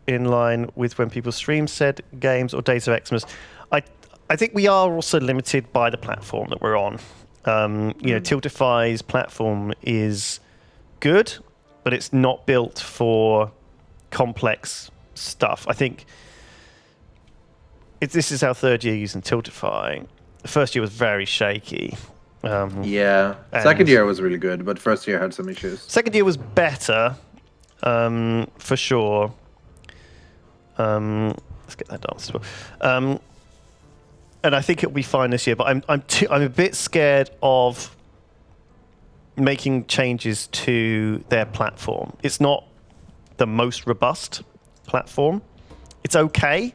in line with when people stream said games or days of Xmas? I think we are also limited by the platform that we're on. You know, Tiltify's platform is good, but it's not built for complex stuff. I think this is our 3rd year using Tiltify. The first year was very shaky. Yeah. And- Second year was really good, but first year had some issues. Second year was better, for sure. Let's get that dance as well. And I think it'll be fine this year. But I'm a bit scared of making changes to their platform. It's not the most robust platform. It's okay.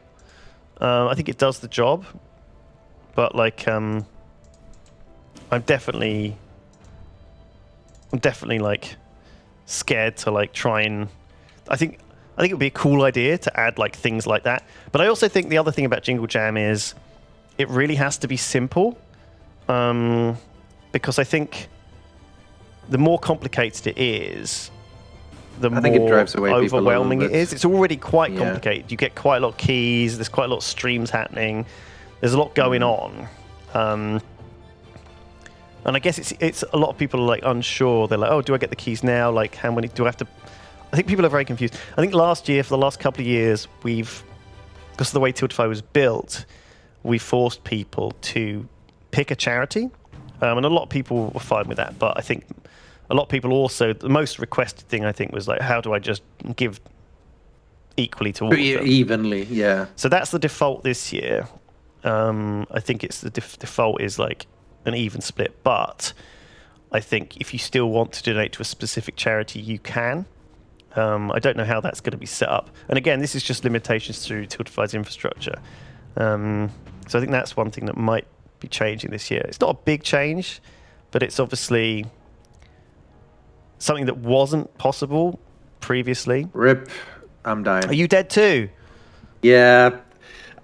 I think it does the job, but like I'm definitely like scared to like try and I think it would be a cool idea to add like things like that. But I also think the other thing about Jingle Jam is it really has to be simple, because I think the more complicated it is, the I think it more drives away people a little overwhelming it bit. is. It's already quite Yeah. complicated. You get quite a lot of keys. There's quite a lot of streams happening. There's a lot going on. And I guess it's a lot of people are like unsure. They're like, oh, do I get the keys now? Like, how many do I have to? I think people are very confused. I think last year, for the last couple of years, because of the way Tiltify was built, we forced people to pick a charity. And a lot of people were fine with that. But I think a lot of people also, the most requested thing, I think, was like, how do I just give equally to all of them? Evenly, yeah. So that's the default this year. I think it's the default is like an even split, but I think if you still want to donate to a specific charity, you can. I don't know how that's going to be set up. And again, this is just limitations through Tiltify's infrastructure. So I think that's one thing that might be changing this year. It's not a big change, but it's obviously something that wasn't possible previously. Rip. I'm dying. Are you dead too? Yeah.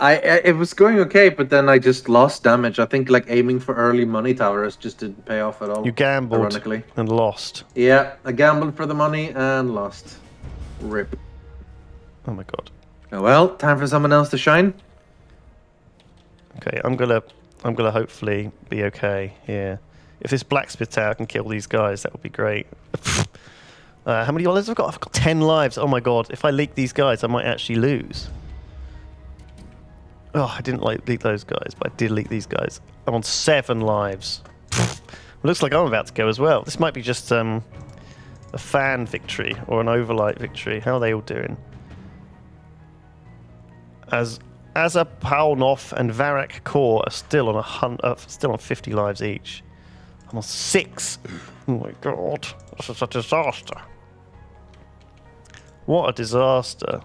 It was going okay, but then I just lost damage. I think like aiming for early money towers just didn't pay off at all. You gambled Ironically. and lost. Yeah, I gambled for the money and lost. Rip. Oh my god. Oh, well, time for someone else to shine. Okay, I'm gonna hopefully be okay here. If this blacksmith tower can kill these guys, that would be great. How many lives have I got? I've got 10 lives. Oh my god! If I leak these guys, I might actually lose. Oh, I didn't leak those guys, but I did leak these guys. I'm on 7 lives. Looks like I'm about to go as well. This might be just a fan victory or an overlight victory. How are they all doing? As a Paulnoff and Varak Core are still on still on 50 lives each. I'm on 6. Oh my god, this is a disaster. What a disaster.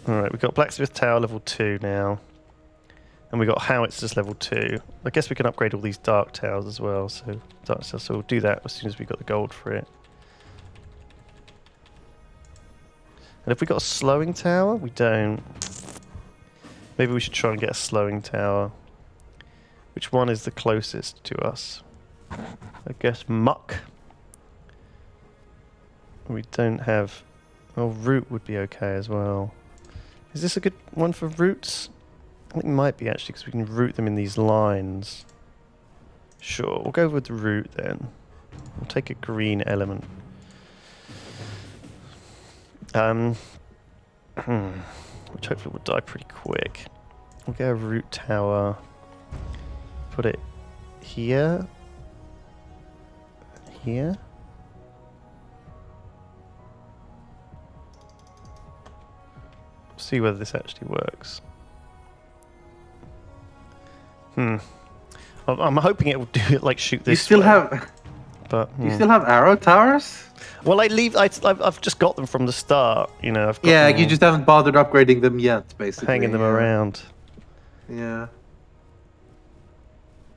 Alright, we've got Blacksmith Tower level 2 now. And we've got Howitzers level 2. I guess we can upgrade all these Dark Towers as well. So we'll do that as soon as we've got the gold for it. And if we got a slowing tower? We don't. Maybe we should try and get a slowing tower. Which one is the closest to us? I guess Muck. We don't have... Oh, Root would be okay as well. Is this a good one for roots? I think it might be actually, because we can root them in these lines. Sure, we'll go with the root then. We'll take a green element. Which hopefully will die pretty quick. We'll get a root tower. Put it here. Here. See whether this actually works. I'm hoping it will do it like shoot this. You still way, have. but You still have arrow towers? well, I've just got them from the start. You know, I've got Yeah, them you just haven't bothered upgrading them yet, basically. hanging them yeah. around. Yeah.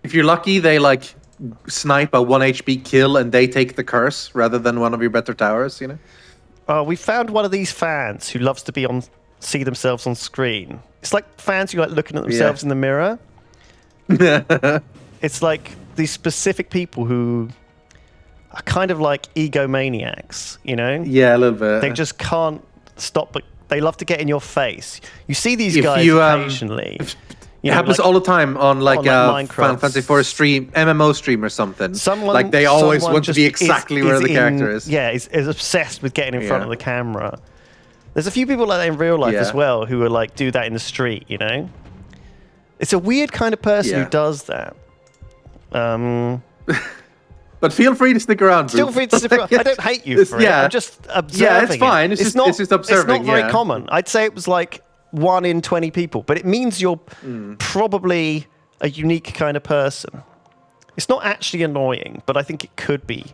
If you're lucky, they like snipe a 1 HP kill and they take the curse rather than one of your better towers, you know? Oh, we found one of these fans who loves to see themselves on screen. It's like fans who like looking at themselves in the mirror. It's like these specific people who are kind of like egomaniacs, you know? Yeah, a little bit. They just can't stop, but they love to get in your face. You see these If guys you, occasionally. It happens all the time on like Minecraft. Final Fantasy 4 stream, MMO stream or something. Someone, like they always someone want to be just exactly where the character is. Yeah, is obsessed with getting in front Yeah. of the camera. There's a few people like that in real life as Yeah. well who are like do that in the street, you know? It's a weird kind of person Yeah. who does that. But feel free to stick around. Still Booth. free to I don't hate you for it. Yeah. I'm just observing. Yeah, it's fine. It. It's just observing, It's not very yeah. common. I'd say it was like 1 in 20 people, but it means you're probably a unique kind of person. It's not actually annoying, but I think it could be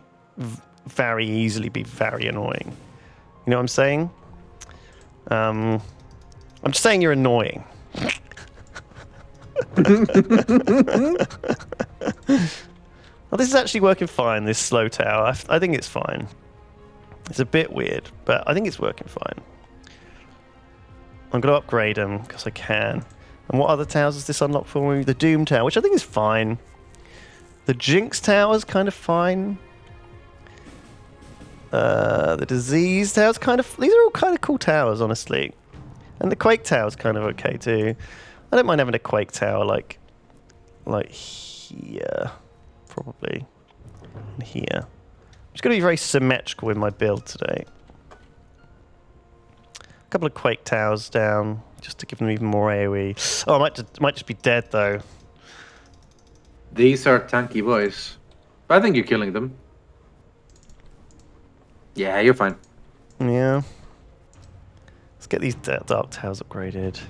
very easily be very annoying. You know what I'm saying? I'm just saying you're annoying. Well, this is actually working fine, this slow tower. I think it's fine. It's a bit weird, but I think it's working fine. I'm going to upgrade them because I can. And what other towers does this unlock for me? The Doom Tower, which I think is fine. The Jinx Tower is kind of fine. The Disease Tower's kind of... These are all kind of cool towers, honestly. And the Quake Tower's kind of okay, too. I don't mind having a Quake Tower, like here. Probably. And here. I'm just going to be very symmetrical in my build today. A couple of Quake Towers down, just to give them even more AoE. Oh, I might just be dead, though. These are tanky boys. But I think you're killing them. Yeah, you're fine. Yeah. Let's get these Dark Towers upgraded.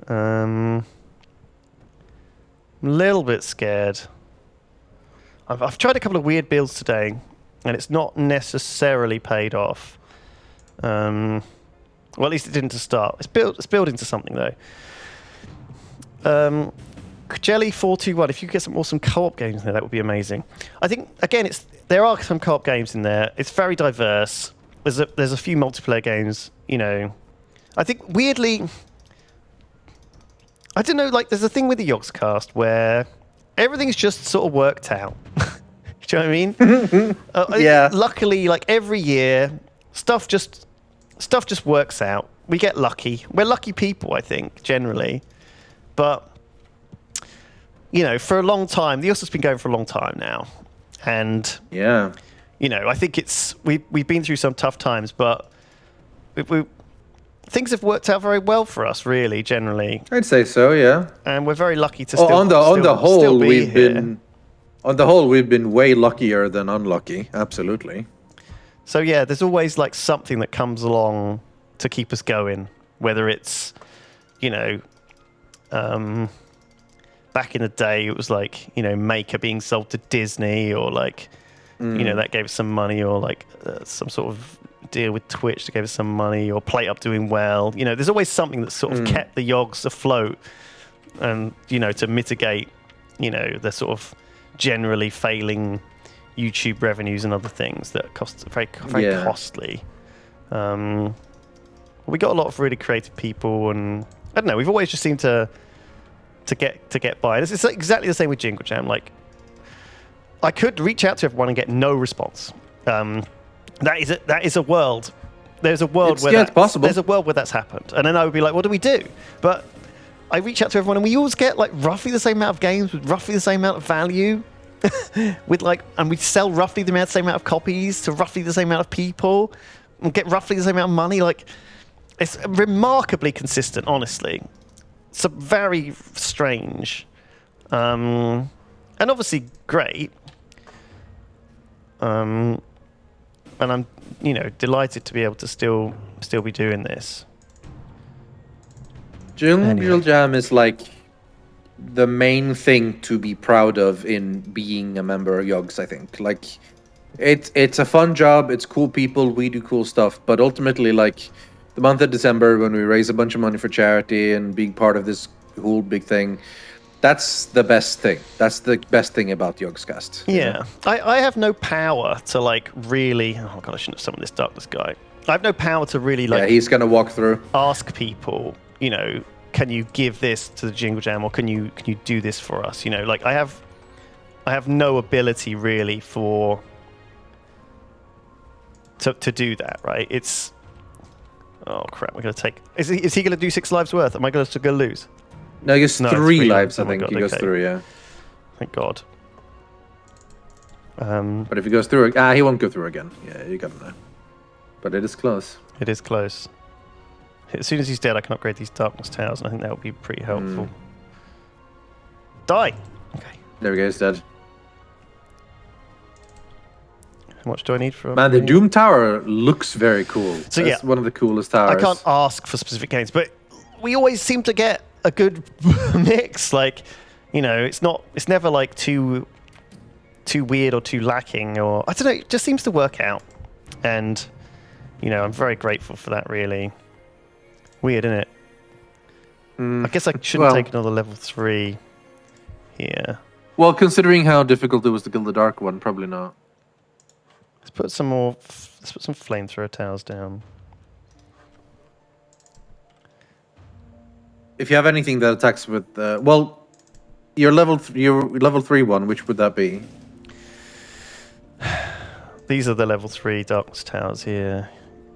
I'm a little bit scared. I've tried a couple of weird builds today, and it's not necessarily paid off. Well, at least it didn't to start. It's building to something, though. Jelly 421. If you could get some awesome co-op games in there, that would be amazing. I think again, there are some co-op games in there. It's very diverse. There's a few multiplayer games. You know, I think weirdly, I don't know. Like, there's a thing with the Yogscast where everything's just sort of worked out. Do you know what I mean? Yeah. Luckily, like every year, stuff just works out. we get lucky. We're lucky people, I think, generally. But, you know, for a long time, the EOS has been going for a long time now. And, Yeah. you know, I think we've been through some tough times, but things have worked out very well for us, really, generally. I'd say so, yeah. And we're very lucky to On the whole, still be we've here. been way luckier than unlucky. Absolutely. So yeah, there's always like something that comes along to keep us going, whether it's, you know, back in the day it was like, you know, Maker being sold to Disney, or like, you know, that gave us some money, or like some sort of deal with Twitch that gave us some money, or Play Up doing well. You know, there's always something that sort of kept the Yogs afloat, and, you know, to mitigate, you know, the sort of generally failing YouTube revenues and other things that cost very costly. We got a lot of really creative people, and I don't know, we've always just seemed to get by. It's exactly the same with Jingle Jam. Like, I could reach out to everyone and get no response. That is a world. There's a world where it's possible. There's a world where that's happened, and then I would be like, what do we do? But I reach out to everyone, and we always get like roughly the same amount of games with roughly the same amount of value. With like, and we sell roughly the same amount of copies to roughly the same amount of people, and get roughly the same amount of money. Like, it's remarkably consistent, honestly. It's very strange, and obviously great. And I'm, you know, delighted to be able to still be doing this. Jingle Jam is like the main thing to be proud of in being a member of Yogs, I think. Like, it's a fun job, it's cool people, we do cool stuff, but ultimately, like, the month of December when we raise a bunch of money for charity and being part of this whole big thing, that's the best thing. That's the best thing about Yogscast. Yeah. I have no power to, like, really... Oh, God, I shouldn't have summoned this Darkness guy. I have no power to really, like... Yeah, he's going to walk through. Ask people, you know, can you give this to the Jingle Jam, or can you do this for us? You know, like, I have no ability, really, to do that, right? It's... Oh, crap, we're going to take... Is he going to do 6 lives worth? Am I going to lose? No, he gets No, 3 lives, oh I my think. God, He goes okay. through, yeah. Thank God. But if he goes through... he won't go through again. Yeah, you got him there. But it is close. It is close. As soon as he's dead, I can upgrade these Darkness Towers, and I think that would be pretty helpful. Die! Okay. There we go, he's dead. How much do I need for... Man, the Doom Tower looks very cool. So, That's yeah. one of the coolest towers. I can't ask for specific games, but we always seem to get a good mix. Like, you know, it's never like too weird or too lacking, or I don't know. It just seems to work out, and you know, I'm very grateful for that. Really weird, isn't it? I guess I shouldn't take another level 3 here. Well, considering how difficult it was to kill the Dark One, probably not. Let's put some more. Let's put some flamethrower towers down. If you have anything that attacks with, your level 3 one, which would that be? These are the level 3 Darkness Towers here.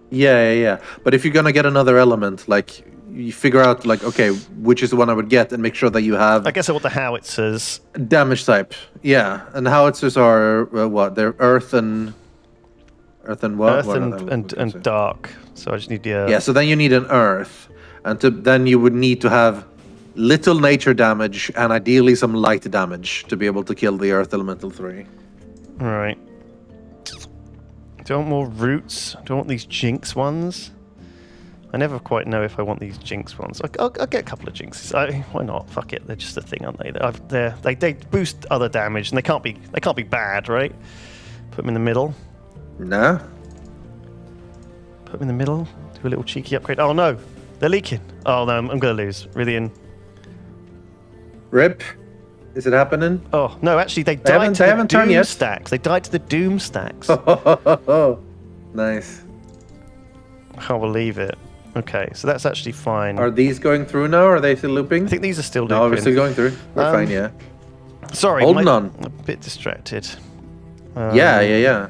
Yeah. But if you're gonna get another element, like, you figure out, like, okay, which is the one I would get, and make sure that you have I guess I want the howitzers. damage type. Yeah, and howitzers are what? They're earth and what? Earth What are they? and dark. So I just need the earth. Yeah, so then you need an earth, and then you would need to have little nature damage and ideally some light damage to be able to kill the earth elemental 3. All right. Do I want more roots? Do I want these Jinx ones? I never quite know if I want these Jinx ones. I'll get a couple of Jinxes. Why not? Fuck it. They're just a thing, aren't they? They boost other damage, and they can't be bad, right? Put them in the middle. Nah. Put them in the middle. Do a little cheeky upgrade. Oh no, they're leaking. Oh no, I'm gonna lose. Rythian. Rip. Is it happening? Oh no, actually they died to the haven't turned Doom yet. stacks. They died to the Doom stacks. Nice. I can't believe it. Okay, so that's actually fine. Are these going through now, or are they still looping? I think these are still looping. No, we're still going through. We're fine, yeah. Sorry, Holding on. I'm a bit distracted. Yeah.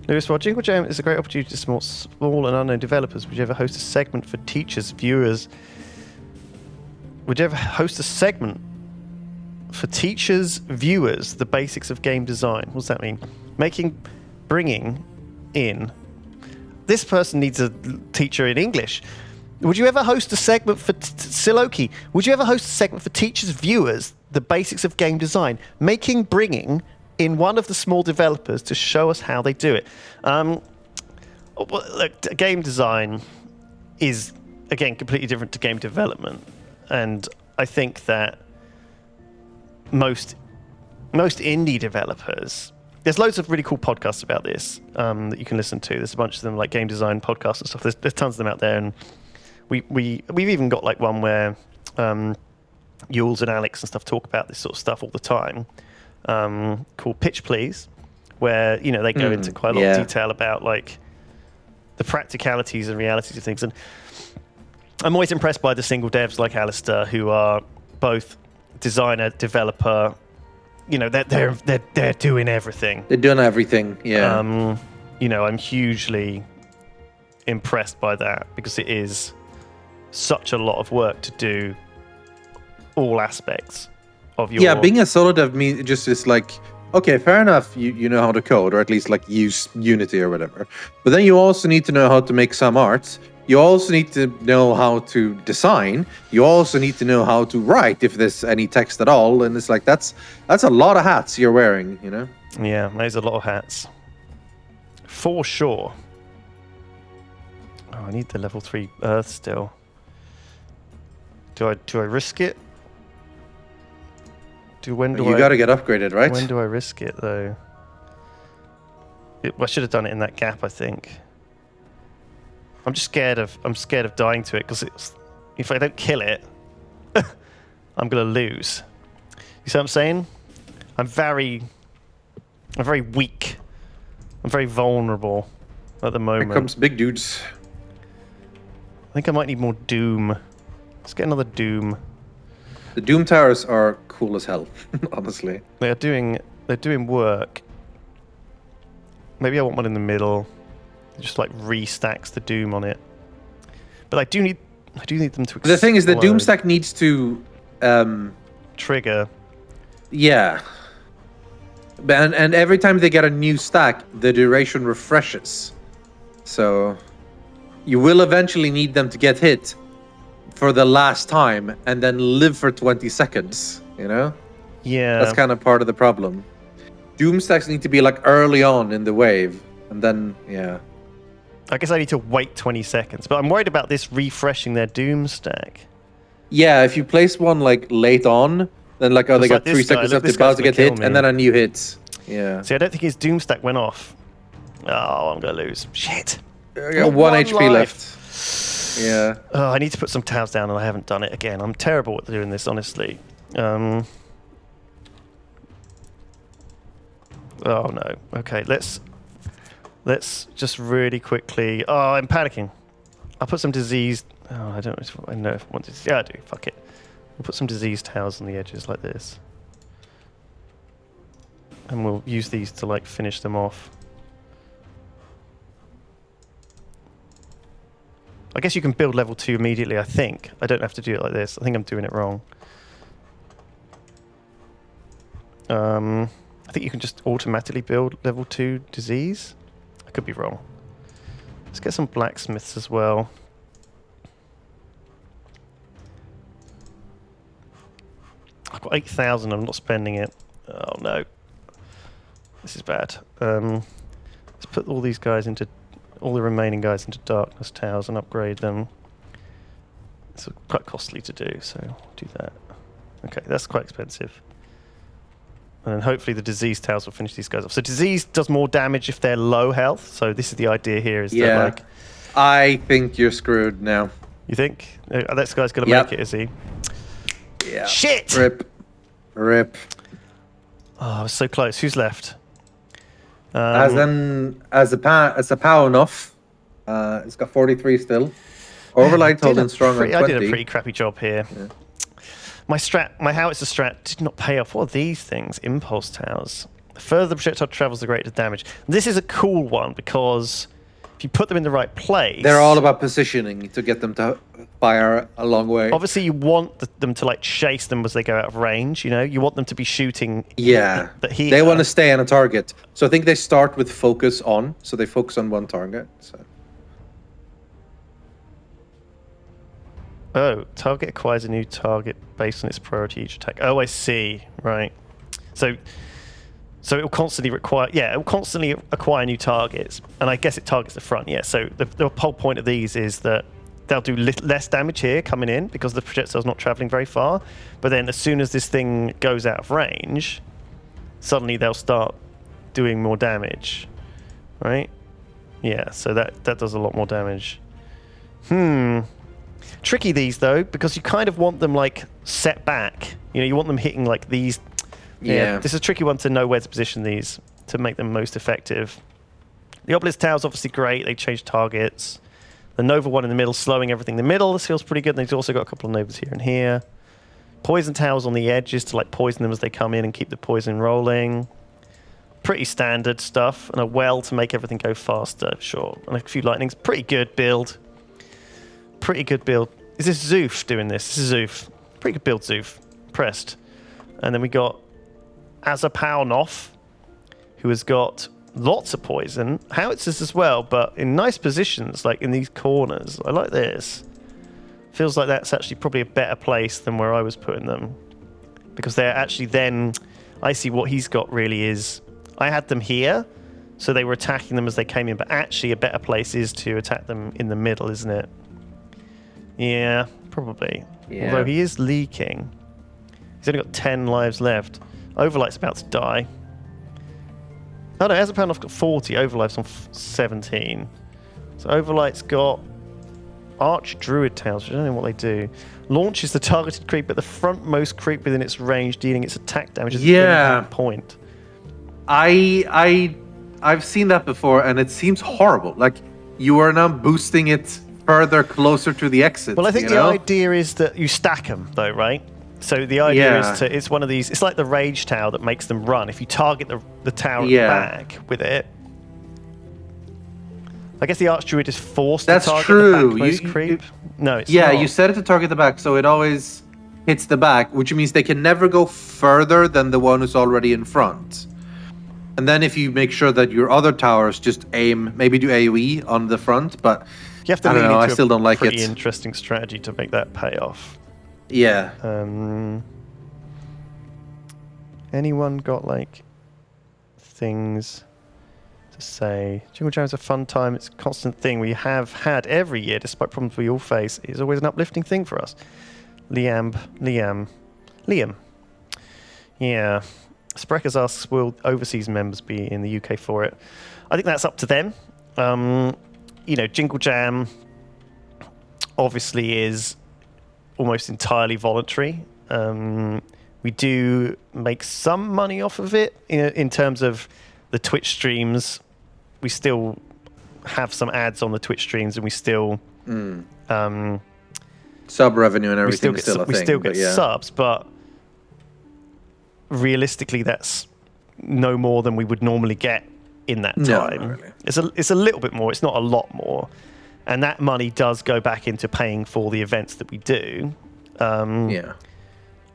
Lewis, while Jingle Jam is a great opportunity to small and unknown developers, would you ever host a segment for teachers, viewers? Would you ever host a segment for teachers, viewers, the basics of game design? What does that mean? Bringing in. This person needs a teacher in English. Would you ever host a segment for Siloki? Would you ever host a segment for teachers, viewers, the basics of game design? Bringing in one of the small developers to show us how they do it. Look, game design is, again, completely different to game development. And I think that most indie developers, there's loads of really cool podcasts about this that you can listen to. There's a bunch of them, like game design podcasts and stuff. There's tons of them out there, and we've even got like one where Yules and Alex and stuff talk about this sort of stuff all the time, called Pitch Please, where they go into quite a lot of detail about like the practicalities and realities of things. And I'm always impressed by the single devs like Alistair, who are both designer, developer. They're doing everything. They're doing everything. Yeah. I'm hugely impressed by that, because it is such a lot of work to do all aspects of your... Yeah, being a solo dev means just is like, okay, fair enough, you know how to code, or at least like use Unity or whatever. But then you also need to know how to make some art. You also need to know how to design. You also need to know how to write, if there's any text at all. And it's like, that's a lot of hats you're wearing, Yeah, there's a lot of hats. For sure. Oh, I need the level 3 Earth still. Do I risk it? You gotta get upgraded, right? When do I risk it though? I should have done it in that gap, I think. I'm scared of dying to it, because if I don't kill it, I'm gonna lose. You see what I'm saying? I'm very weak. I'm very vulnerable at the moment. Here comes big dudes. I think I might need more Doom. Let's get another Doom. The Doom towers are cool as hell, honestly. They're doing work. Maybe I want one in the middle. It just like restacks the Doom on it. But I do need them to explode. The thing is, the Doom stack needs to trigger. Yeah. And every time they get a new stack, the duration refreshes. So you will eventually need them to get hit for the last time and then live for 20 seconds, Yeah. That's kind of part of the problem. Doom stacks need to be like early on in the wave, and then, yeah. I guess I need to wait 20 seconds, but I'm worried about this refreshing their Doom stack. Yeah, if you place one like late on, then like, they got 3 seconds left, they're about to get hit, and then a new hit. Yeah. See, I don't think his Doom stack went off. Oh, I'm going to lose. Shit. I got 1 HP left. Yeah. Oh, I need to put some towers down, and I haven't done it again. I'm terrible at doing this, honestly. Oh, no. Okay, let's just really quickly... Oh, I'm panicking. I'll put some diseased... Oh, I don't know if I want to... Yeah, I do. Fuck it. We'll put some diseased towers on the edges like this. And we'll use these to, like, finish them off. I guess you can build level 2 immediately, I think. I don't have to do it like this. I think I'm doing it wrong. I think you can just automatically build level 2 disease. I could be wrong. Let's get some blacksmiths as well. I've got 8,000, I'm not spending it. Oh no. This is bad. Let's put all these guys into... all the remaining guys into darkness towers and upgrade them. It's quite costly to do, so I'll do that. Okay, that's quite expensive. And then hopefully the disease towers will finish these guys off. So disease does more damage if they're low health. So this is the idea here, is that like... I think you're screwed now. You think? This guy's going to make it, is he? Yeah. Shit! Rip. Oh, I was so close. Who's left? As a power enough, it's got 43 still. Overlight holding strong on 20. I did a pretty crappy job here. Yeah. My howitzer strat did not pay off. What are these things? Impulse towers. The further the projectile travels, the greater the damage. This is a cool one because if you put them in the right place... They're all about positioning to get them to fire a long way. Obviously, you want them to like chase them as they go out of range, you know? You want them to be shooting... Yeah. They want to stay on a target. So I think they start with focus on. So they focus on one target. So. Oh, target acquires a new target based on its priority each attack. Oh, I see. Right. So it will constantly it will constantly acquire new targets, and I guess it targets the front. Yeah. So the whole point of these is that they'll do less damage here coming in because the projectile's not traveling very far. But then as soon as this thing goes out of range, suddenly they'll start doing more damage, right? Yeah. So that does a lot more damage. Tricky these though, because you kind of want them like set back. You know, you want them hitting like these. Yeah. This is a tricky one to know where to position these to make them most effective. The Obelisk Tower's obviously great. They change targets. The Nova one in the middle, slowing everything in the middle. This feels pretty good. And they've also got a couple of Novas here and here. Poison Towers on the edges to like poison them as they come in and keep the poison rolling. Pretty standard stuff. And a well to make everything go faster, sure. And a few lightnings. Pretty good build. Pretty good build. Is this Zoof doing this? This is Zoof. Pretty good build, Zoof. Pressed. And then we got Azapaunoff, who has got lots of poison. Howitzers as well, but in nice positions, like in these corners. I like this. Feels like that's actually probably a better place than where I was putting them. Because they're actually then... I see what he's got really is... I had them here, so they were attacking them as they came in, but actually a better place is to attack them in the middle, isn't it? Yeah, probably. Yeah. Although he is leaking. He's only got 10 lives left. Overlight's about to die. Oh no, Azapaunoff got 40. Overlight's on 17. So Overlight's got Arch Druid Towers, which I don't know what they do. Launches the targeted creep at the frontmost creep within its range, dealing its attack damage at the impact point. I've seen that before, and it seems horrible. Like, you are now boosting it further closer to the exit. Well, I think the idea is that you stack them, though, right? So the idea is it's one of these, it's like the Rage Tower that makes them run. If you target the tower at the back with it, I guess the Archdruid is forced to target the backmost creep. No, it's not. You set it to target the back, so it always hits the back, which means they can never go further than the one who's already in front. And then if you make sure that your other towers just aim, maybe do AoE on the front, but you have to I don't know, I still don't like it. Pretty interesting strategy to make that pay off. Yeah. Anyone got like things to say? Jingle Jam is a fun time. It's a constant thing we have had every year, despite problems we all face. It's always an uplifting thing for us. Liam. Yeah. Spreckers asks, will overseas members be in the UK for it? I think that's up to them. You know, Jingle Jam obviously is almost entirely voluntary. We do make some money off of it in terms of the Twitch streams. We still have some ads on the Twitch streams, and we still sub revenue and everything. We still get subs, but realistically, that's no more than we would normally get in that time. No, not really. It's a little bit more. It's not a lot more, and that money does go back into paying for the events that we do.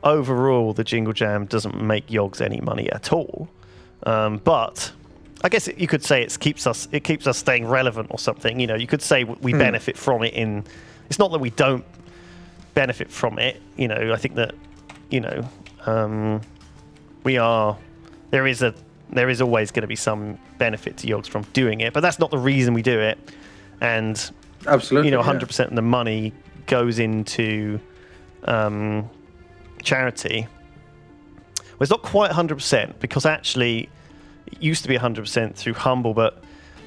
Overall, the Jingle Jam doesn't make Yogs any money at all, but I guess you could say it keeps us staying relevant or something. You know, you could say we benefit from it. It's not that we don't benefit from it. You know, I think that there is always going to be some benefit to Yogs from doing it, but that's not the reason we do it. And absolutely, 100% of the money goes into charity. Well, it's not quite 100% because actually it used to be 100% through Humble, but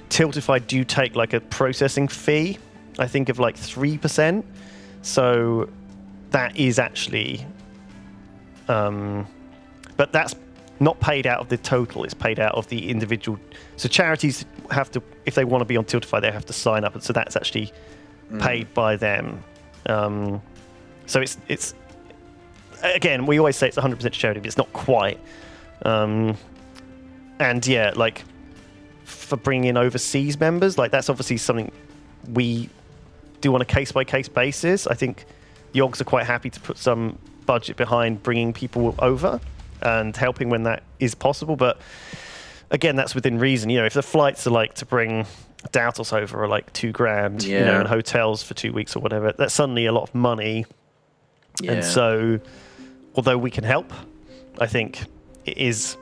Tiltify do take like a processing fee, I think of like 3%. So that is actually, but that's not paid out of the total, it's paid out of the individual. So charities have to, if they want to be on Tiltify, they have to sign up, and so that's actually paid by them. So it's again, we always say it's 100% charity, but it's not quite. And yeah, like for bringing in overseas members, like that's obviously something we do on a case-by-case basis. I think Yogs are quite happy to put some budget behind bringing people over and helping when that is possible. But again, that's within reason. You know, if the flights are like to bring Daltos over are like $2,000, you know, and hotels for 2 weeks or whatever, that's suddenly a lot of money. Yeah. And so, although we can help, I think it is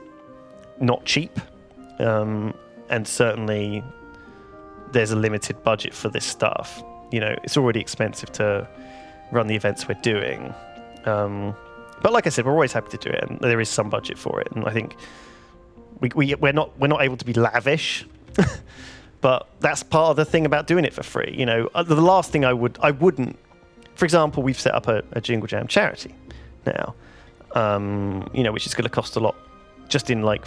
not cheap. And certainly there's a limited budget for this stuff. You know, it's already expensive to run the events we're doing. But like I said, we're always happy to do it, and there is some budget for it. And I think we're not able to be lavish, but that's part of the thing about doing it for free. You know, the last thing I wouldn't. For example, we've set up a Jingle Jam charity now, you know, which is going to cost a lot just in like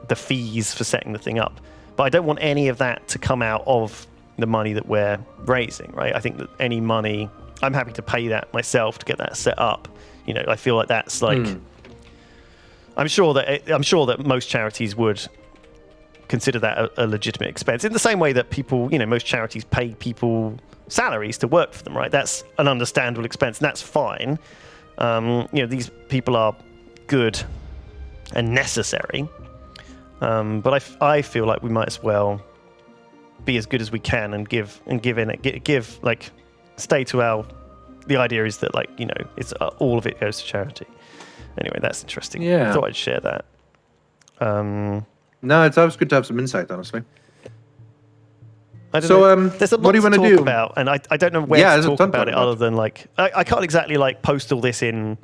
the fees for setting the thing up. But I don't want any of that to come out of the money that we're raising, right? I think that any money, I'm happy to pay that myself to get that set up. You know, I feel like that's like, I'm sure that most charities would consider that a legitimate expense in the same way that people, you know, most charities pay people salaries to work for them, right? That's an understandable expense, and that's fine. You know, these people are good and necessary. But I feel like we might as well be as good as we can and give like stay to our. The idea is that, like, you know, it's all of it goes to charity. Anyway, that's interesting. Yeah. I thought I'd share that. No, it's always good to have some insight, honestly. I don't know. There's a lot what do you to want to talk do about, and I don't know where to talk about it other than like I can't exactly like post all this in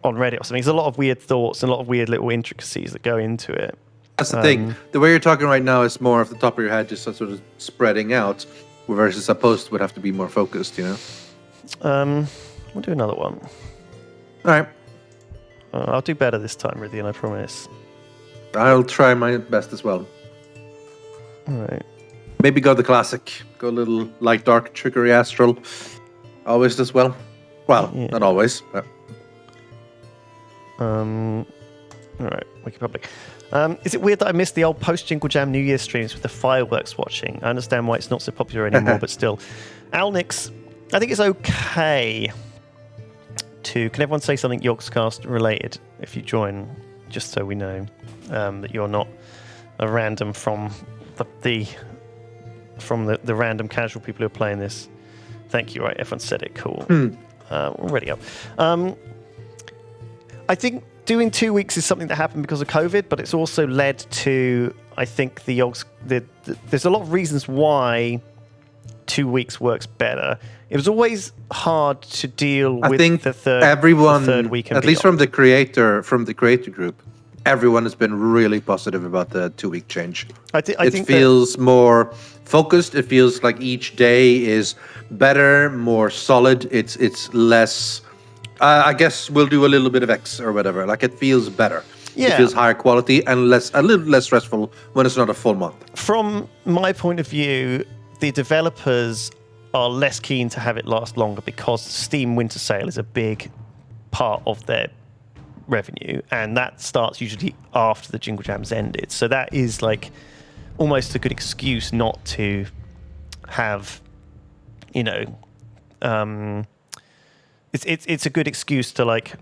on Reddit or something. There's a lot of weird thoughts and a lot of weird little intricacies that go into it. That's the thing. The way you're talking right now is more off the top of your head, just sort of spreading out, versus a post would have to be more focused, you know? We'll do another one. All right. I'll do better this time, Rythian, I promise. I'll try my best as well. All right. Maybe go the classic. Go a little light, dark, trickery, astral. Always does well. Well, Yeah. not always, but... All right, Wiki Public. Is it weird that I missed the old post-Jingle Jam New Year streams with the fireworks watching? I understand why it's not so popular anymore, but still. Alnix, I think it's okay to... Can everyone say something Yogscast related if you join, just so we know that you're not a random from the random casual people who are playing this? Thank you, right? Everyone said it. Cool. Already up. I think doing 2 weeks is something that happened because of COVID, but it's also led to, I think, there's a lot of reasons why 2 weeks works better. It was always hard to deal with the third week and at least from the creator group, everyone has been really positive about the 2 week change. I think it feels more focused. It feels like each day is better, more solid. It's less. I guess we'll do a little bit of X or whatever. Like, it feels better. Yeah. It feels higher quality and a little less stressful when it's not a full month. From my point of view, the developers are less keen to have it last longer because Steam Winter Sale is a big part of their revenue, and that starts usually after the Jingle Jam's ended. So that is like almost a good excuse not to have, you know, it's a good excuse to like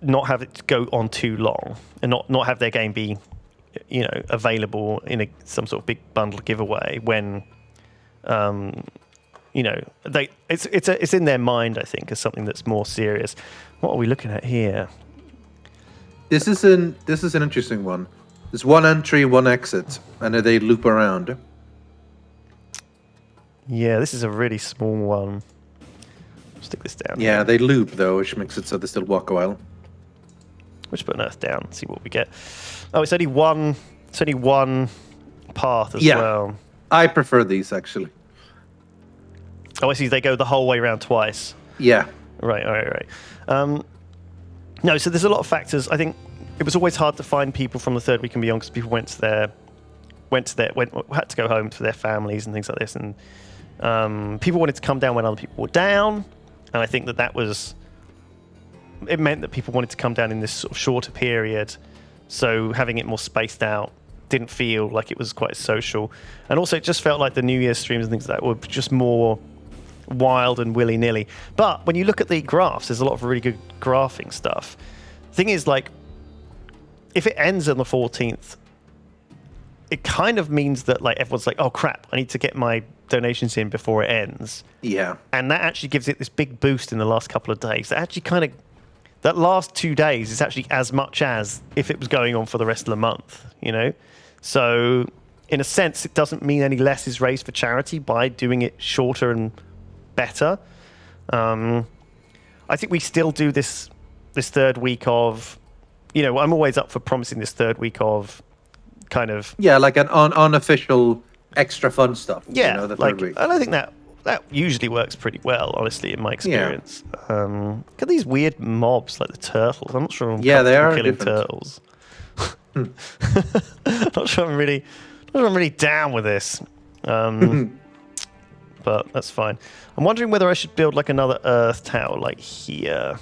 not have it go on too long and not have their game be, you know, available in some sort of big bundle giveaway when, you know, it's in their mind, I think, as something that's more serious. What are we looking at here? This is an interesting one. There's one entry, one exit, and they loop around. Yeah, this is a really small one. Stick this down. Yeah, here. they loop though, which makes it so they still walk a while. We'll just put an earth down, see what we get. Oh, it's only one path as well. I prefer these actually. Oh, I see. They go the whole way around twice. Yeah. Right. No, so there's a lot of factors. I think it was always hard to find people from the third week and beyond because people had to go home to their families and things like this, and people wanted to come down when other people were down, and I think that meant that people wanted to come down in this sort of shorter period So having it more spaced out didn't feel like it was quite social. And also it just felt like the New Year's streams and things like that were just more wild and willy-nilly. But when you look at the graphs, there's a lot of really good graphing stuff. Thing is, like, if it ends on the 14th, it kind of means that like everyone's like, oh crap, I need to get my donations in before it ends. Yeah. And that actually gives it this big boost in the last couple of days. That actually kind of, that last 2 days is actually as much as if it was going on for the rest of the month, you know? So in a sense, it doesn't mean any less is raised for charity by doing it shorter and better. I think we still do this third week of, you know, I'm always up for promising this third week of kind of... Yeah, like an unofficial extra fun stuff. Yeah, you know, the like, third week. and I think that usually works pretty well, honestly, in my experience. Look at these weird mobs, like the turtles. I'm not sure I'm they comfortable are killing different. turtles. Not sure I'm really down with this. But that's fine. I'm wondering whether I should build like another Earth tower, like here,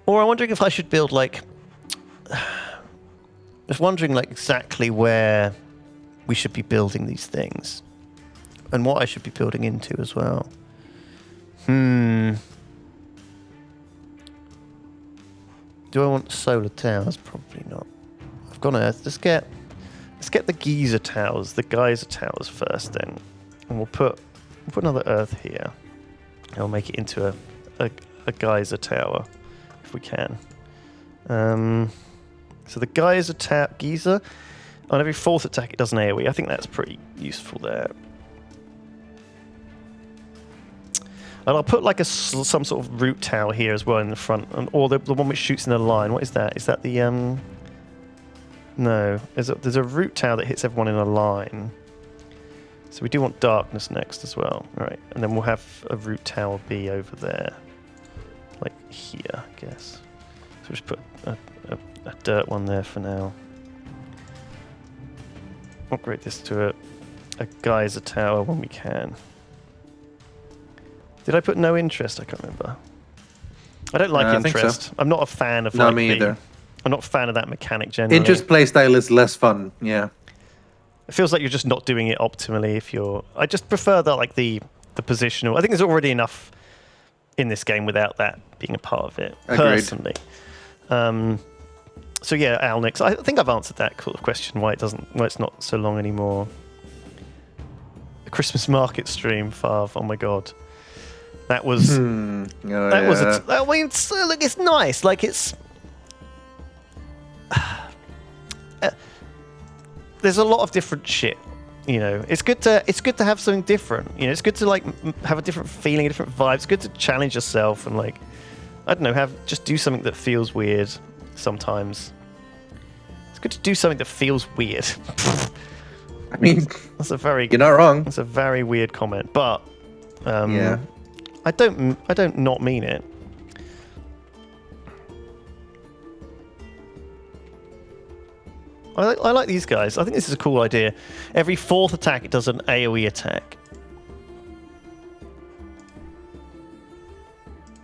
or I'm wondering if I should build like. Just wondering like exactly where we should be building these things, and what I should be building into as well. Do I want solar towers? Probably not. I've gone Earth. Let's get the geyser towers, the geyser towers first, then, and we'll put another Earth here, and we'll make it into a geyser tower if we can. So the geyser on every fourth attack it does an AoE. I think that's pretty useful there. And I'll put like some sort of root tower here as well in the front, or the one which shoots in a line. What is that? Is that the No, there's a root tower that hits everyone in a line. So we do want darkness next as well. All right, and then we'll have a root tower be over there, like here, I guess. So we'll just put a dirt one there for now. Upgrade this to a geyser tower when we can. Did I put no interest? I can't remember. I don't like I think interest. so. I'm not a fan of No, like me either. I'm not a fan of that mechanic generally. Interest playstyle is less fun. Yeah. It feels like you're just not doing it optimally if you're... I just prefer that, like, the positional... I think there's already enough in this game without that being a part of it, Agreed. personally. So yeah, Alnix, I think I've answered that question, why it's not so long anymore. The Christmas market stream, Fav, oh my god. That was... Oh, I mean, look, it's nice, like, it's... there's a lot of different shit, you know. It's good to have something different, you know. It's good to like have a different feeling, a different vibe. It's good to challenge yourself and like, I don't know, just do something that feels weird sometimes. It's good to do something that feels weird. I mean, That's a very you're not wrong. That's a very weird comment, but Yeah. I don't not mean it. I like these guys. I think this is a cool idea. Every fourth attack, it does an AoE attack.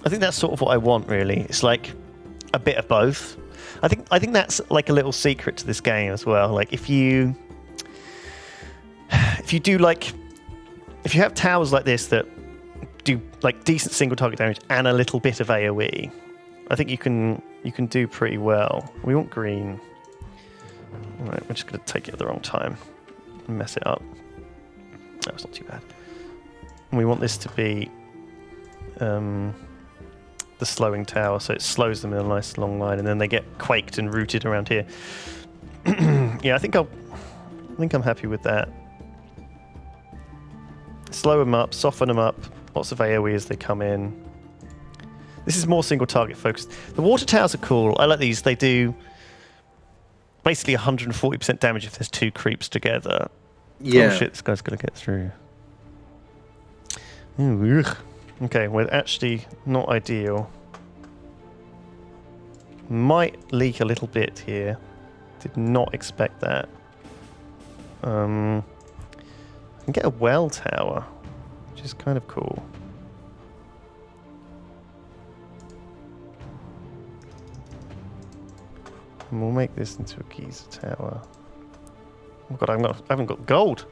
I think that's sort of what I want, really. It's like a bit of both. I think that's like a little secret to this game as well. Like if you do like, if you have towers like this that do like decent single target damage and a little bit of AoE, I think you can do pretty well. We want green. All right, we're just going to take it at the wrong time and mess it up. That was not too bad. And we want this to be the slowing tower, so it slows them in a nice long line, and then they get quaked and rooted around here. Yeah, I think I'm happy with that. Slow them up, soften them up. Lots of AoE as they come in. This is more single target focused. The water towers are cool. I like these. They do basically 140% damage if there's two creeps together. Yeah. Oh shit, this guy's gonna get through. Ooh, ugh. Okay, well, actually not ideal. Might leak a little bit here. Did not expect that. I can get a well tower, which is kind of cool. And we'll make this into a Giza tower. Oh god, I haven't got gold.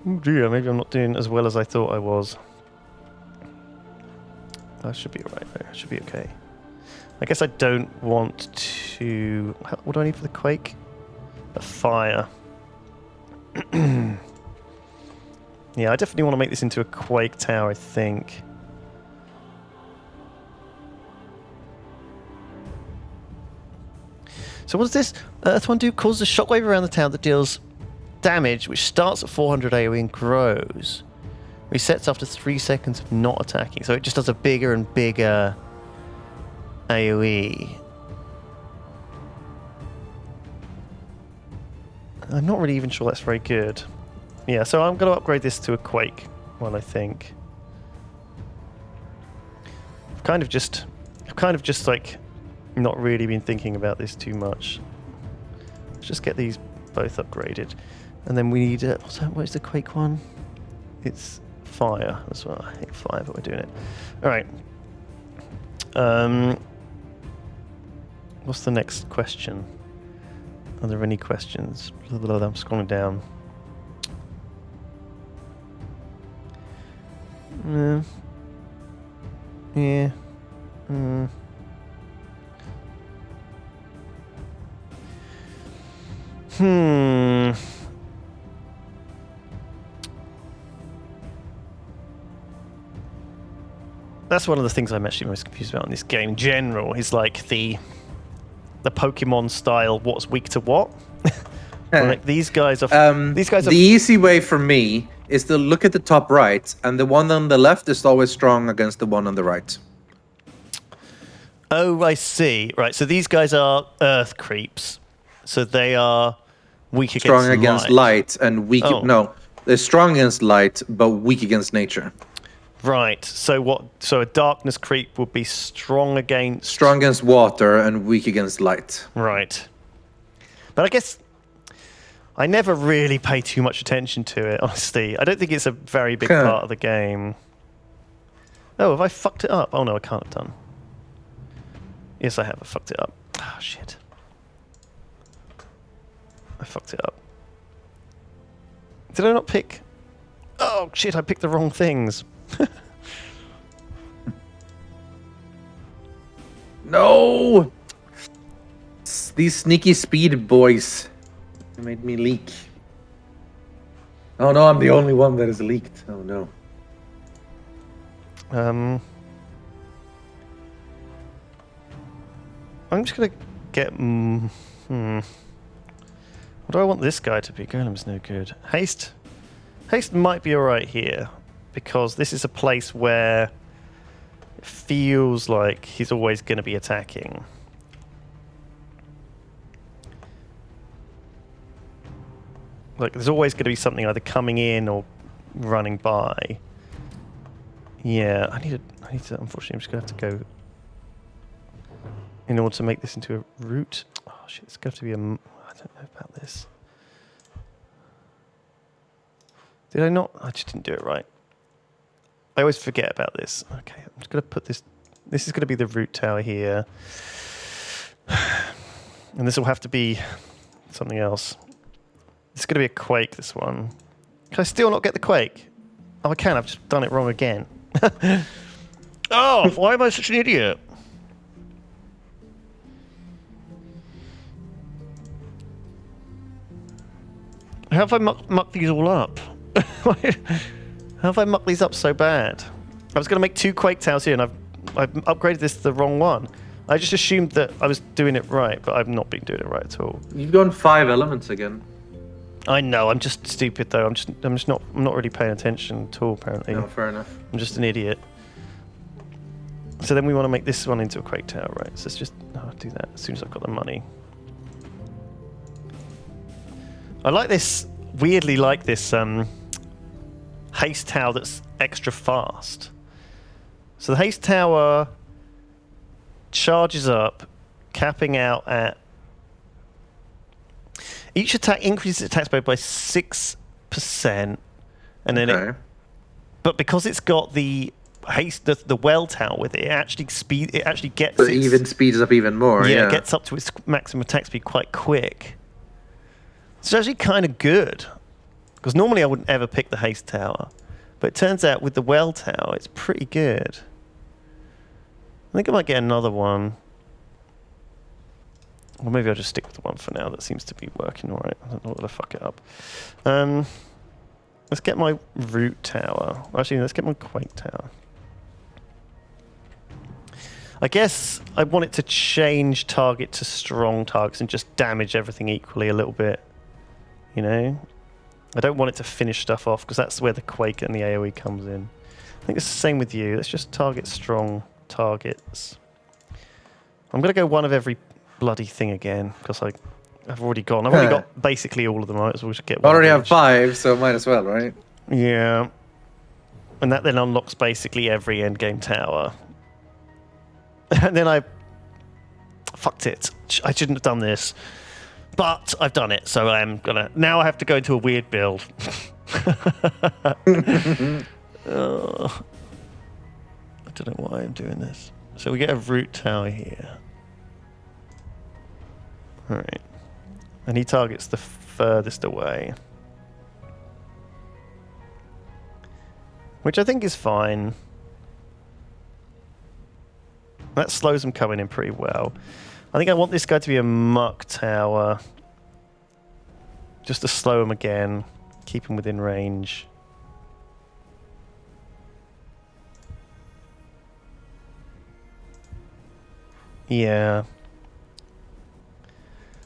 Oh dear, maybe I'm not doing as well as I thought I was. That should be alright though. Should be okay. I guess I don't want to... What do I need for the quake? A fire. Yeah, I definitely want to make this into a quake tower, I think. So what does this Earth One do? Causes a shockwave around the town that deals damage, which starts at 400 AoE and grows. Resets after 3 seconds of not attacking. So it just does a bigger and bigger AoE. I'm not really even sure that's very good. Yeah, so I'm going to upgrade this to a Quake one, I think. I've kind of just like not really been thinking about this too much. Let's just get these both upgraded. And then we need where's the Quake one? It's fire as well. I hate fire, but we're doing it. Alright. What's the next question? Are there any questions? I'm scrolling down. Yeah. That's one of the things I'm actually most confused about in this game in general, is like the Pokemon style what's weak to what. Like these guys are The easy way for me is to look at the top right, and the one on the left is always strong against the one on the right. Oh, I see. Right, so these guys are earth creeps. So they are weak Strong against light and weak. Oh. No, they're strong against light, but weak against nature. Right. So a darkness creep would be strong against... Strong against water and weak against light. Right. But I guess I never really pay too much attention to it, honestly. I don't think it's a very big part of the game. Oh, have I fucked it up? Oh no, I can't have done. Yes, I have. I fucked it up. Oh, shit. I fucked it up. Did I not pick... Oh, shit, I picked the wrong things. No! These sneaky speed boys made me leak. Oh no, I'm the only one that is leaked. Oh no. I'm just gonna get... What do I want this guy to be? Golem's no good. Haste might be alright here, because this is a place where it feels like he's always going to be attacking. Like, there's always going to be something either coming in or running by. Yeah, I need to, unfortunately, I'm just going to have to go in order to make this into a route. Oh shit, it's going to have to be a... I don't know about this. Did I not? I just didn't do it right. I always forget about this. Okay, I'm just going to put this... This is going to be the root tower here. And this will have to be something else. It's going to be a quake, this one. Can I still not get the quake? Oh, I can. I've just done it wrong again. Oh, why am I such an idiot? How have I mucked these all up? How have I mucked these up so bad? I was going to make 2 quake towers here, and I've upgraded this to the wrong one. I just assumed that I was doing it right, but I've not been doing it right at all. You've gone 5 elements again. I know. I'm just stupid though. I'm not really paying attention at all. Apparently. No, fair enough. I'm just an idiot. So then we want to make this one into a quake tower, right? So let's just do that as soon as I've got the money. I like this. Weirdly, like this haste tower that's extra fast. So the haste tower charges up, capping out at... Each attack increases attack speed by 6%, and then Okay. but because it's got the haste the well tower with it. It actually gets But even speeds up even more. yeah, Yeah. it gets up to its maximum attack speed quite quick. It's actually kind of good because normally I wouldn't ever pick the haste tower, but it turns out with the well tower, it's pretty good. I think I might get another one. Or maybe I'll just stick with the one for now. That seems to be working all right. I don't know what to fuck it up. Let's get my root tower. Actually, let's get my quake tower. I guess I want it to change target to strong targets and just damage everything equally a little bit. You know? I don't want it to finish stuff off because that's where the quake and the AoE comes in. I think it's the same with you. Let's just target strong targets. I'm going to go one of every bloody thing again because I've already gone. I've already got basically all of them. I might as well just get I one. already of have each. 5, so might as well, right? Yeah. And that then unlocks basically every endgame tower. And then I fucked it. I shouldn't have done this. But I've done it, so I'm gonna... Now I have to go into a weird build. Oh. I don't know why I'm doing this. So we get a root tower here. Alright. And he targets the furthest away. Which I think is fine. That slows them coming in pretty well. I think I want this guy to be a muck tower. Just to slow him again. Keep him within range. Yeah.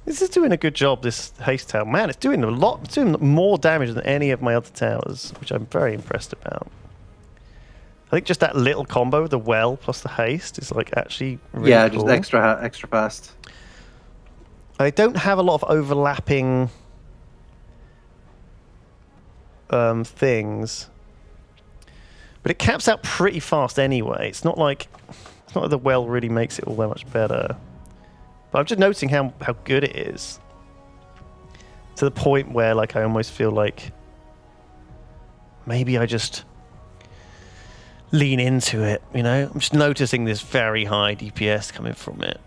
This is doing a good job, this haste tower. Man, it's doing a lot. It's doing more damage than any of my other towers, which I'm very impressed about. I think just that little combo, the well plus the haste, is like actually really cool. Just extra fast. I don't have a lot of overlapping things, but it caps out pretty fast anyway. It's not like the well really makes it all that much better. But I'm just noticing how good it is. To the point where like I almost feel like maybe I just lean into it, you know? I'm just noticing this very high DPS coming from it.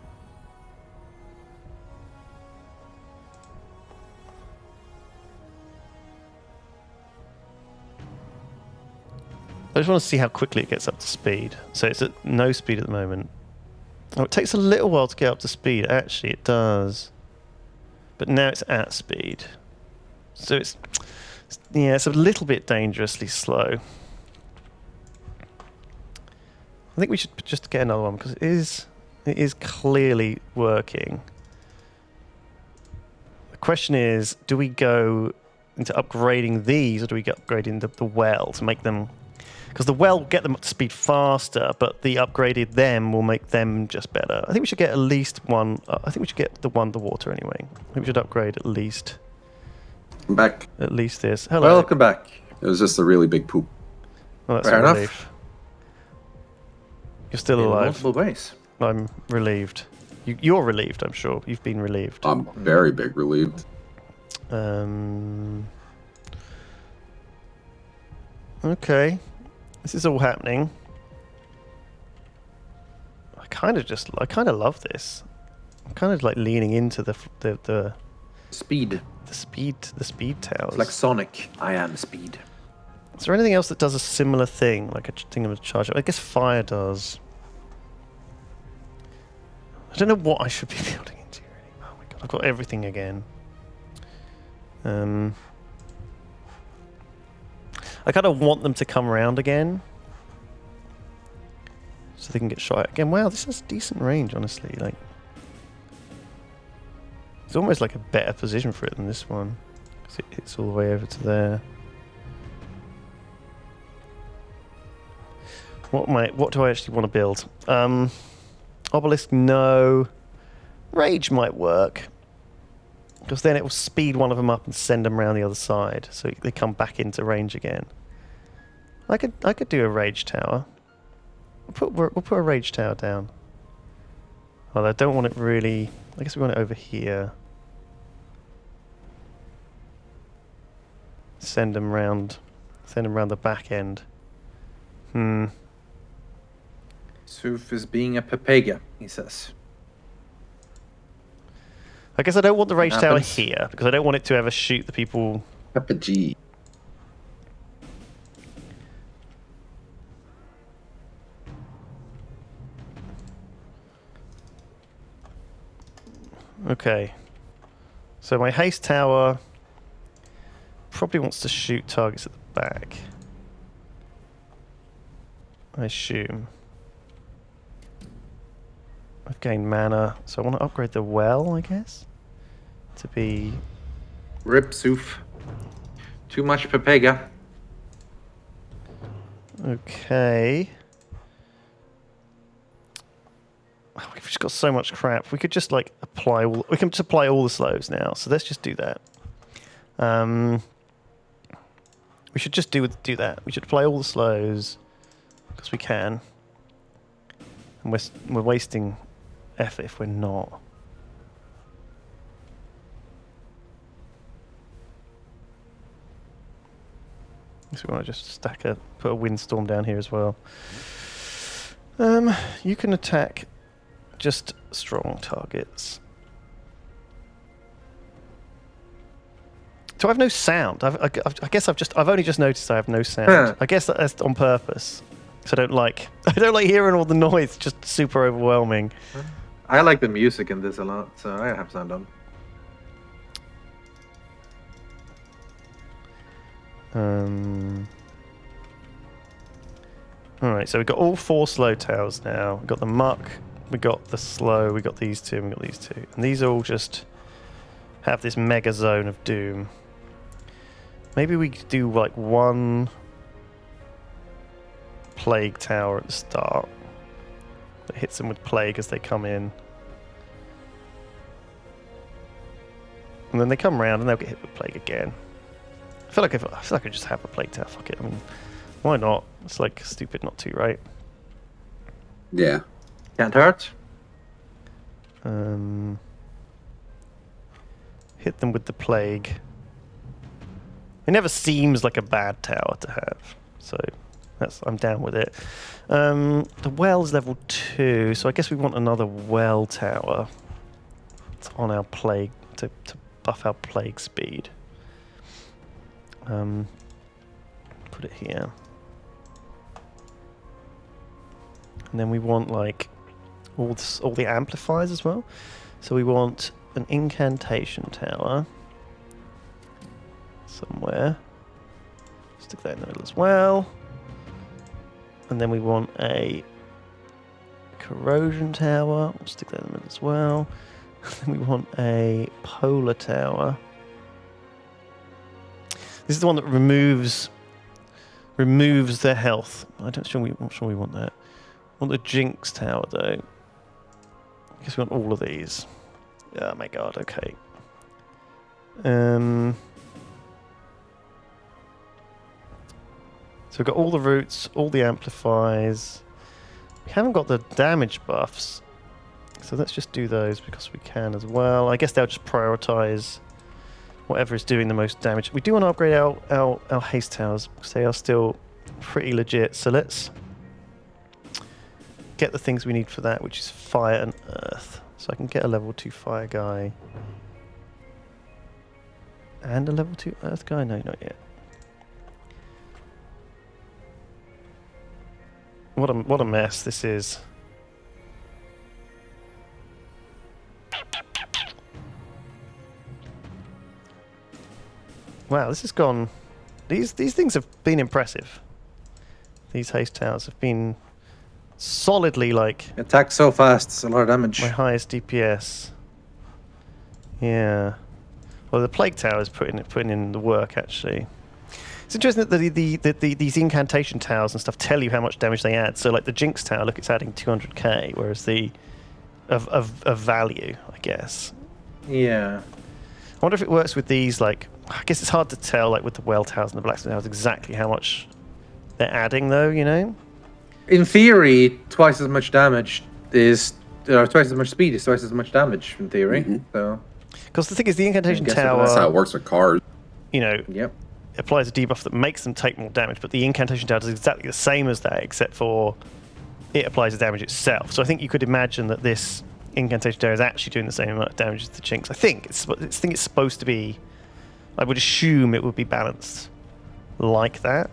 I just want to see how quickly it gets up to speed. So it's at no speed at the moment. Oh, it takes a little while to get up to speed. Actually, it does. But now it's at speed. So it's a little bit dangerously slow. I think we should just get another one because it is clearly working. The question is, do we go into upgrading these or do we get upgrading the well to make them... Because the well will get them up to speed faster, but the upgraded them will make them just better. I think we should get at least one... I think we should get the water anyway. I think we should upgrade at least... I'm back. At least this. Hello. Welcome back. It was just a really big poop. Oh, that's Fair a enough. relief. You're still In alive. multiple ways. I'm relieved. You're relieved, I'm sure. You've been relieved. I'm very big relieved. Okay. This is all happening. I kind of love this. I'm kind of like leaning into the Speed. speed towers. It's like Sonic. I am speed. Is there anything else that does a similar thing, like a thing of a charge? I guess fire does. I don't know what I should be building into. Really. Oh my god, I've got everything again. I kind of want them to come around again, so they can get shot at again. Wow, this has decent range, honestly. Like, it's almost like a better position for it than this one, because it's all the way over to there. What do I actually want to build? Obelisk, no. Rage might work, because then it will speed one of them up and send them around the other side, so they come back into range again. I could do a rage tower. We'll put a rage tower down. Although I don't want it really. I guess we want it over here. Send them round the back end. Suf is being a papega, he says. I guess I don't want the rage tower Happens. here because I don't want it to ever shoot the people. Peppa G. Okay. So my haste tower probably wants to shoot targets at the back. I assume. I've gained mana, so I want to upgrade the well, I guess, to be... Rip Suf. Too much papega. Okay. Oh, we've just got so much crap. We could just like apply all. We can just apply all the slows now. So let's just do that. We should just do that. We should apply all the slows because we can. And we're wasting effort if we're not. So we want to just put a windstorm down here as well. You can attack just strong targets. So I have no sound. I guess I've only just noticed I have no sound. Huh. I guess that's on purpose. So I don't like hearing all the noise. Just super overwhelming. I like the music in this a lot, so I have sound on. Alright, so we've got all 4 slow towers now. We've got the muck, we got the slow, we got these 2, and we got these 2. And these all just have this mega zone of doom. Maybe we could do like 1 plague tower at the start that hits them with plague as they come in. And then they come around and they'll get hit with plague again. I feel like I just have a plague tower. Fuck it. I mean, why not? It's like stupid not to, right? Yeah. Can't hurt. Hit them with the plague. It never seems like a bad tower to have, so I'm down with it. The well's level 2, so I guess we want another well tower. It's on our plague to buff our plague speed. Put it here. And then we want like all the amplifiers as well. So we want an incantation tower somewhere. Stick that in the middle as well. And then we want a corrosion tower. We'll stick that in the middle as well. Then we want a polar tower. This is the one that removes their health. I'm not sure we want that. I want the Jinx tower though. I guess we want all of these. Oh my god, okay. So we've got all the roots, all the amplifiers. We haven't got the damage buffs. So let's just do those because we can as well. I guess they'll just prioritize whatever is doing the most damage. We do want to upgrade our haste towers because they are still pretty legit. So let's get the things we need for that, which is fire and earth. So I can get a level 2 fire guy. And a level 2 earth guy? No, not yet. What a mess this is. Wow, this has gone... These things have been impressive. These haste towers have been solidly like... Attack so fast, it's a lot of damage. my highest DPS. Yeah. Well, the plague tower is putting in the work, actually. It's interesting that these incantation towers and stuff tell you how much damage they add. So, like the Jinx tower, look, it's adding 200k, whereas the... Of value, I guess. Yeah. I wonder if it works with these, like... I guess it's hard to tell, like, with the well towers and the blacksmith towers, exactly how much they're adding, though, you know? In theory, twice as much damage is... twice as much speed is twice as much damage, in theory. Mm-hmm. So... Because the thing is, the incantation That's tower... That's how it works with cars. You know, Yep. applies a debuff that makes them take more damage, but the incantation tower does exactly the same as that, except for it applies the damage itself. So I think you could imagine that this incantation tower is actually doing the same amount of damage as the Jinx. I think it's supposed to be. I would assume it would be balanced like that.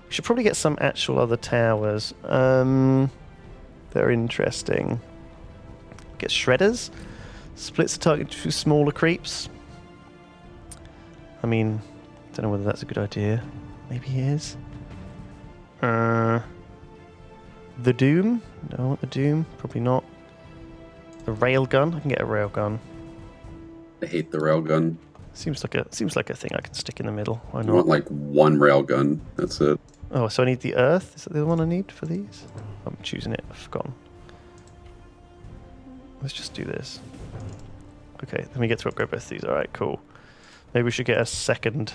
We should probably get some actual other towers. They're interesting. Get shredders. Splits the target into smaller creeps. I mean, don't know whether that's a good idea. Maybe it is. The Doom? Do I want the Doom? Probably not. The Railgun? I can get a Railgun. I hate the railgun. Seems like a thing I can stick in the middle. Why I not? want like one railgun. That's it. Oh, so I need the Earth? Is that the one I need for these? I'm choosing it. I've forgotten. Let's just do this. Okay, then we get to upgrade both of these. Alright, cool. Maybe we should get a second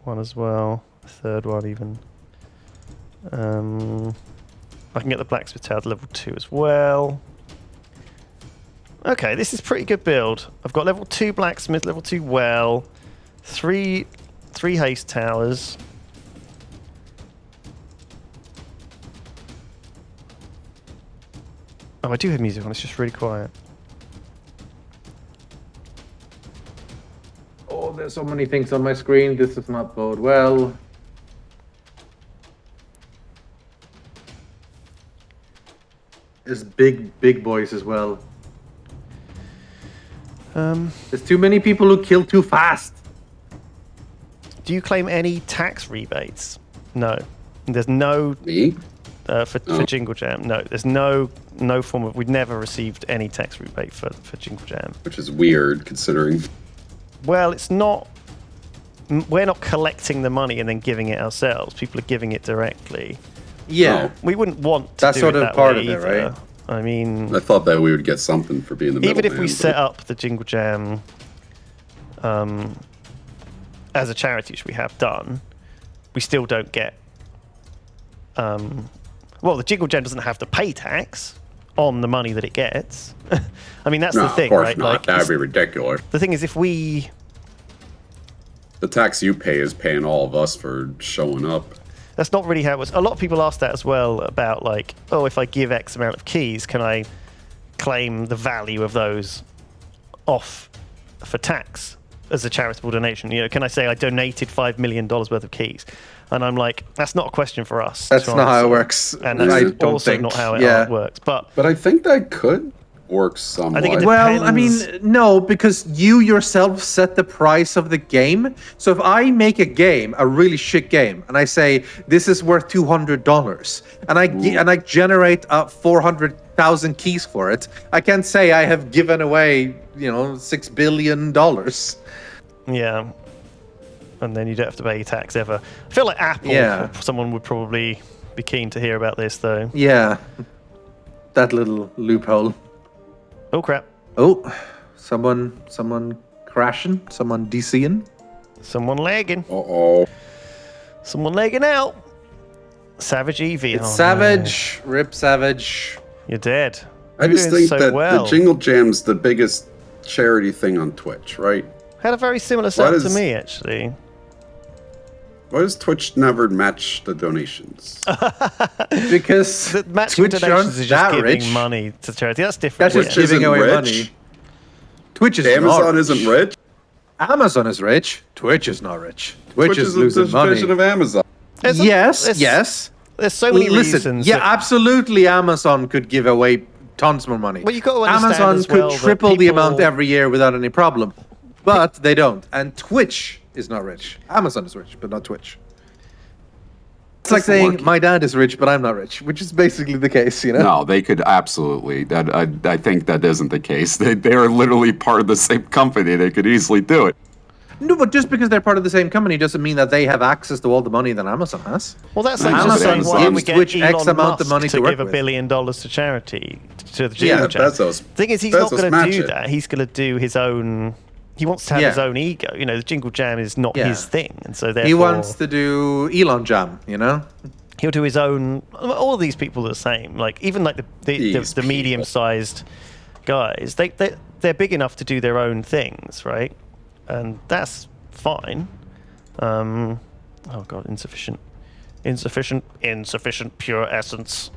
one as well. A third one even. I can get the blacksmith tower to level 2 as well. Okay, this is pretty good build. I've got level 2 blacksmith, level 2 well, three haste towers. Oh, I do have music on. It's just really quiet. Oh, there's so many things on my screen. This does not bode well. There's big boys as well. There's too many people who kill too fast. Do you claim any tax rebates? No. There's no Me? for Jingle Jam. No, there's no form of. We've never received any tax rebate for Jingle Jam. Which is weird considering. Well, it's not. We're not collecting the money and then giving it ourselves. People are giving it directly. Yeah. We wouldn't want to That's do sort it of that part way of it, either. right? I mean, I thought that we would get something for being the even if we middleman, set but- up the Jingle Jam as a charity, which we have done, we still don't get. Well, the Jingle Jam doesn't have to pay tax on the money that it gets. I mean, that's No, the thing, of course right? not. Like, That would be ridiculous. the thing is, if we. The tax you pay is paying all of us for showing up. That's not really how it was. A lot of people ask that as well about, like, oh, if I give X amount of keys, can I claim the value of those off for tax as a charitable donation? You know, can I say I donated $5 million worth of keys? And I'm like, that's not a question for us. That's to not how it answer. works. And that's I don't also think. not how it Yeah. works. But But I think that could work somewhat. think it Well, I mean, depends. no, because you yourself set the price of the game. So if I make a game, a really shit game, and I say this is worth $200, and I generate 400,000 keys for it, I can't say I have given away, $6 billion. yeah. And then you don't have to pay tax ever. I feel like Apple, Yeah. or someone would probably be keen to hear about this, though. Yeah, that little loophole. Oh, crap. Oh, someone crashing, someone DCing. Someone lagging. Uh-oh. Someone lagging out. Savage Evie. It's Oh, no. Savage, Rip Savage. You're dead. I You're just doing think so that well. the Jingle Jam's the biggest charity thing on Twitch, right? Had a very similar setup to is- me, actually. Why does Twitch never match the donations? Because The matching Twitch donations aren't is just that giving rich. money to charity. That's different. That's just Twitch giving isn't away rich. money. Twitch is Amazon not isn't rich. Amazon is rich. Twitch is not rich. Twitch is a losing money. division of Amazon. There's a- Yes, there's- yes. There's so many Listen, reasons. yeah, that- absolutely. Amazon could give away tons more money. Well, you've got to understand Amazon as could well that triple the amount people- every year without any problem, but they don't. And Twitch is not rich. Amazon is rich, but not Twitch. It's like saying my dad is rich, but I'm not rich, which is basically the case, you know. No, they could absolutely. That I think that isn't the case. They are literally part of the same company. They could easily do it. No, but just because they're part of the same company doesn't mean that they have access to all the money that Amazon has. Well, that's like Amazon just saying, why don't we gives get Twitch Elon X amount of Musk money to to work give $1 with. billion to charity, to the Yeah, Jingle Jam. Bezos. Thing is, he's not Bezos going to match do it. that. He's going to do his own. He wants to have Yeah. his own ego. You know, the Jingle Jam is not Yeah. his thing, and so therefore He wants to do Elon Jam, you know. he'll do his own. All of these people are the same. Like even like the These people. medium-sized guys, they're big enough to do their own things, right? And that's fine. Oh god, insufficient pure essence.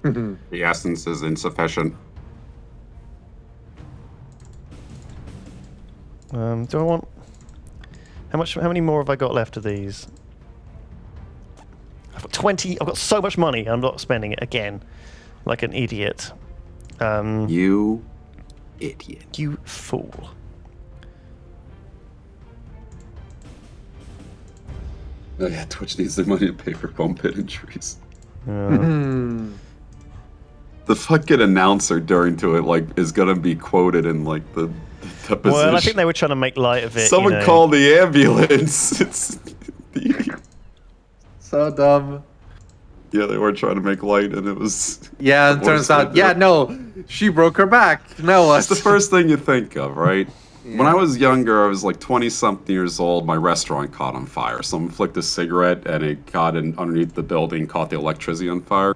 The essence is insufficient. Do I want... How many more have I got left of these? I've got 20. I've got so much money. I'm not spending it again. Like an idiot. You idiot. You fool. Oh yeah, Twitch needs their money to pay for foam pit injuries. Yeah. The fucking announcer during to it like is gonna be quoted in like the deposition. Well, I think they were trying to make light of it. Someone called the ambulance. It's So dumb. yeah, they were trying to make light, and it was. Yeah, the it turns voice out, actor. yeah, no, she broke her back. No, It's the first thing you think of, right? When I was younger, I was like 20-something years old. My restaurant caught on fire. Someone flicked a cigarette, and it got in underneath the building, caught the electricity on fire.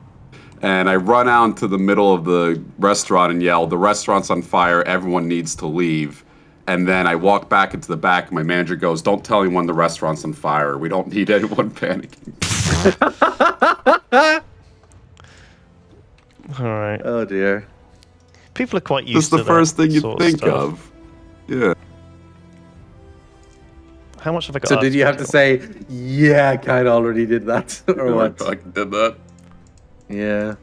And I run out into the middle of the restaurant and yell, "The restaurant's on fire! Everyone needs to leave!" And then I walk back into the back, and my manager goes, "Don't tell anyone the restaurant's on fire. We don't need anyone panicking." All right. Oh dear. People are quite That's used to the that first thing you sort think stuff. of. Yeah. How much have I got? So left? did you have to say, yeah, kind of already did that, or what? I did that. Yeah.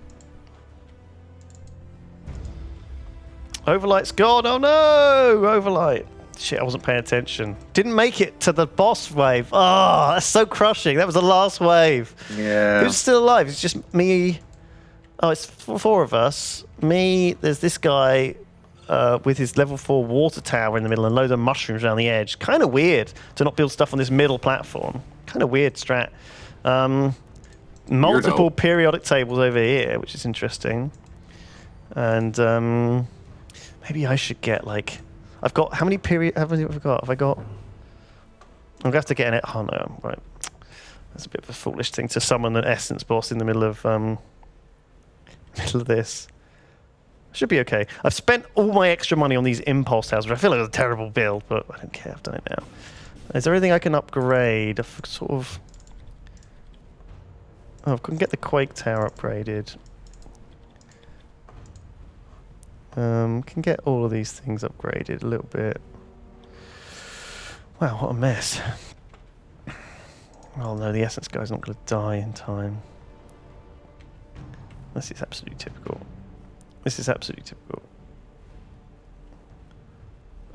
Overlight's gone. Oh no! Overlight. Shit, I wasn't paying attention. Didn't make it to the boss wave. Oh, that's so crushing. That was the last wave. Yeah. Who's still alive? It's just me. Oh, it's four of us. Me, there's this guy with his level 4 water tower in the middle and loads of mushrooms around the edge. Kind of weird to not build stuff on this middle platform. Kind of weird strat. Multiple Weirdo. periodic tables over here, which is interesting. And maybe I should get like... I've got... How many period... Have I got? Have I got... I'm going to have to get an... Oh no, right. That's a bit of a foolish thing to summon an essence boss in the middle of this. Should be okay. I've spent all my extra money on these impulse towers, but I feel like it's a terrible build, but I don't care. I've done it now. Is there anything I can upgrade? I've sort of... Oh, I can get the Quake Tower upgraded. Can get all of these things upgraded a little bit. Wow, what a mess. Oh no, the Essence guy's not going to die in time. This is absolutely typical. This is absolutely typical.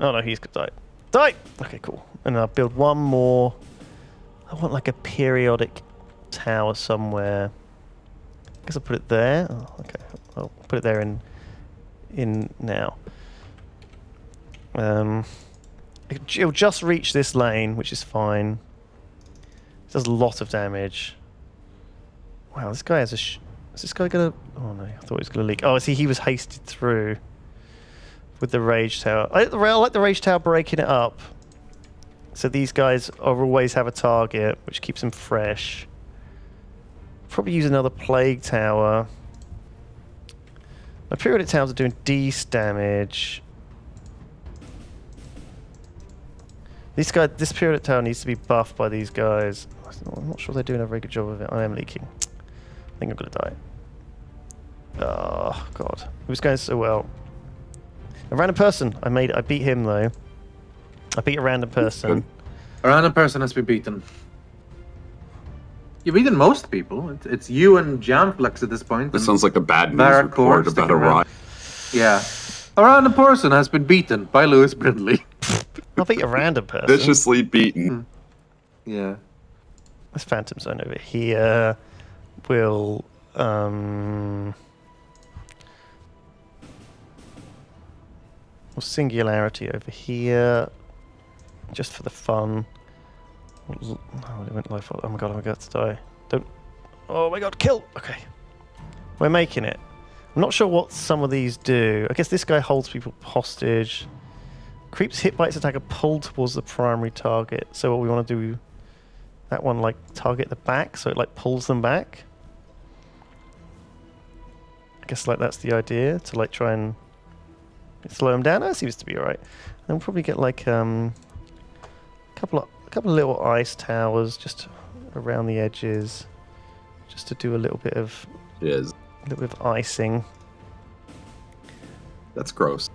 Oh no, he's going to die. Die! Okay, cool. And I'll build one more. I want like a periodic tower somewhere. I guess I'll put it there. Oh, okay, I'll put it there in now. It'll just reach this lane, which is fine. It does a lot of damage. Wow, this guy has a... Is this guy gonna... Oh no, I thought he was gonna leak. Oh, see, he was hasted through with the Rage Tower. I like the Rage Tower breaking it up. So these guys always have a target, which keeps them fresh. Probably use another Plague Tower. My periodic towers are doing Dece damage. This periodic tower needs to be buffed by these guys. I'm not sure they're doing a very good job of it. I am leaking. I think I'm gonna die. Oh god, it was going so well. A random person. I beat him though. I beat a random person. A random person has been beaten. You've beaten most people. It's you and Jamflex at this point. This and sounds like a bad news Barrack report Ford about a sticking around. riot. Yeah. A random person has been beaten by Lewis Brindley. I beat a random person. Viciously beaten. Yeah. This Phantom Zone over here will Singularity over here, just for the fun. Oh, it went life. Oh my god, I'm about to die. Don't. Oh my god, kill! Okay. We're making it. I'm not sure what some of these do. I guess this guy holds people hostage. Creeps hit by its attacker pulled towards the primary target. So what we want to do, that one like target the back, so it like pulls them back. I guess like that's the idea, to like try and slow them down. That seems to be alright. Then we'll probably get like a couple of little ice towers just around the edges, just to do a little bit of Yes. A little bit of icing. That's gross.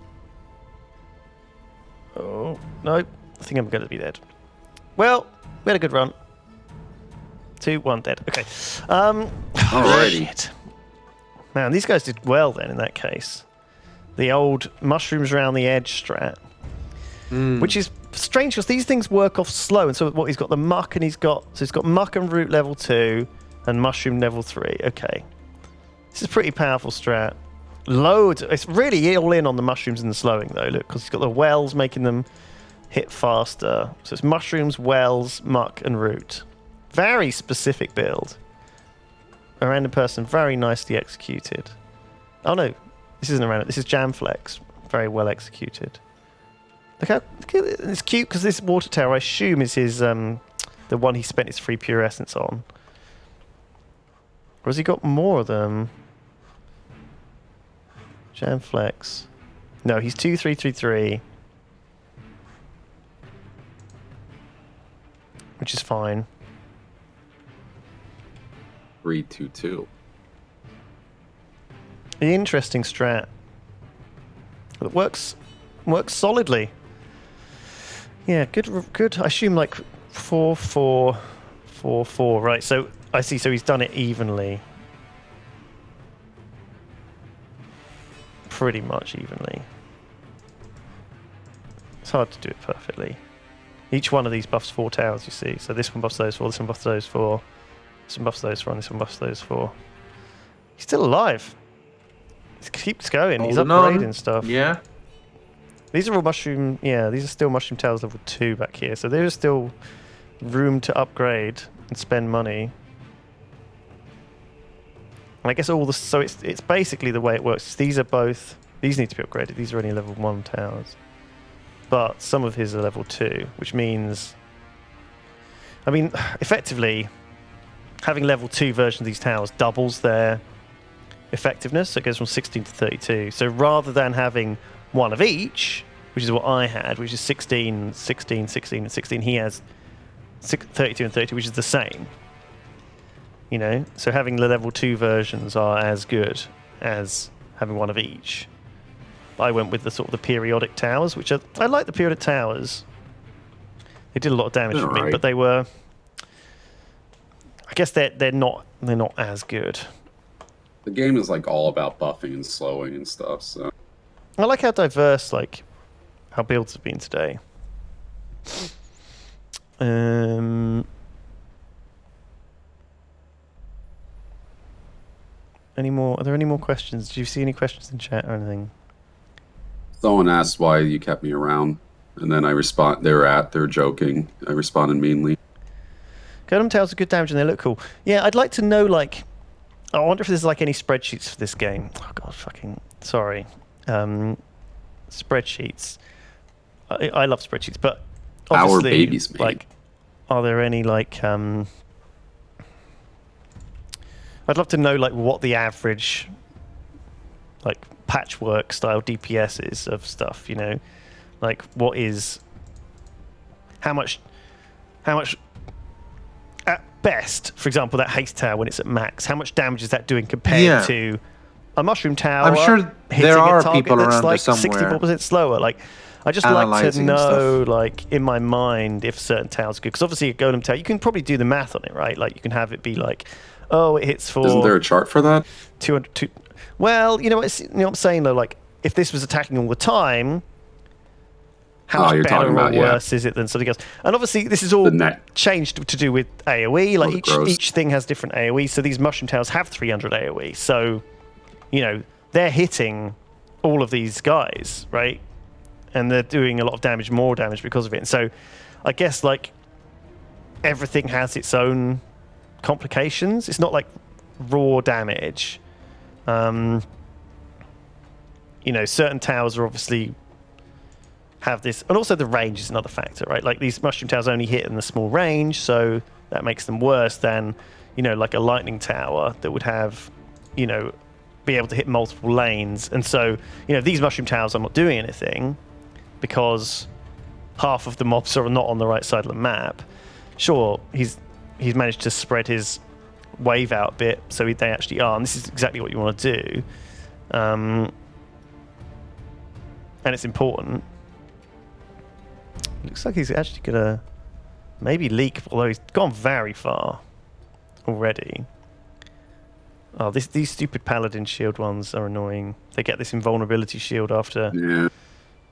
Oh, no. I think I'm going to be dead. Well, we had a good run. 2, 1 dead. Okay. Alrighty. Shit. Man, these guys did well then in that case. The old mushrooms around the edge strat. Which is strange because these things work off slow. And so what he's got the muck and he's got muck and root level 2 and mushroom level 3. Okay. This is a pretty powerful strat. Loads. It's really all in on the mushrooms and the slowing though. Look, because he's got the wells making them hit faster. So it's mushrooms, wells, muck and root. Very specific build. A random person, very nicely executed. Oh no, this isn't a random. This is Jamflex. Very well executed. Look at it's cute because this water tower, I assume, is his the one he spent his free pure essence on. Or has he got more of them? Jamflex. No, he's 2333. Which is fine. 322. The interesting strat. It works solidly. Yeah, good. I assume like 4, 4, 4, 4. Right, so I see. So he's done it evenly. Pretty much evenly. It's hard to do it perfectly. Each one of these buffs 4 towers, you see. So this one buffs those 4, this one buffs those 4, this one buffs those 4, and this one buffs those 4. He's still alive. He keeps going. He's upgrading stuff. Yeah. These are all mushroom. Yeah, these are still mushroom towers level 2 back here. So there is still room to upgrade and spend money. And I guess all the so it's basically the way it works. These need to be upgraded. These are only level 1 towers, but some of his are level 2, which means, I mean, effectively, having level 2 versions of these towers doubles their effectiveness. So it goes from 16 to 32. So rather than having one of each, which is what I had, which is 16, 16, 16, and 16, he has 32 and 32, which is the same. You know, so having the level 2 versions are as good as having one of each. I went with the sort of the periodic towers, which I like the periodic towers. They did a lot of damage for me, but they were, I guess they're not as good. The game is like all about buffing and slowing and stuff, so I like how diverse like our builds have been today. Any more? Are there any more questions? Do you see any questions in chat or anything? someone asked why you kept me around, and then I respond. They're joking. I responded meanly. Golem tails are good damage and they look cool. Yeah, I'd like to know, like, I wonder if there's like any spreadsheets for this game. Oh god, fucking sorry. Spreadsheets. I love spreadsheets, but obviously, Our babies, mate. like, are there any like? I'd love to know like what the average, like, patchwork style DPS is of stuff. You know, like what is, how much at best, for example, that haste tower when it's at max, how much damage is that doing compared to a mushroom tower? I'm sure hitting there are a target people that's around like there somewhere 64% slower. Like, I just like to analysing and know, stuff. like, in my mind, if certain towers are good. Because obviously a golem tower, you can probably do the math on it, right? Like, you can have it be like, oh, it hits for Isn't there a chart for that? 200. Well, you know what I'm saying though. Like, if this was attacking all the time, how much you're better talking or about, yeah. worse is it than something else? And obviously, this is all The net. changed to do with AOE. Like, gross. each thing has different AOE. So these mushroom towers have 300 AOE. So, you know, they're hitting all of these guys, right? And they're doing a lot of damage, more damage because of it. And so, I guess, like, everything has its own complications. It's not like raw damage. You know, certain towers are obviously have this, and also the range is another factor, right? Like, these mushroom towers only hit in the small range, so that makes them worse than, you know, like a lightning tower that would have, you know, be able to hit multiple lanes. And so, you know, these mushroom towers are not doing anything because half of the mobs are not on the right side of the map. Sure, he's managed to spread his wave out a bit so they actually are. And this is exactly what you want to do. And it's important. Looks like he's actually going to maybe leak, although he's gone very far already. Oh, these stupid Paladin shield ones are annoying. They get this invulnerability shield after... Yeah.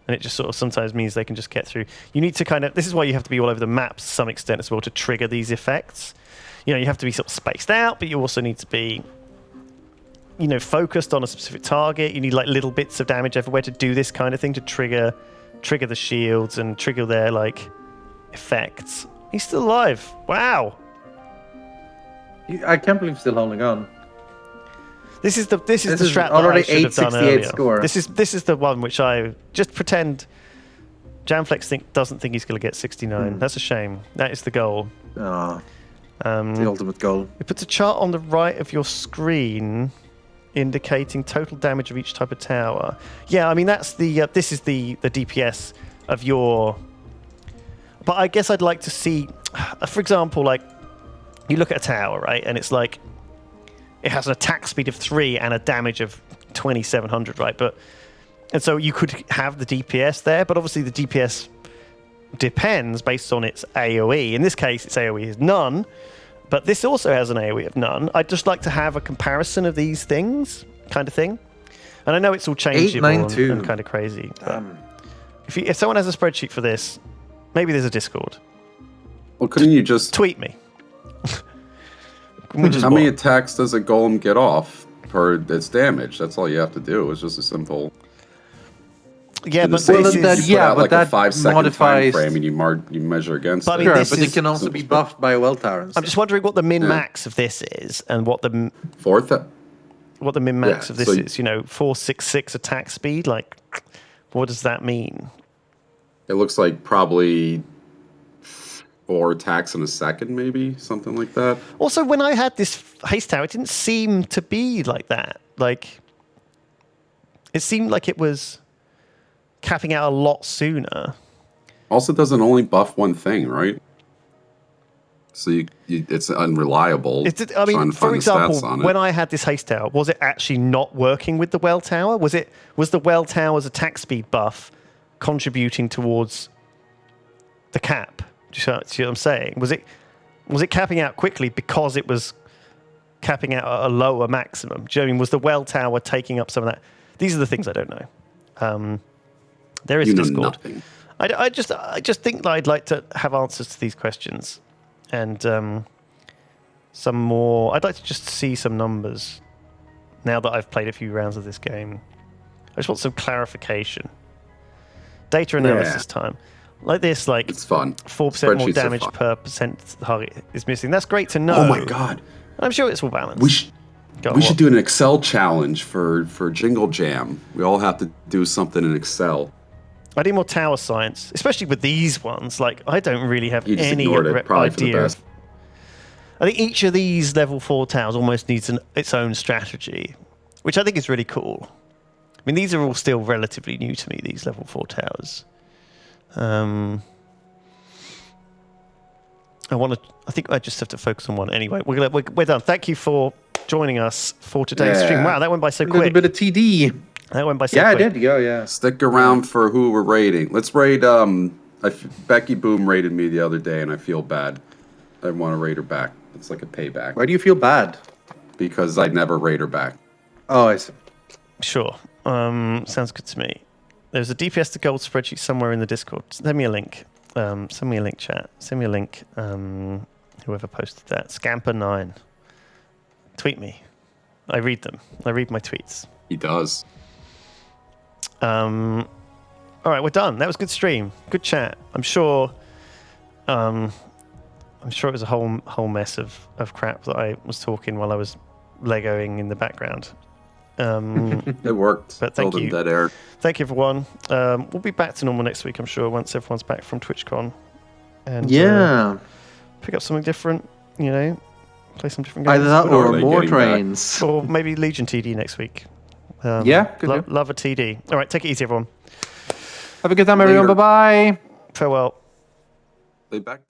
And it just sort of sometimes means they can just get through. You need to kind of... This is why you have to be all over the map to some extent as well to trigger these effects. You know, you have to be sort of spaced out, but you also need to be, you know, focused on a specific target. You need like little bits of damage everywhere to do this kind of thing, to trigger the shields and trigger their like effects. He's still alive. Wow. I can't believe he's still holding on. This is the strat already that I should have done 868 earlier. score. This is the one which I just pretend Jamflex doesn't think he's going to get 69. That's a shame. That is the goal. Oh, the ultimate goal. It puts a chart on the right of your screen indicating total damage of each type of tower. Yeah, I mean that's the this is the DPS of your. But I guess I'd like to see, for example, like you look at a tower, right, and it's like it has an attack speed of 3 and a damage of 2700, right? And so you could have the DPS there, but obviously the DPS depends based on its AoE. In this case, its AoE is none, but this also has an AoE of none. I'd just like to have a comparison of these things, kind of thing. And I know it's all changeable and kind of crazy. But if someone has a spreadsheet for this, maybe there's a Discord. Well, couldn't you just tweet me? How many attacks does a golem get off per its damage? That's all you have to do. It's just a simple. Yeah, but like that a 5-second modifies time frame, and you measure against but it. I mean, Sure, but it can also be buffed by a well tower. I'm just wondering what the min max of this is, and what the min max of this is. You know, 466 attack speed. Like, what does that mean? It looks like probably 4 attacks in a second, maybe something like that. Also, when I had this haste tower, it didn't seem to be like that. Like, it seemed like it was capping out a lot sooner. Also, doesn't only buff one thing, right? So it's unreliable. I mean, for example, when I had this haste tower, was it actually not working with the well tower? Was the well tower's attack speed buff contributing towards the cap? Do you see what I'm saying? Was it capping out quickly because it was capping out at a lower maximum? Do you know what I mean? Was the well tower taking up some of that? These are the things I don't know. There is Discord. I just think that I'd like to have answers to these questions, and some more. I'd like to just see some numbers now that I've played a few rounds of this game. I just want some clarification. Data analysis time. Like this, like it's fun. 4% more damage per percent target is missing. That's great to know. Oh my god! I'm sure it's all balanced. We should do an Excel challenge for Jingle Jam. We all have to do something in Excel. I need more tower science, especially with these ones. Like, I don't really have any idea. I think each of these level 4 towers almost needs its own strategy, which I think is really cool. I mean, these are all still relatively new to me, these level 4 towers. I think I just have to focus on one. Anyway, we're done. Thank you for joining us for today's stream. Wow, that went by so quick. A little bit of TD. That went by so quick. Yeah, I did go, yeah. Stick around for who we're raiding. Let's raid, Becky Boom raided me the other day, and I feel bad. I want to raid her back. It's like a payback. Why do you feel bad? Because I'd never raid her back. Oh, I see. Sure. Sounds good to me. There's a DPS to gold spreadsheet somewhere in the Discord. Send me a link. Send me a link, chat. Send me a link. Whoever posted that. Scamper9. Tweet me. I read them. I read my tweets. He does. All right, we're done. That was a good stream. Good chat. I'm sure it was a whole mess of crap that I was talking while I was Legoing in the background. It worked. But thank you. Dead air. Thank you, everyone. We'll be back to normal next week, I'm sure, once everyone's back from TwitchCon. And pick up something different, you know, play some different games. Either that or more trains. Or maybe Legion TD next week. Love a TD. All right, take it easy, everyone. Have a good time, everyone. Bye-bye. Farewell. They back.